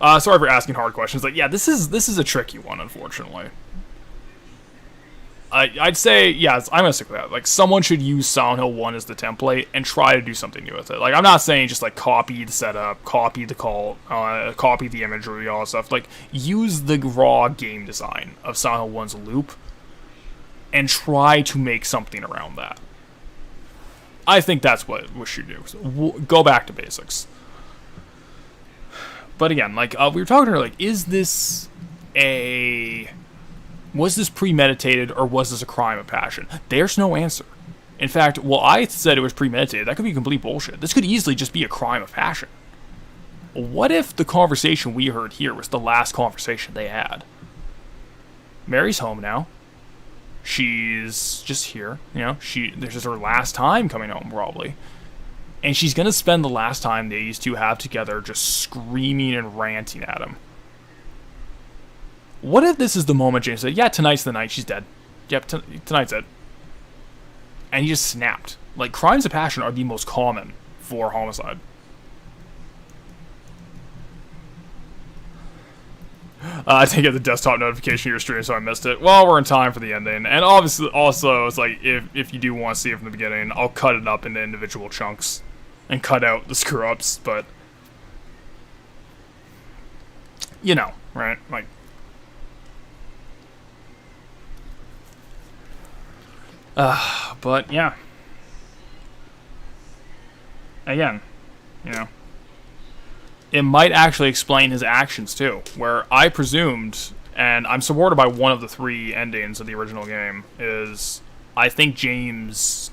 sorry for asking hard questions. Like, yeah, this is a tricky one, unfortunately. I'd say, yeah, I'm gonna stick with that. Like, someone should use Silent Hill 1 as the template and try to do something new with it. Like, I'm not saying just, like, copy the setup, copy the cult, copy the imagery, all that stuff. Like, use the raw game design of Silent Hill 1's loop and try to make something around that. I think that's what we should do. So go back to basics. But again, like we were talking earlier, like, was this premeditated or was this a crime of passion? There's no answer. In fact, well, I said it was premeditated. That could be complete bullshit. This could easily just be a crime of passion. What if the conversation we heard here was the last conversation they had? Mary's home now. She's just here, you know. This is her last time coming home, probably. And she's gonna spend the last time these two have together just screaming and ranting at him. What if this is the moment James said, yeah, tonight's the night, she's dead. Yep, tonight's it. And he just snapped. Like, crimes of passion are the most common for homicide. I didn't get the desktop notification of your stream, so I missed it. Well, we're in time for the ending. And obviously, also, it's like, if you do want to see it from the beginning, I'll cut it up into individual chunks and cut out the screw-ups, but... You know, right? Like... But, yeah. Again, you know. It might actually explain his actions, too. Where I presumed, and I'm supported by one of the 3 endings of the original game, is I think James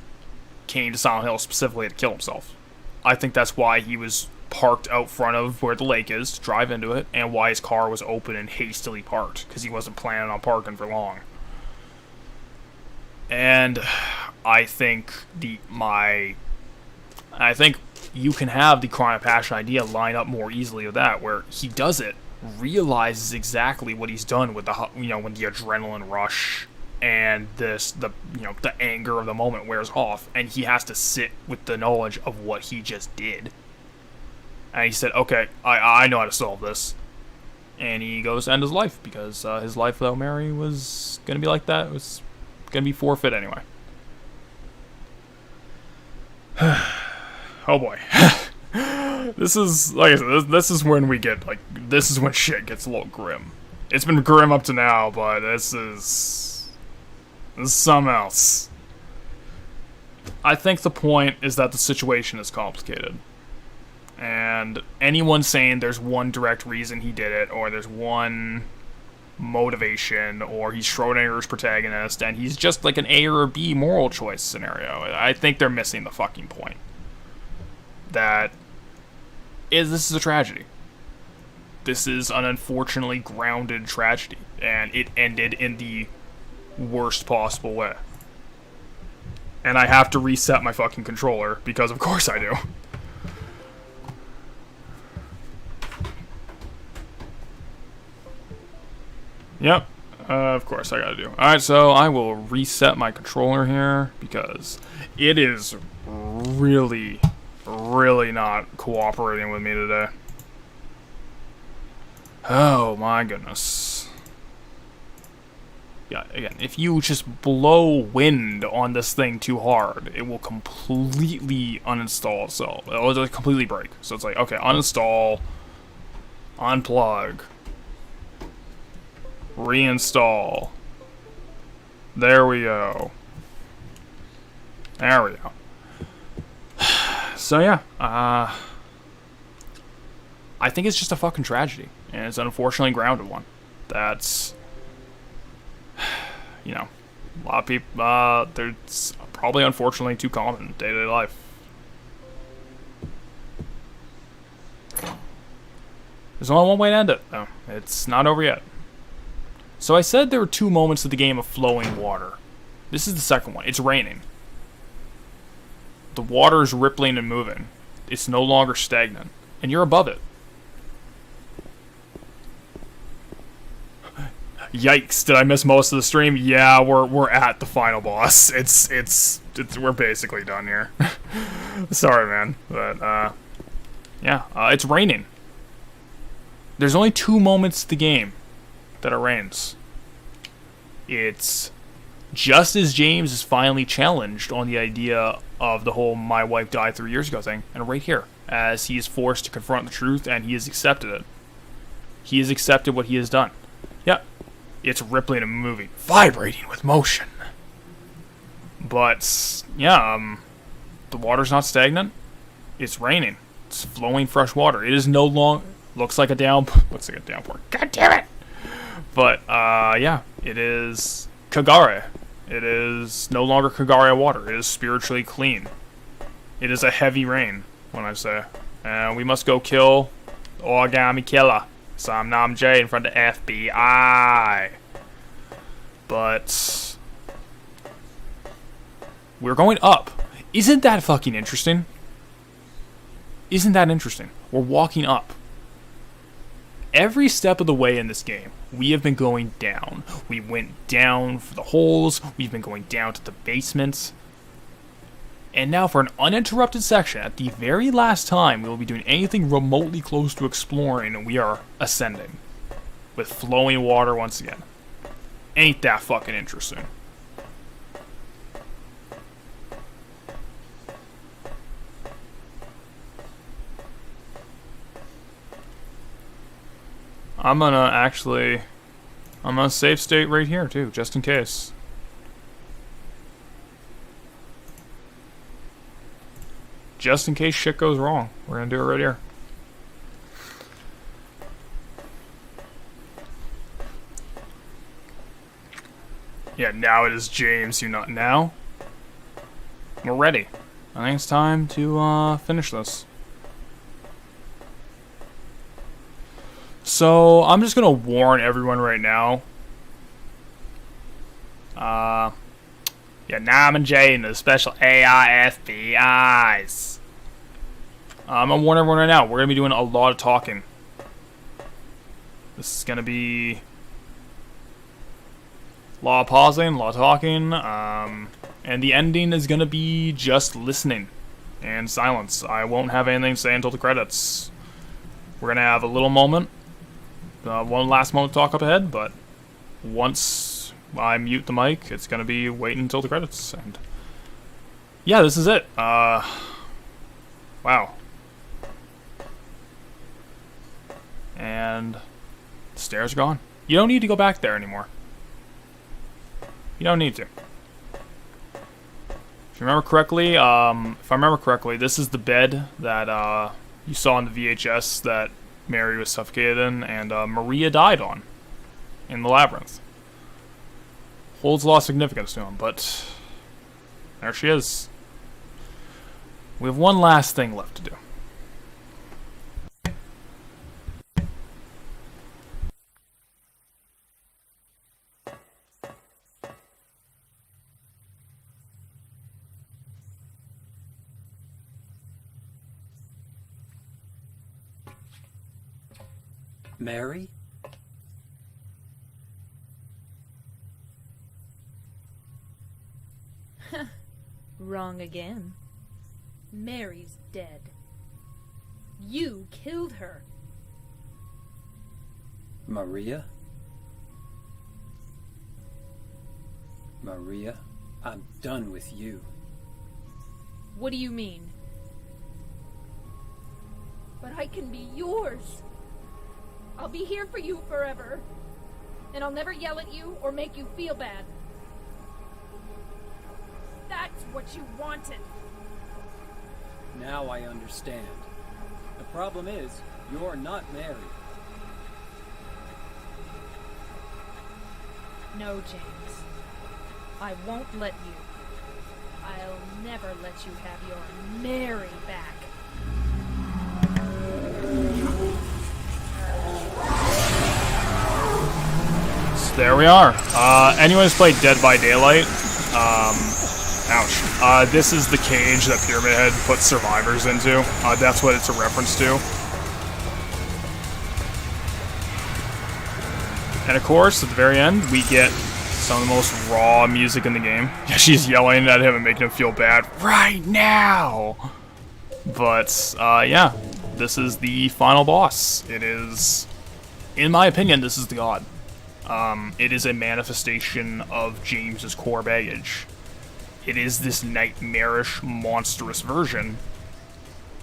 came to Silent Hill specifically to kill himself. I think that's why he was parked out front of where the lake is, to drive into it, and why his car was open and hastily parked, because he wasn't planning on parking for long. And I think you can have the crime of passion idea line up more easily with that, where he does it, realizes exactly what he's done with the, you know, when the adrenaline rush and the anger of the moment wears off, and he has to sit with the knowledge of what he just did. And he said, okay, I know how to solve this. And he goes to end his life, because his life without Mary was going to be like that. It was going to be forfeit anyway. Oh boy. This is, like I said, this is when we get, like, this is when shit gets a little grim. It's been grim up to now, but this is something else. I think the point is that the situation is complicated. And anyone saying there's one direct reason he did it, or there's one motivation, or he's Schrodinger's protagonist, and he's just like an A or B moral choice scenario, I think they're missing the fucking point. This is a tragedy. This is an unfortunately grounded tragedy, and it ended in the worst possible way. And I have to reset my fucking controller, because of course I do. Yep, of course I gotta do. Alright, so I will reset my controller here, because it is really not cooperating with me today. Oh my goodness. Yeah, again, if you just blow wind on this thing too hard, it will completely uninstall itself. It will completely break. So it's like, okay, uninstall, unplug, reinstall. There we go. There we go. So yeah, I think it's just a fucking tragedy, and it's an unfortunately grounded one. That's, you know, a lot of people, there's probably unfortunately too common in day-to-day life. There's only one way to end it, though. It's not over yet. So I said there were 2 moments of the game of flowing water. This is the second one. It's raining. The water is rippling and moving. It's no longer stagnant. And you're above it. Yikes, did I miss most of the stream? Yeah, we're at the final boss. We're basically done here. Sorry, man. But, yeah, it's raining. There's only 2 moments of the game that it rains. It's just as James is finally challenged on the idea of the whole "my wife died 3 years ago" thing, and right here, as he is forced to confront the truth, and he has accepted it. He has accepted what he has done. Yeah, it's rippling and moving, vibrating with motion. But yeah, the water's not stagnant. It's raining. It's flowing fresh water. It is no long. Looks like a looks like a downpour. God damn it! But yeah, it is Kagare. It is no longer Kagare water. It is spiritually clean. It is a heavy rain, when I say. And we must go kill the Origami Killer. Sam Nam J in front of FBI. But we're going up. Isn't that fucking interesting? Isn't that interesting? We're walking up. Every step of the way in this game, we have been going down. We went down for the holes. We've been going down to the basements. And now for an uninterrupted section, at the very last time we will be doing anything remotely close to exploring, we are ascending. With flowing water once again. Ain't that fucking interesting? I'm gonna save state right here too, just in case. Just in case shit goes wrong. We're gonna do it right here. Yeah, now it is James, you not now. We're ready. I think it's time to finish this. So, I'm just gonna warn everyone right now. Yeah, Nam and Jay and the special AIFBIs. I'm gonna warn everyone right now, we're gonna be doing a lot of talking. This is gonna be a lot of pausing, a lot of talking, and the ending is gonna be just listening and silence. I won't have anything to say until the credits. We're gonna have a little moment. One last moment to talk up ahead, but once I mute the mic, it's gonna be waiting until the credits. And yeah, this is it. Wow. And the stairs are gone. You don't need to go back there anymore. You don't need to. If you remember correctly, this is the bed that you saw in the VHS that Mary was suffocated in, and Maria died on in the labyrinth. Holds a lot of significance to him, but there she is. We have one last thing left to do. Mary? Wrong again. Mary's dead. You killed her. Maria? Maria, I'm done with you. What do you mean? But I can be yours. I'll be here for you forever. And I'll never yell at you or make you feel bad. That's what you wanted. Now I understand. The problem is, you're not Mary. No, James. I won't let you. I'll never let you have your Mary back. So there we are. Anyone who's played Dead by Daylight, ouch. This is the cage that Pyramid Head puts survivors into. That's what it's a reference to. And of course, at the very end, we get some of the most raw music in the game. Yeah, she's yelling at him and making him feel bad right now! But, yeah, this is the final boss. It is, in my opinion, this is the god. It is a manifestation of James's core baggage. It is this nightmarish, monstrous version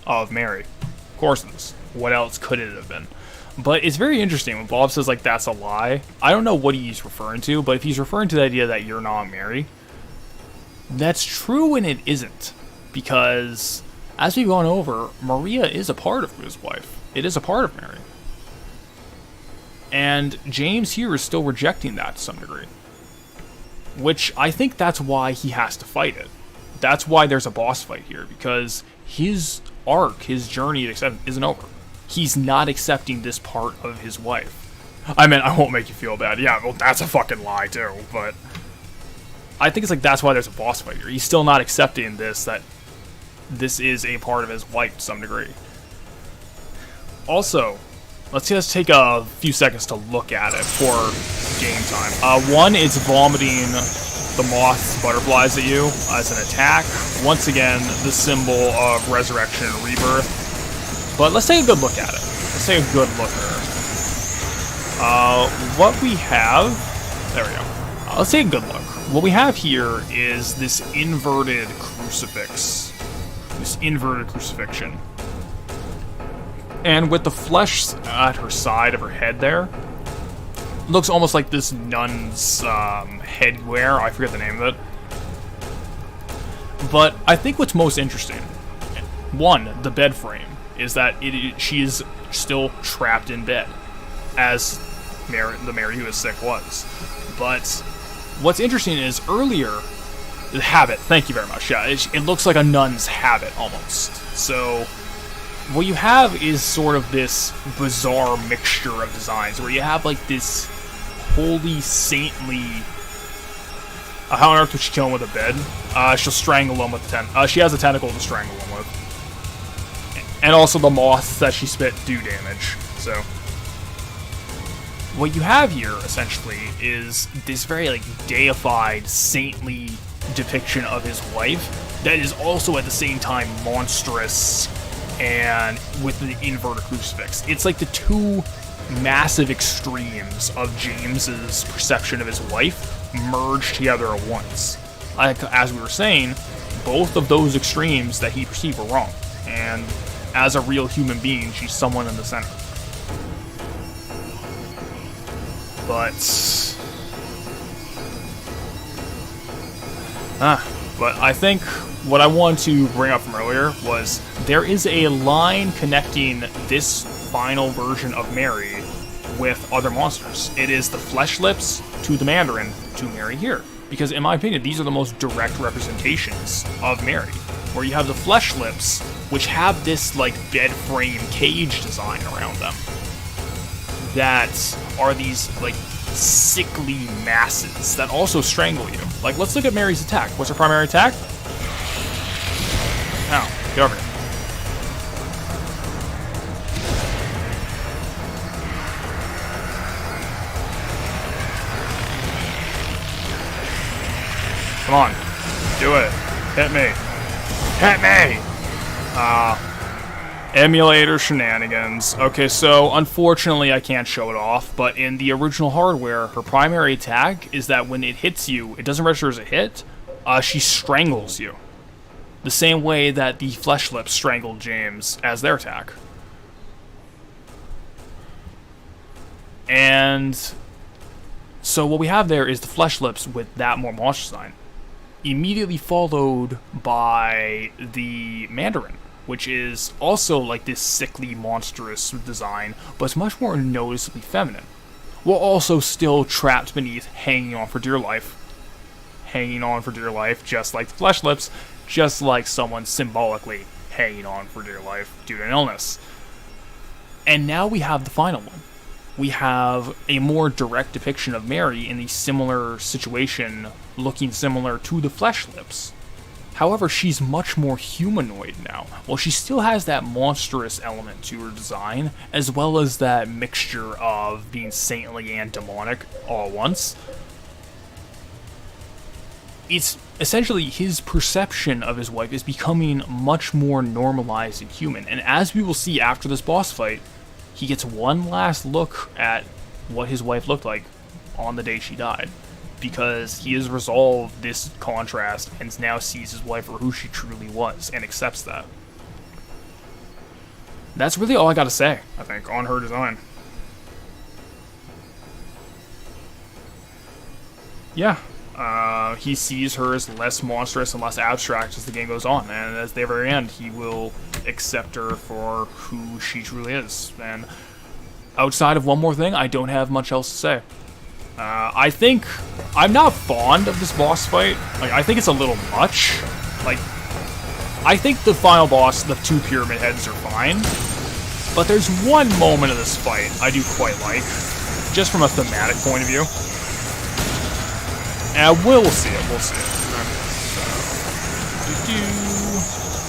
of Mary. Of course it is. What else could it have been? But it's very interesting when Bob says, like, that's a lie. I don't know what he's referring to, but if he's referring to the idea that you're not Mary, That's true and it isn't. Because, as we've gone over, Maria is a part of his wife. It is a part of Mary. And James here is still rejecting that to some degree. Which, I think that's why he has to fight it. That's why there's a boss fight here, because his arc, his journey to accept isn't over. He's not accepting this part of his wife. I mean, I won't make you feel bad. Yeah, well, that's a fucking lie, too, but I think it's like that's why there's a boss fight here. He's still not accepting this, that this is a part of his life to some degree. Also, let's just take a few seconds to look at it for game time. One, it's vomiting the moth butterflies at you as an attack. Once again, the symbol of resurrection and rebirth. But let's take a good look at it. Let's take a good look at it. What we have... There we go. Let's take a good look. What we have here is this inverted crucifix. This inverted crucifixion. And with the flesh at her side of her head there, looks almost like this nun's headwear. I forget the name of it. But I think what's most interesting, one, the bed frame, is that she is still trapped in bed, as the Mary who is sick was. But what's interesting is earlier, the habit, thank you very much, yeah, it looks like a nun's habit almost. So what you have is sort of this bizarre mixture of designs, where you have like this holy, saintly... how on earth would she kill him with a bed? She'll strangle him with the she has a tentacle to strangle him with. And also the moths that she spit do damage, so... What you have here, essentially, is this very, like, deified, saintly depiction of his wife that is also at the same time monstrous and with the inverted crucifix. It's like the two massive extremes of James's perception of his wife merged together at once. Like, as we were saying, both of those extremes that he perceived were wrong. And as a real human being, she's someone in the center. But I think what I wanted to bring up from earlier was there is a line connecting this final version of Mary with other monsters. It is the Flesh Lips to the Mandarin to Mary here. Because in my opinion, these are the most direct representations of Mary. Where you have the Flesh Lips, which have this like bed frame cage design around them. That are these like sickly masses that also strangle you. Like, let's look at Mary's attack. What's her primary attack? Ow, get over here. Come on, do it. Hit me. Hit me! Emulator shenanigans. Okay, so unfortunately I can't show it off, but in the original hardware, her primary attack is that when it hits you, it doesn't register as a hit, she strangles you. The same way that the Flesh Lips strangled James as their attack. And so what we have there is the Flesh Lips with that more monster design. Immediately followed by the Mandarin, which is also like this sickly, monstrous design, but it's much more noticeably feminine, while also still trapped beneath hanging on for dear life. Hanging on for dear life, just like the Flesh Lips, just like someone symbolically hanging on for dear life due to an illness. And now we have the final one. We have a more direct depiction of Mary in a similar situation, looking similar to the Flesh Lips. However, she's much more humanoid now. While she still has that monstrous element to her design, as well as that mixture of being saintly and demonic all at once, it's essentially his perception of his wife is becoming much more normalized and human. And as we will see after this boss fight, he gets one last look at what his wife looked like on the day she died. Because he has resolved this contrast and now sees his wife for who she truly was and accepts that. That's really all I gotta say, I think, on her design. Yeah, he sees her as less monstrous and less abstract as the game goes on, and at the very end, he will accept her for who she truly is. And outside of one more thing, I don't have much else to say. I think I'm not fond of this boss fight. Like, I think it's a little much. Like, I think the final boss, the 2 pyramid heads, are fine. But there's one moment of this fight I do quite like, just from a thematic point of view. And we'll see it. We'll see it.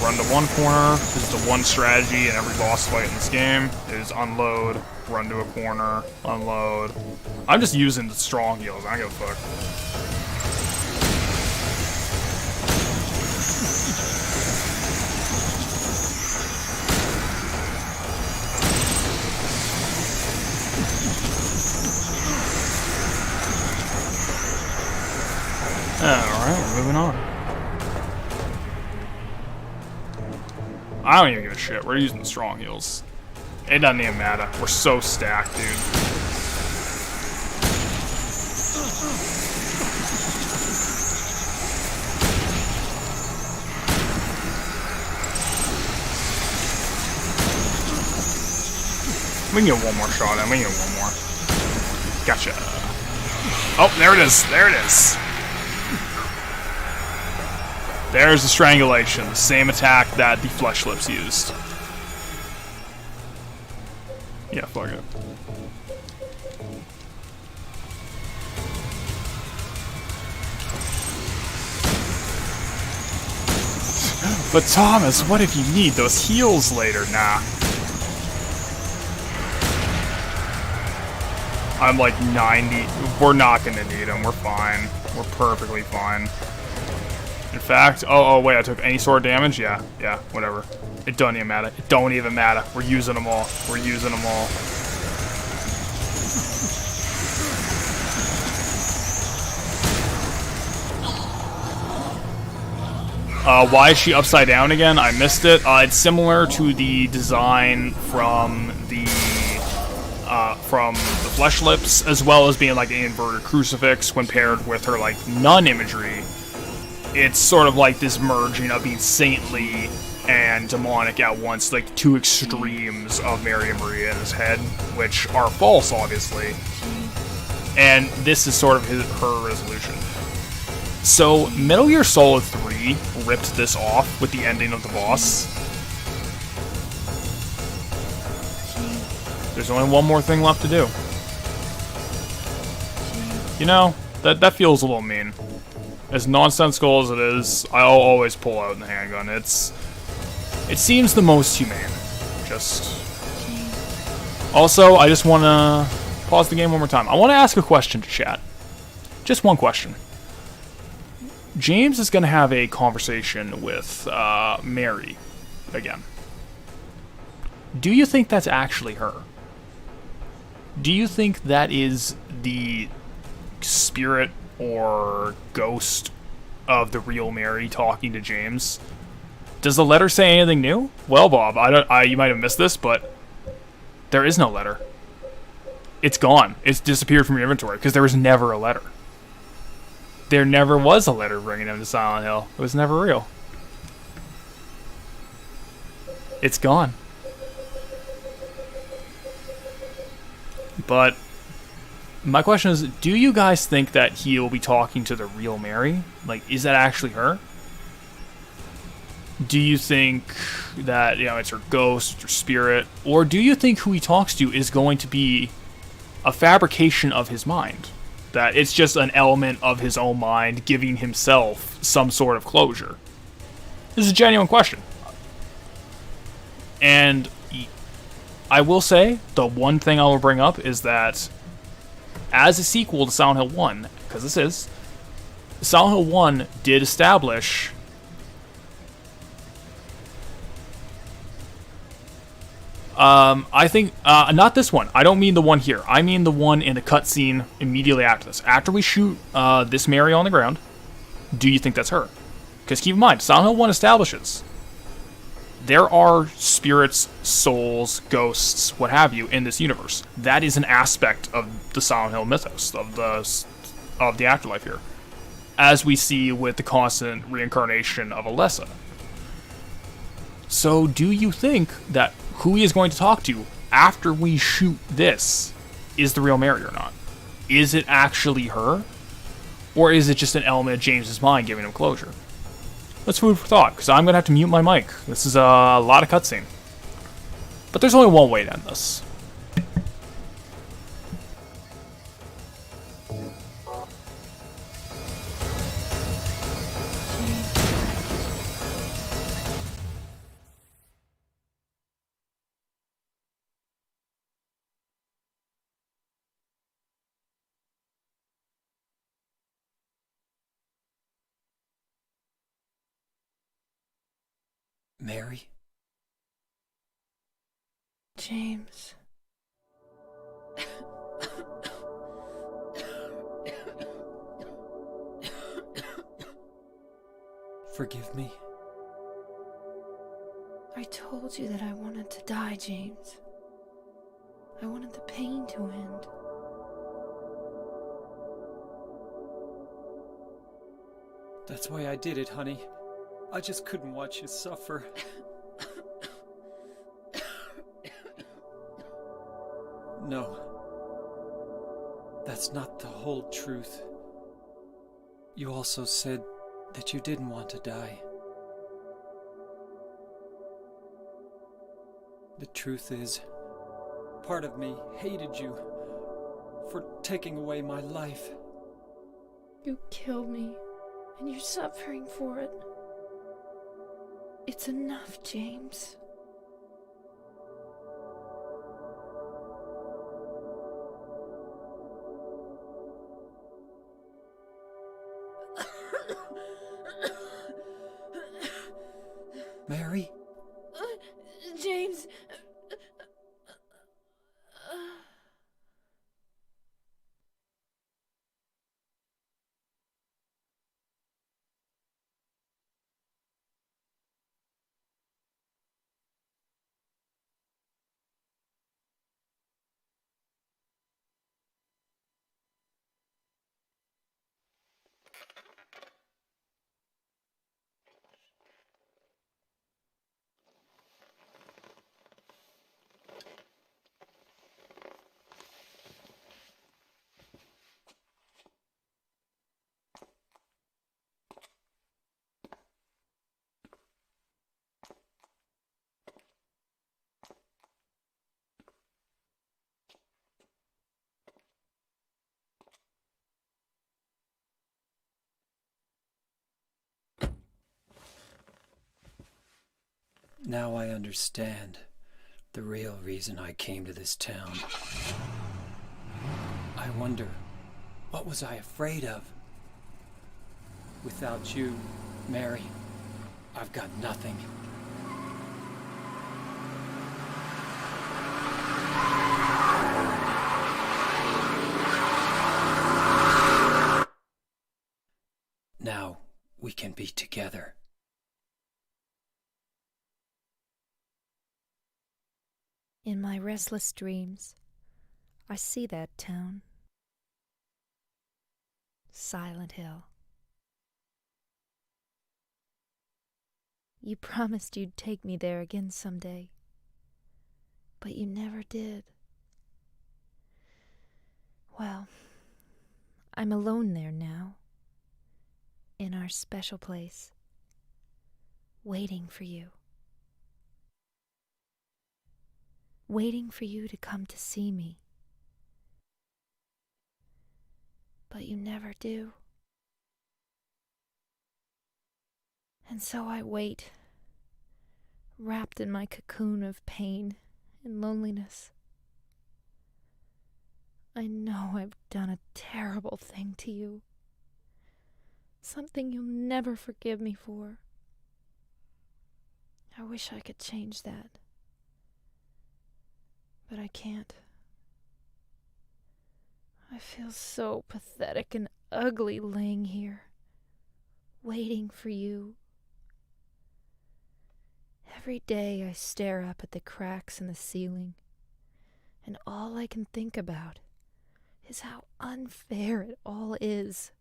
Run to one corner. This is the one strategy in every boss fight in this game: is unload, run to a corner, unload. I'm just using the strong heals. I don't give a fuck. Alright, we're moving on. I don't even give a shit. We're using the strong heals. It doesn't even matter. We're so stacked, dude. We can get one more shot in. We can get one more. Gotcha. Oh, there it is. There it is. There's the strangulation, the same attack that the Flesh Lips used. Yeah, fuck it. But Thomas, what if you need those heals later? Nah. I'm like 90. We're not gonna need them. We're fine. We're perfectly fine. In fact, oh wait, I took any sort of damage? Yeah, whatever. It doesn't even matter. It don't even matter. We're using them all. We're using them all. Why is she upside down again? I missed it. It's similar to the design from the Flesh Lips, as well as being like an inverted crucifix when paired with her like nun imagery. It's sort of like this merging of being saintly and demonic at once, like 2 extremes of Mary and Maria in his head, which are false, obviously. And this is sort of her resolution. So, Metal Gear Solid 3 ripped this off with the ending of the boss. There's only one more thing left to do. You know, that feels a little mean. As nonsensical as it is, I'll always pull out the handgun. It seems the most humane. Also, I just want to pause the game one more time. I want to ask a question to chat. Just one question. James is going to have a conversation with Mary again. Do you think that's actually her? Do you think that is the spirit or ghost of the real Mary talking to James? Does the letter say anything new? Well, Bob, you might have missed this, but there is no letter. It's gone. It's disappeared from your inventory because there was never a letter. There never was a letter bringing him to Silent Hill. It was never real. It's gone. But my question is, do you guys think that he will be talking to the real Mary? Like, is that actually her? Do you think that, it's her ghost or spirit? Or do you think who he talks to is going to be a fabrication of his mind? That it's just an element of his own mind giving himself some sort of closure? This is a genuine question. And I will say, the one thing I will bring up is that as a sequel to Silent Hill 1, because this is, Silent Hill 1 did establish I think, not this one. I don't mean the one here. I mean the one in the cutscene immediately after this. After we shoot this Mary on the ground, do you think that's her? Because keep in mind, Silent Hill 1 establishes there are spirits, souls, ghosts, what have you, in this universe. That is an aspect of the Silent Hill mythos, of the afterlife here. as we see with the constant reincarnation of Alessa. So do you think that who he is going to talk to after we shoot this is the real Mary or not? Is it actually her? Or is it just an element of James's mind giving him closure? That's food for thought, because I'm going to have to mute my mic. This is a lot of cutscene. But there's only one way to end this. Mary? James. Forgive me. I told you that I wanted to die, James. I wanted the pain to end. That's why I did it, honey. I just couldn't watch you suffer. No. That's not the whole truth. You also said that you didn't want to die. The truth is, part of me hated you for taking away my life. You killed me, and you're suffering for it. It's enough, James. Mary? James. Now I understand the real reason I came to this town. I wonder, what was I afraid of? Without you, Mary, I've got nothing. Now we can be together. In my restless dreams, I see that town. Silent Hill. You promised you'd take me there again someday, but you never did. Well, I'm alone there now, in our special place, waiting for you. Waiting for you to come to see me. But you never do. And so I wait, wrapped in my cocoon of pain and loneliness. I know I've done a terrible thing to you. Something you'll never forgive me for. I wish I could change that. But I can't. I feel so pathetic and ugly laying here, waiting for you. Every day I stare up at the cracks in the ceiling, and all I can think about is how unfair it all is.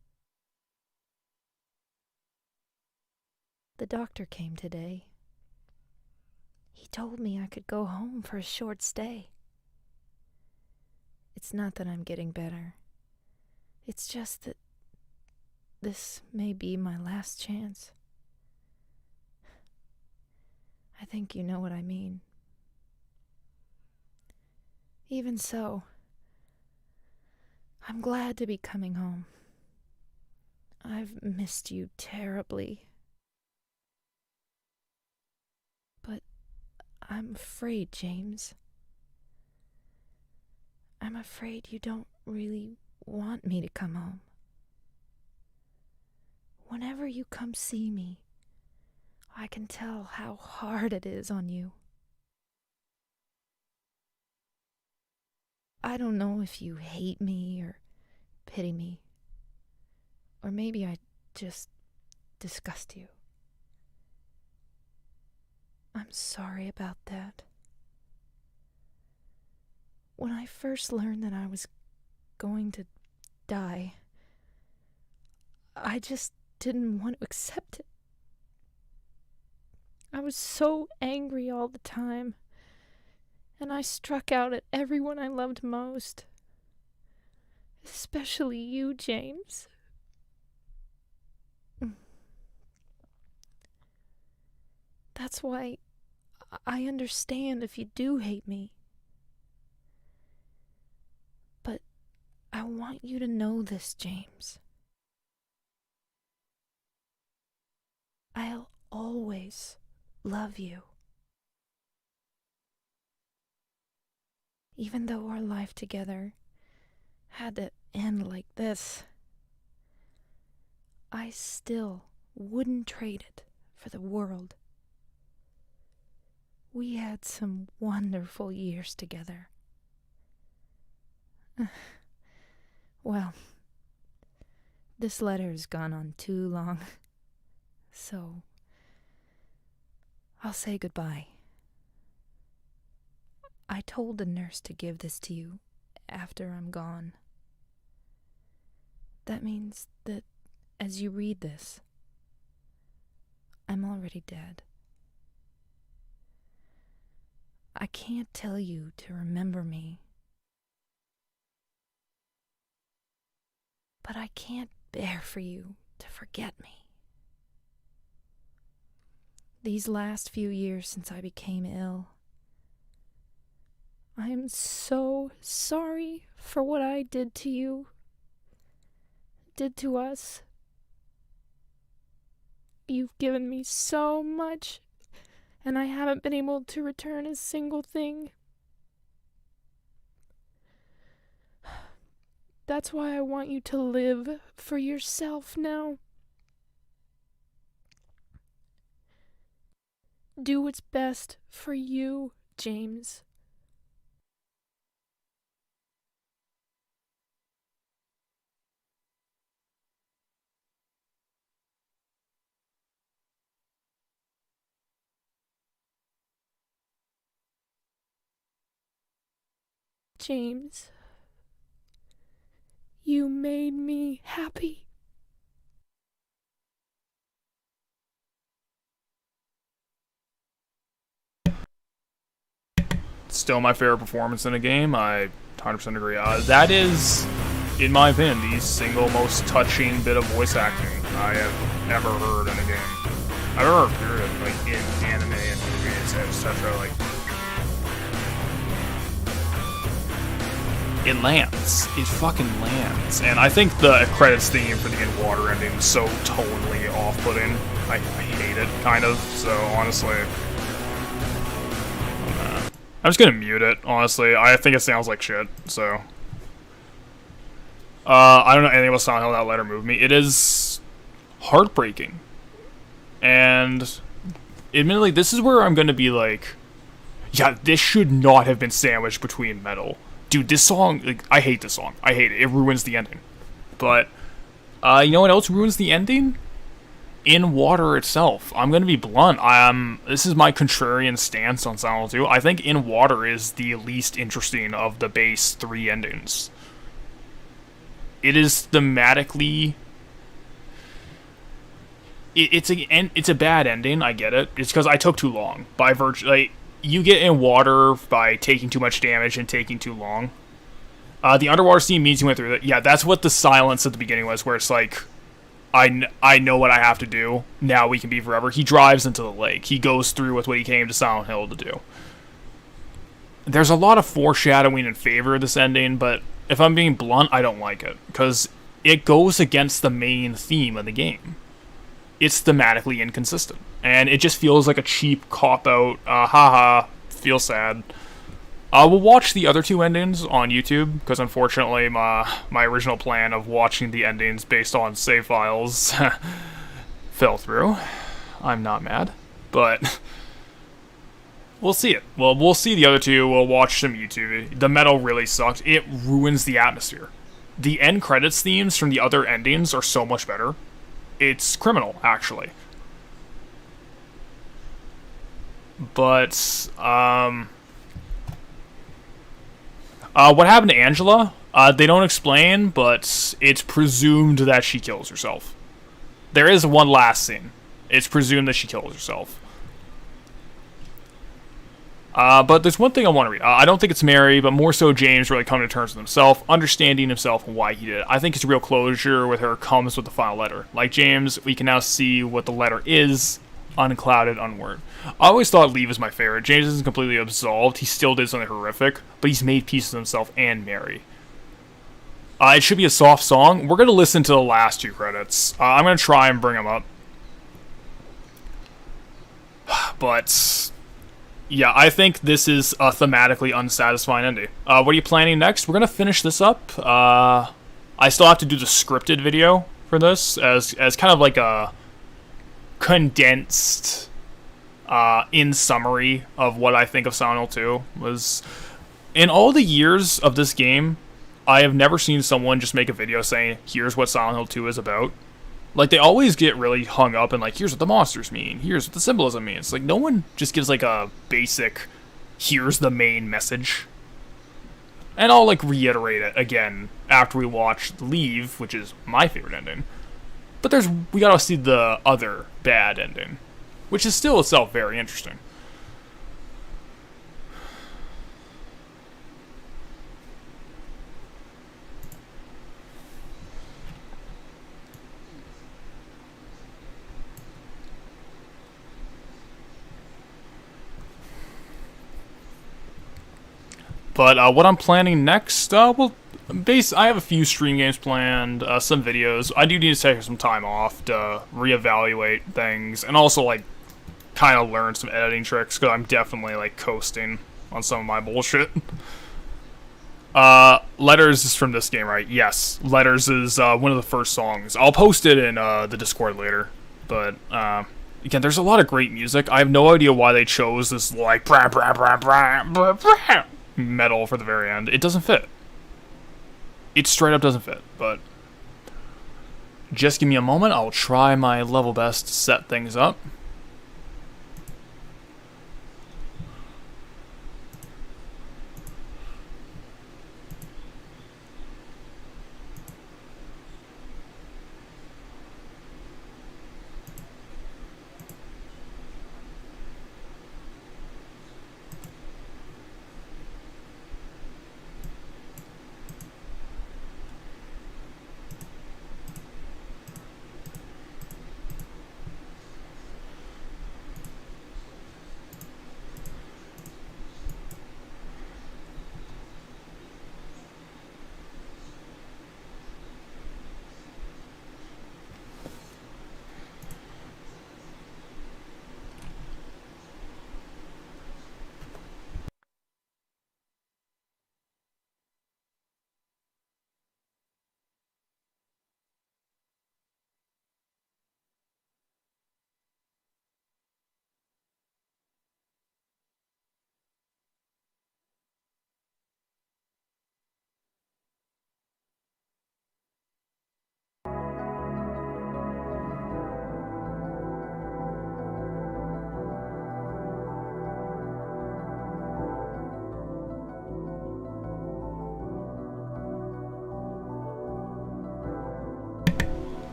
The doctor came today. He told me I could go home for a short stay. It's not that I'm getting better. It's just that this may be my last chance. I think you know what I mean. Even so, I'm glad to be coming home. I've missed you terribly. But I'm afraid, James. I'm afraid you don't really want me to come home. Whenever you come see me, I can tell how hard it is on you. I don't know if you hate me or pity me, or maybe I just disgust you. I'm sorry about that. When I first learned that I was going to die, I just didn't want to accept it. I was so angry all the time, and I struck out at everyone I loved most. Especially you, James. That's why I understand if you do hate me. But I want you to know this, James. I'll always love you. Even though our life together had to end like this, I still wouldn't trade it for the world. We had some wonderful years together. Well, this letter has gone on too long, so I'll say goodbye. I told the nurse to give this to you after I'm gone. That means that as you read this, I'm already dead. I can't tell you to remember me, but I can't bear for you to forget me. These last few years since I became ill, I am so sorry for what I did to you, did to us. You've given me so much, and I haven't been able to return a single thing. That's why I want you to live for yourself now. Do what's best for you, James. James, you made me happy. Still my favorite performance in a game. I 100% agree. That is, in my opinion, the single most touching bit of voice acting I have ever heard in a game. I've ever heard it, like, in anime and movies, etc. Like, it lands. It fucking lands. And I think the credits theme for the In Water ending is so totally off-putting. I hate it, kind of. So, honestly, I'm just gonna mute it, honestly. I think it sounds like shit, so. I don't know anything about Silent Hill. That letter moved me. It is heartbreaking. And, admittedly, this is where I'm gonna be like, yeah, this should not have been sandwiched between metal. Dude, this song, like, I hate this song. I hate it. It ruins the ending. But, you know what else ruins the ending? In Water itself. I'm gonna be blunt. This is my contrarian stance on Silent Hill 2. I think In Water is the least interesting of the base 3 endings. It is thematically it's a bad ending. I get it. It's because I took too long. By virtue, like, you get in water by taking too much damage and taking too long. The underwater scene means you went through that. Yeah, that's what the silence at the beginning was, where it's like, I know what I have to do. Now we can be forever. He drives into the lake. He goes through with what he came to Silent Hill to do. There's a lot of foreshadowing in favor of this ending, but if I'm being blunt, I don't like it, because it goes against the main theme of the game. It's thematically inconsistent, and it just feels like a cheap cop-out, haha, feel sad. We'll watch the other two endings on YouTube, because unfortunately my original plan of watching the endings based on save files fell through. I'm not mad, but we'll see it. Well, we'll see the other two, we'll watch some YouTube. The metal really sucked. It ruins the atmosphere. The end credits themes from the other endings are so much better. It's criminal, actually. But, what happened to Angela? They don't explain, but it's presumed that she kills herself. There is one last scene. It's presumed that she kills herself. But there's one thing I want to read. I don't think it's Mary, but more so James really coming to terms with himself, understanding himself and why he did it. I think his real closure with her comes with the final letter. Like James, we can now see what the letter is, unclouded, unworded. I always thought Leave is my favorite. James isn't completely absolved. He still did something horrific, but he's made peace with himself and Mary. It should be a soft song. We're going to listen to the last two credits. I'm going to try and bring them up. But yeah, I think this is a thematically unsatisfying ending. What are you planning next? We're going to finish this up. I still have to do the scripted video for this as kind of like a condensed in summary of what I think of Silent Hill 2 was. In all the years of this game, I have never seen someone just make a video saying, here's what Silent Hill 2 is about. Like, they always get really hung up and like, here's what the monsters mean, here's what the symbolism means. Like, no one just gives like a basic, here's the main message. And I'll like reiterate it again after we watch Leave, which is my favorite ending. But we gotta see the other bad ending, which is still itself very interesting. But what I'm planning next, I have a few stream games planned, some videos. I do need to take some time off to reevaluate things, and also like kind of learn some editing tricks, because I'm definitely like coasting on some of my bullshit. Letters is from this game, right? Yes, Letters is one of the first songs. I'll post it in the Discord later, but again, there's a lot of great music. I have no idea why they chose this like brah, brah, brah, brah, brah, brah, metal for the very end. It doesn't fit. It straight up doesn't fit, but just give me a moment. I'll try my level best to set things up.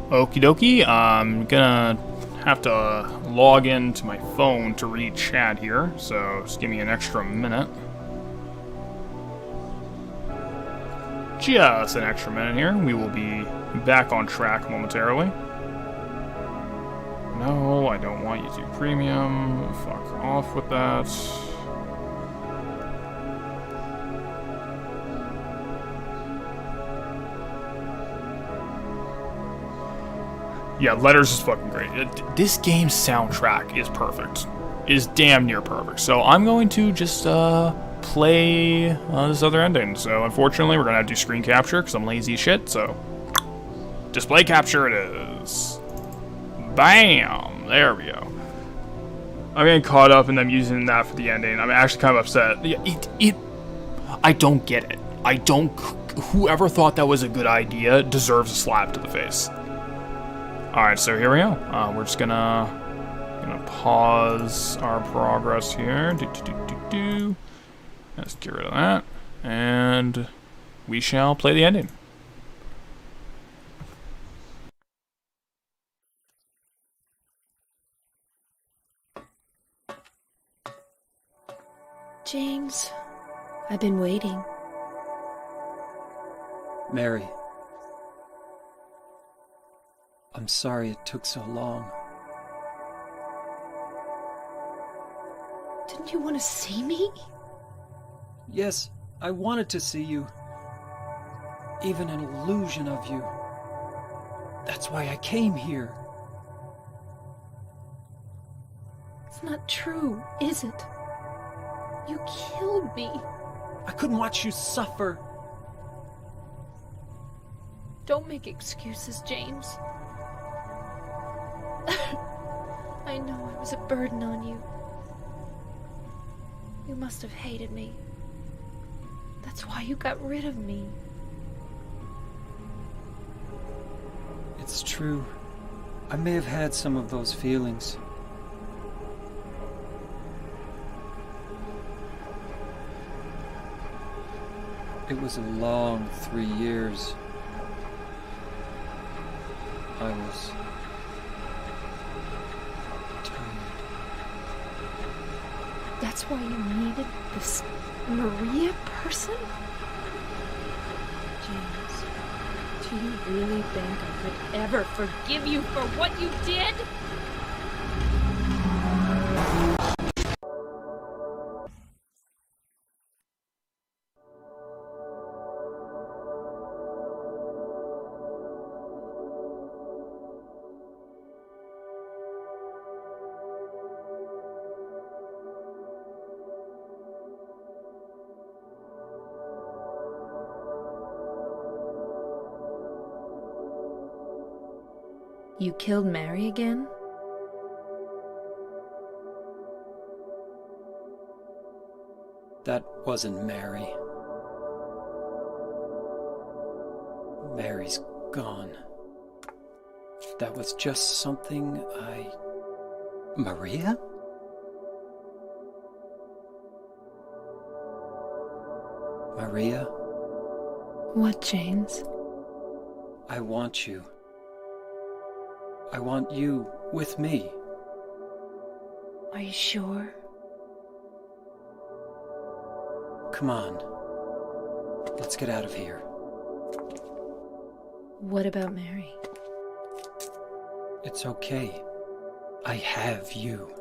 Okie dokie, I'm gonna have to log into my phone to read chat here, so just give me an extra minute. Just an extra minute here. We will be back on track momentarily. No, I don't want YouTube Premium. Fuck off with that. Yeah, Letters is fucking great. This game's soundtrack is perfect. Is damn near perfect. So I'm going to just play this other ending. So unfortunately, we're gonna have to do screen capture because I'm lazy as shit. So display capture it is. Bam! There we go. I'm getting caught up in them using that for the ending. I'm actually kind of upset. I don't get it. I don't. Whoever thought that was a good idea deserves a slap to the face. All right, so here we go. We're just gonna pause our progress here. Let's get rid of that, and we shall play the ending. James, I've been waiting. Mary. I'm sorry it took so long. Didn't you want to see me? Yes, I wanted to see you. Even an illusion of you. That's why I came here. It's not true, is it? You killed me. I couldn't watch you suffer. Don't make excuses, James. I know I was a burden on you. You must have hated me. That's why you got rid of me. It's true. I may have had some of those feelings. It was a long 3 years. I was tired. That's why you needed this Maria person? James, do you really think I could ever forgive you for what you did? You killed Mary again? That wasn't Mary. Mary's gone. That was just something Maria? Maria? What, James? I want you. I want you with me. Are you sure? Come on. Let's get out of here. What about Mary? It's okay. I have you.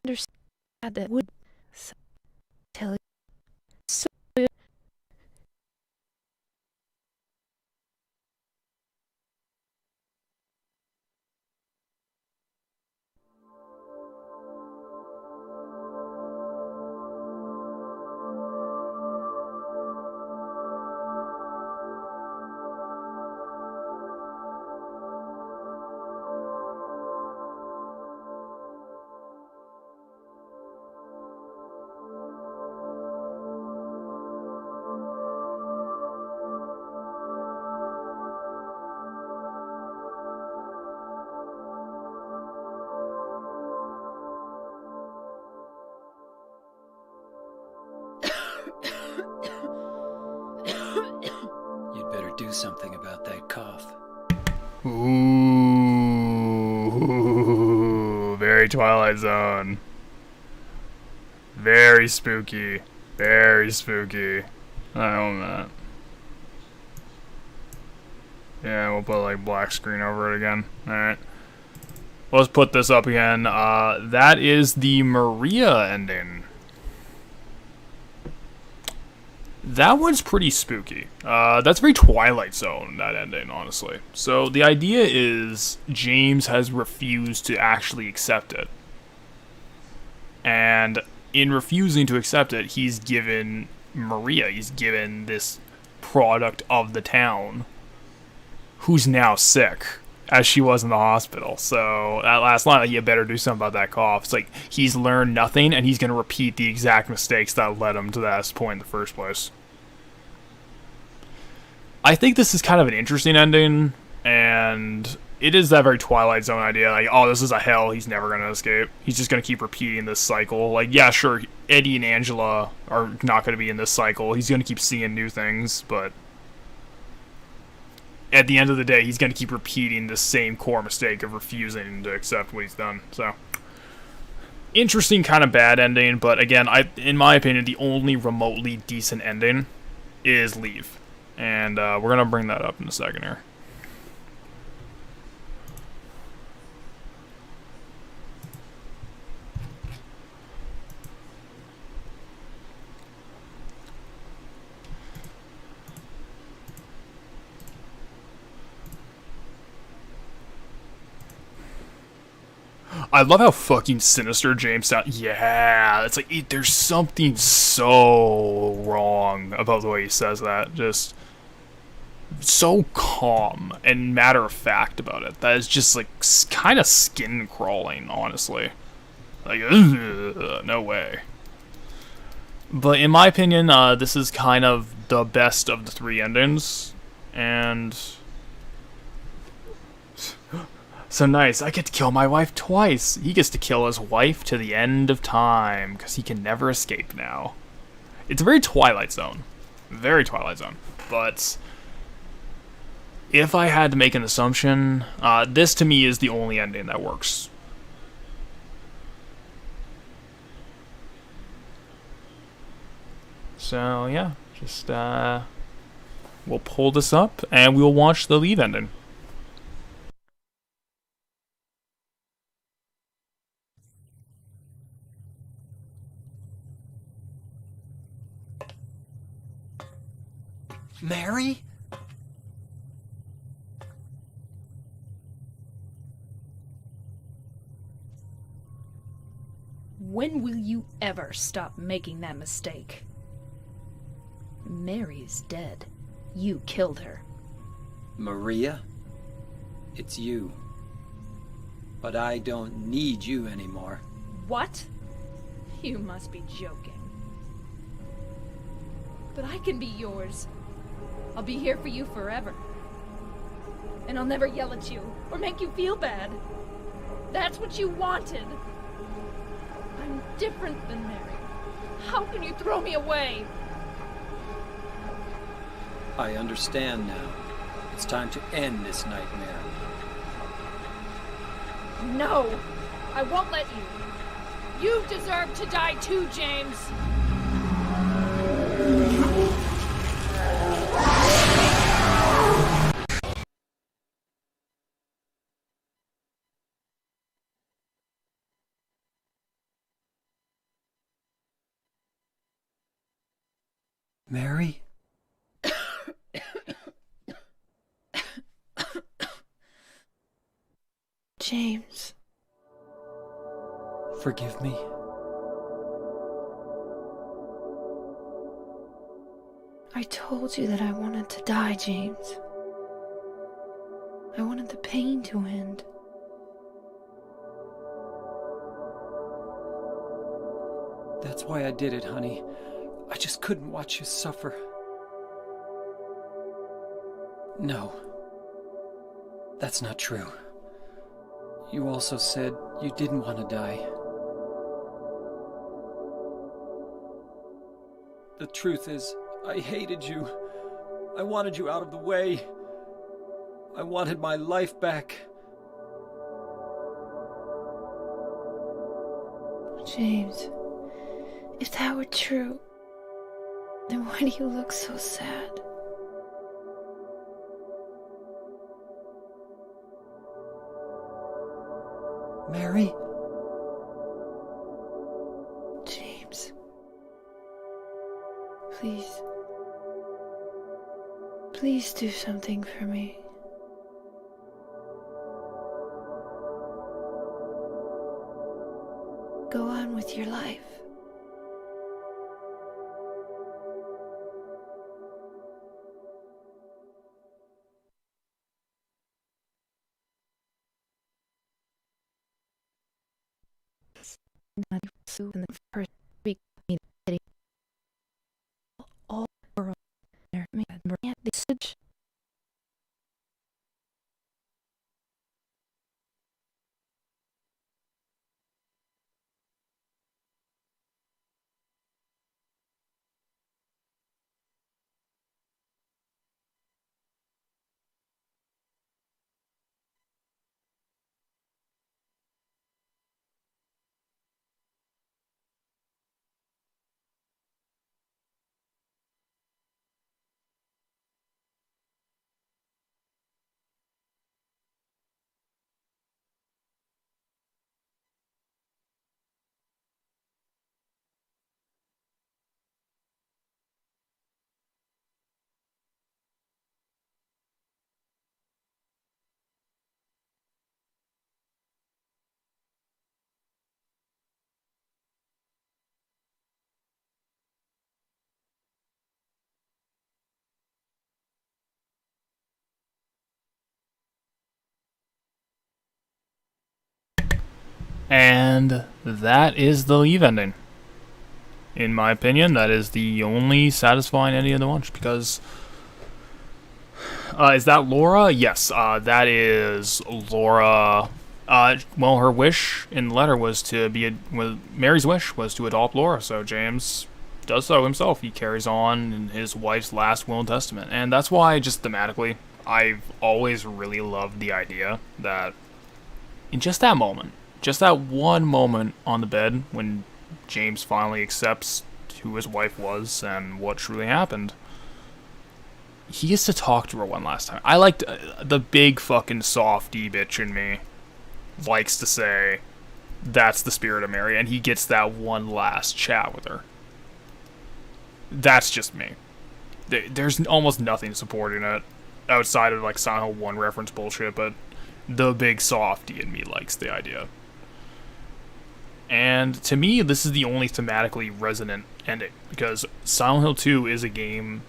Understand that would tell you so. do something about that cough. Ooh, very Twilight Zone. Very spooky. Very spooky. I own that. Yeah, we'll put like black screen over it again. Alright. Let's put this up again. That is the Maria ending. That one's pretty spooky. That's very Twilight Zone, that ending, honestly. So the idea is James has refused to actually accept it. And in refusing to accept it, he's given Maria, he's given this product of the town, who's now sick, as she was in the hospital. So that last line, like, you better do something about that cough. It's like he's learned nothing, and he's going to repeat the exact mistakes that led him to that point in the first place. I think this is kind of an interesting ending, and it is that very Twilight Zone idea, like, oh, this is a hell, he's never going to escape. He's just going to keep repeating this cycle. Like, yeah, sure, Eddie and Angela are not going to be in this cycle. He's going to keep seeing new things, but at the end of the day, he's going to keep repeating the same core mistake of refusing to accept what he's done. So, interesting kind of bad ending, but again, in my opinion, the only remotely decent ending is Leave. And we're going to bring that up in a second here. I love how fucking sinister James sounds. Yeah, it's like, there's something so wrong about the way he says that. Just so calm and matter of fact about it. That is just like kind of skin crawling, honestly. Like, ugh, no way. But in my opinion, this is kind of the best of the three endings. And so nice, I get to kill my wife twice. He gets to kill his wife to the end of time, because he can never escape now. It's very Twilight Zone. Very Twilight Zone. But if I had to make an assumption, this to me is the only ending that works. So yeah, just we'll pull this up and we'll watch the Leave ending. Mary? When will you ever stop making that mistake? Mary's dead. You killed her. Maria? It's you. But I don't need you anymore. What? You must be joking. But I can be yours. I'll be here for you forever. And I'll never yell at you or make you feel bad. That's what you wanted. I'm different than Mary. How can you throw me away? I understand now. It's time to end this nightmare. No! I won't let you. You deserve to die too, James. Mary? James. Forgive me. I told you that I wanted to die, James. I wanted the pain to end. That's why I did it, honey. I just couldn't watch you suffer. No. That's not true. You also said you didn't want to die. The truth is, I hated you. I wanted you out of the way. I wanted my life back. James, if that were true, then why do you look so sad? Mary? James. Please. Please do something for me. Go on with your life. In the first week, all world, the message. And that is the Leave ending. In my opinion, that is the only satisfying ending of the bunch, because... is that Laura? Yes, that is Laura. Well, her wish in the letter was to be... Mary's wish was to adopt Laura, so James does so himself. He carries on in his wife's last will and testament. And that's why, just thematically, I've always really loved the idea that in just that moment, just that one moment on the bed when James finally accepts who his wife was and what truly happened, he gets to talk to her one last time. I liked the big fucking softy bitch in me likes to say that's the spirit of Mary, and he gets that one last chat with her. That's just me. There's almost nothing supporting it outside of like Silent Hill 1 reference bullshit, but the big softy in me likes the idea. And to me, this is the only thematically resonant ending, because Silent Hill 2 is a game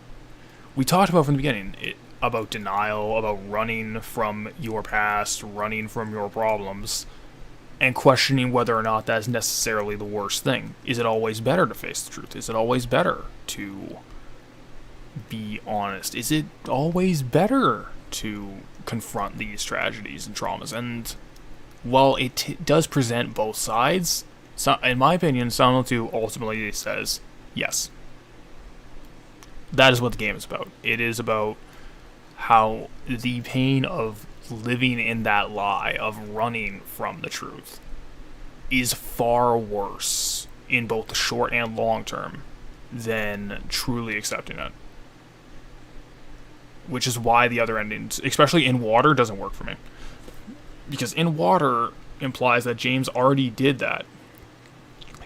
we talked about from the beginning, about denial, about running from your past, running from your problems, and questioning whether or not that's necessarily the worst thing. Is it always better to face the truth? Is it always better to be honest? Is it always better to confront these tragedies and traumas? And while it does present both sides, so, in my opinion, Silent Hill 2 ultimately says yes. That is what the game is about. It is about how the pain of living in that lie, of running from the truth, is far worse in both the short and long term than truly accepting it. Which is why the other endings, especially In Water, doesn't work for me. Because In Water implies that James already did that.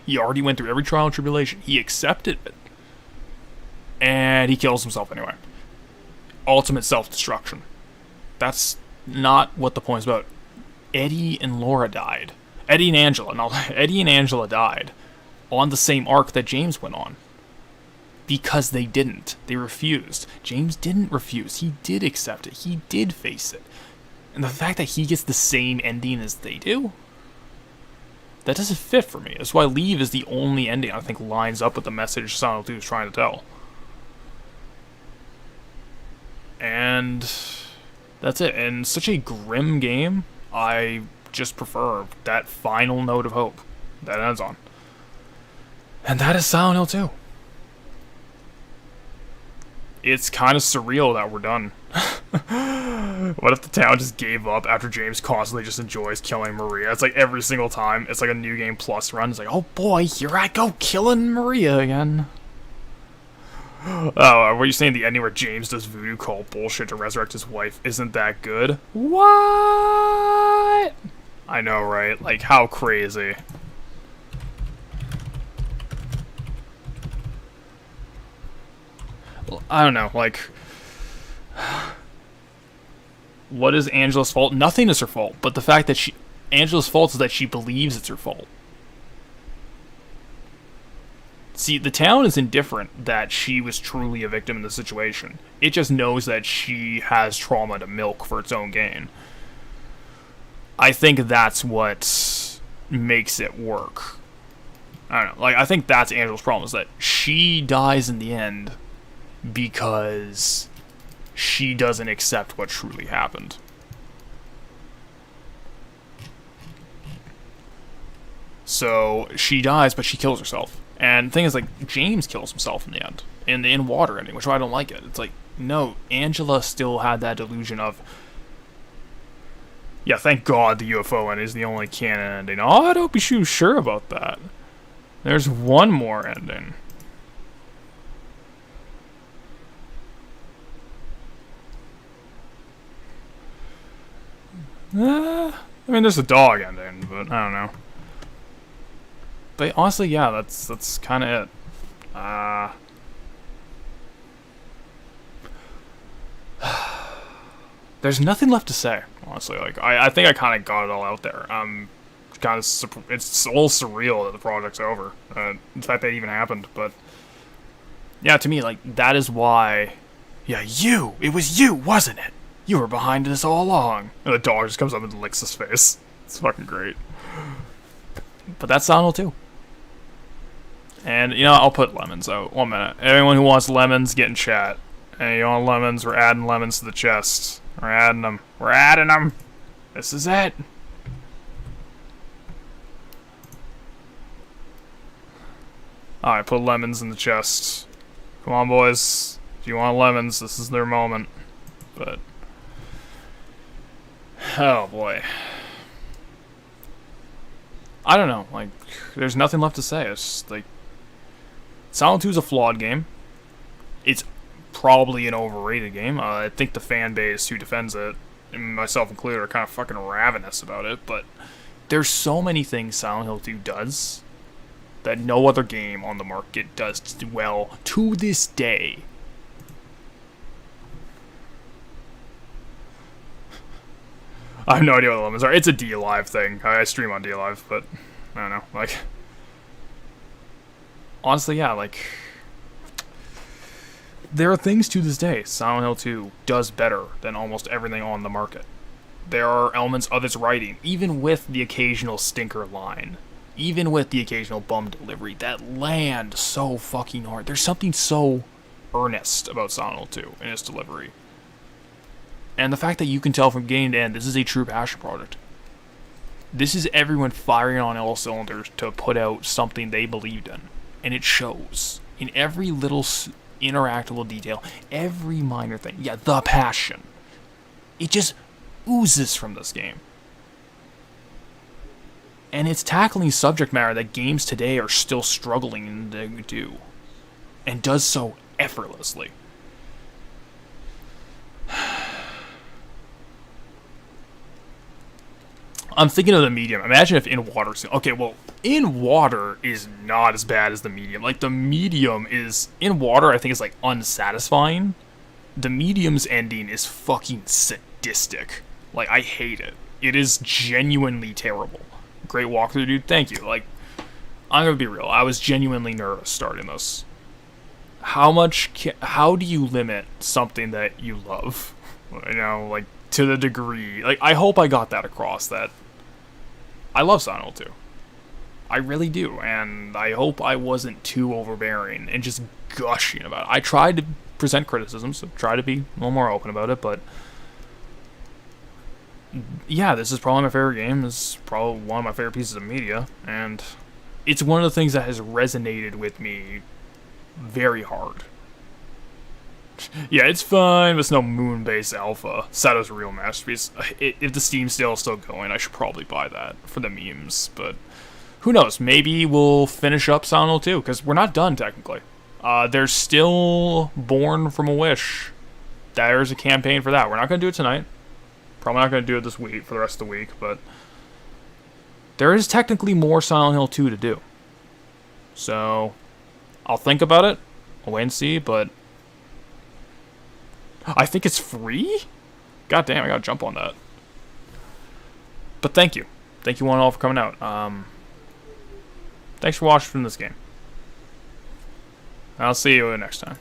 He already went through every trial and tribulation. He accepted it. And he kills himself anyway. Ultimate self-destruction. That's not what the point's about. Eddie and Laura died. Eddie and Angela died on the same arc that James went on. Because they didn't. They refused. James didn't refuse. He did accept it. He did face it. And the fact that he gets the same ending as they do, that doesn't fit for me. That's why Leave is the only ending I think lines up with the message Silent Hill 2 is trying to tell. And that's it. And such a grim game, I just prefer that final note of hope that it ends on. And that is Silent Hill 2. it's kind of surreal that we're done. What if the town just gave up after James constantly just enjoys killing Maria? It's like every single time. It's like a New Game Plus run. It's like, oh boy, here I go killing Maria again. Oh, what are you saying? The ending where James does voodoo cult bullshit to resurrect his wife isn't that good? What? I know, right? Like, how crazy. I don't know, like... What is Angela's fault? Nothing is her fault, but the fact that Angela's fault is that she believes it's her fault. See, the town is indifferent that she was truly a victim in the situation. It just knows that she has trauma to milk for its own gain. I think that's what makes it work. I don't know, like, I think that's Angela's problem, is that she dies in the end because she doesn't accept what truly happened. So, she dies, but she kills herself. And the thing is, like, James kills himself in the end. In the in-water ending, which is why I don't like it. It's like, no, Angela still had that delusion of... Yeah, thank God the UFO ending is the only canon ending. Oh, I don't be too sure about that. There's one more ending. I mean, there's a dog ending, but I don't know. But honestly, yeah, that's kind of it. There's nothing left to say, honestly. Like, I think I kind of got it all out there. Kind of, it's a little surreal that the project's over. The fact that it even happened, but yeah, to me, like, that is why. Yeah, it was you, wasn't it? You were behind this all along. And the dog just comes up and licks his face. It's fucking great. But that's Silent Hill 2. And, you know, I'll put lemons out. 1 minute. Anyone who wants lemons, get in chat. Hey, you want lemons? We're adding lemons to the chest. We're adding them. We're adding them. This is it. Alright, put lemons in the chest. Come on, boys. If you want lemons, this is their moment. But... oh, boy. I don't know. Like, there's nothing left to say. It's just, like... Silent 2 is a flawed game. It's probably an overrated game. I think the fan base who defends it, and myself included, are kind of fucking ravenous about it, but there's so many things Silent Hill 2 does that no other game on the market does well to this day. I have no idea what the lemons are. It's a DLive thing. I stream on DLive, but I don't know. Like, honestly, yeah, like, there are things to this day Silent Hill 2 does better than almost everything on the market. There are elements of its writing, even with the occasional stinker line, even with the occasional bum delivery, that land so fucking hard. There's something so earnest about Silent Hill 2 in its delivery. And the fact that you can tell from beginning to end, this is a true passion project. This is everyone firing on all cylinders to put out something they believed in. And it shows in every little interactable detail, every minor thing. Yeah, the passion. It just oozes from this game. And it's tackling subject matter that games today are still struggling to do. And does so effortlessly. I'm thinking of the medium. Imagine if In Water... okay, well, In Water is not as bad as the medium. Like, the medium is... In Water, I think, is, like, unsatisfying. The medium's ending is fucking sadistic. Like, I hate it. It is genuinely terrible. Great walkthrough, dude. Thank you. Like, I'm gonna be real. I was genuinely nervous starting this. How do you limit something that you love? You know, like, to the degree... like, I hope I got that across, that I love Silent Hill 2. I really do, and I hope I wasn't too overbearing and just gushing about it. I tried to present criticisms, so try to be a little more open about it, but yeah, this is probably my favorite game. This is probably one of my favorite pieces of media, and it's one of the things that has resonated with me very hard. Yeah, it's fine, but it's no Moonbase Alpha. Sato's real masterpiece. If the Steam sale is still going, I should probably buy that for the memes, but who knows? Maybe we'll finish up Silent Hill 2, because we're not done, technically. There's still Born from a Wish. There's a campaign for that. We're not going to do it tonight. Probably not going to do it this week, for the rest of the week, but there is technically more Silent Hill 2 to do. So, I'll think about it. I'll wait and see, but I think it's free? God damn, I gotta jump on that. But thank you. Thank you one and all for coming out. Thanks for watching from this game. I'll see you next time.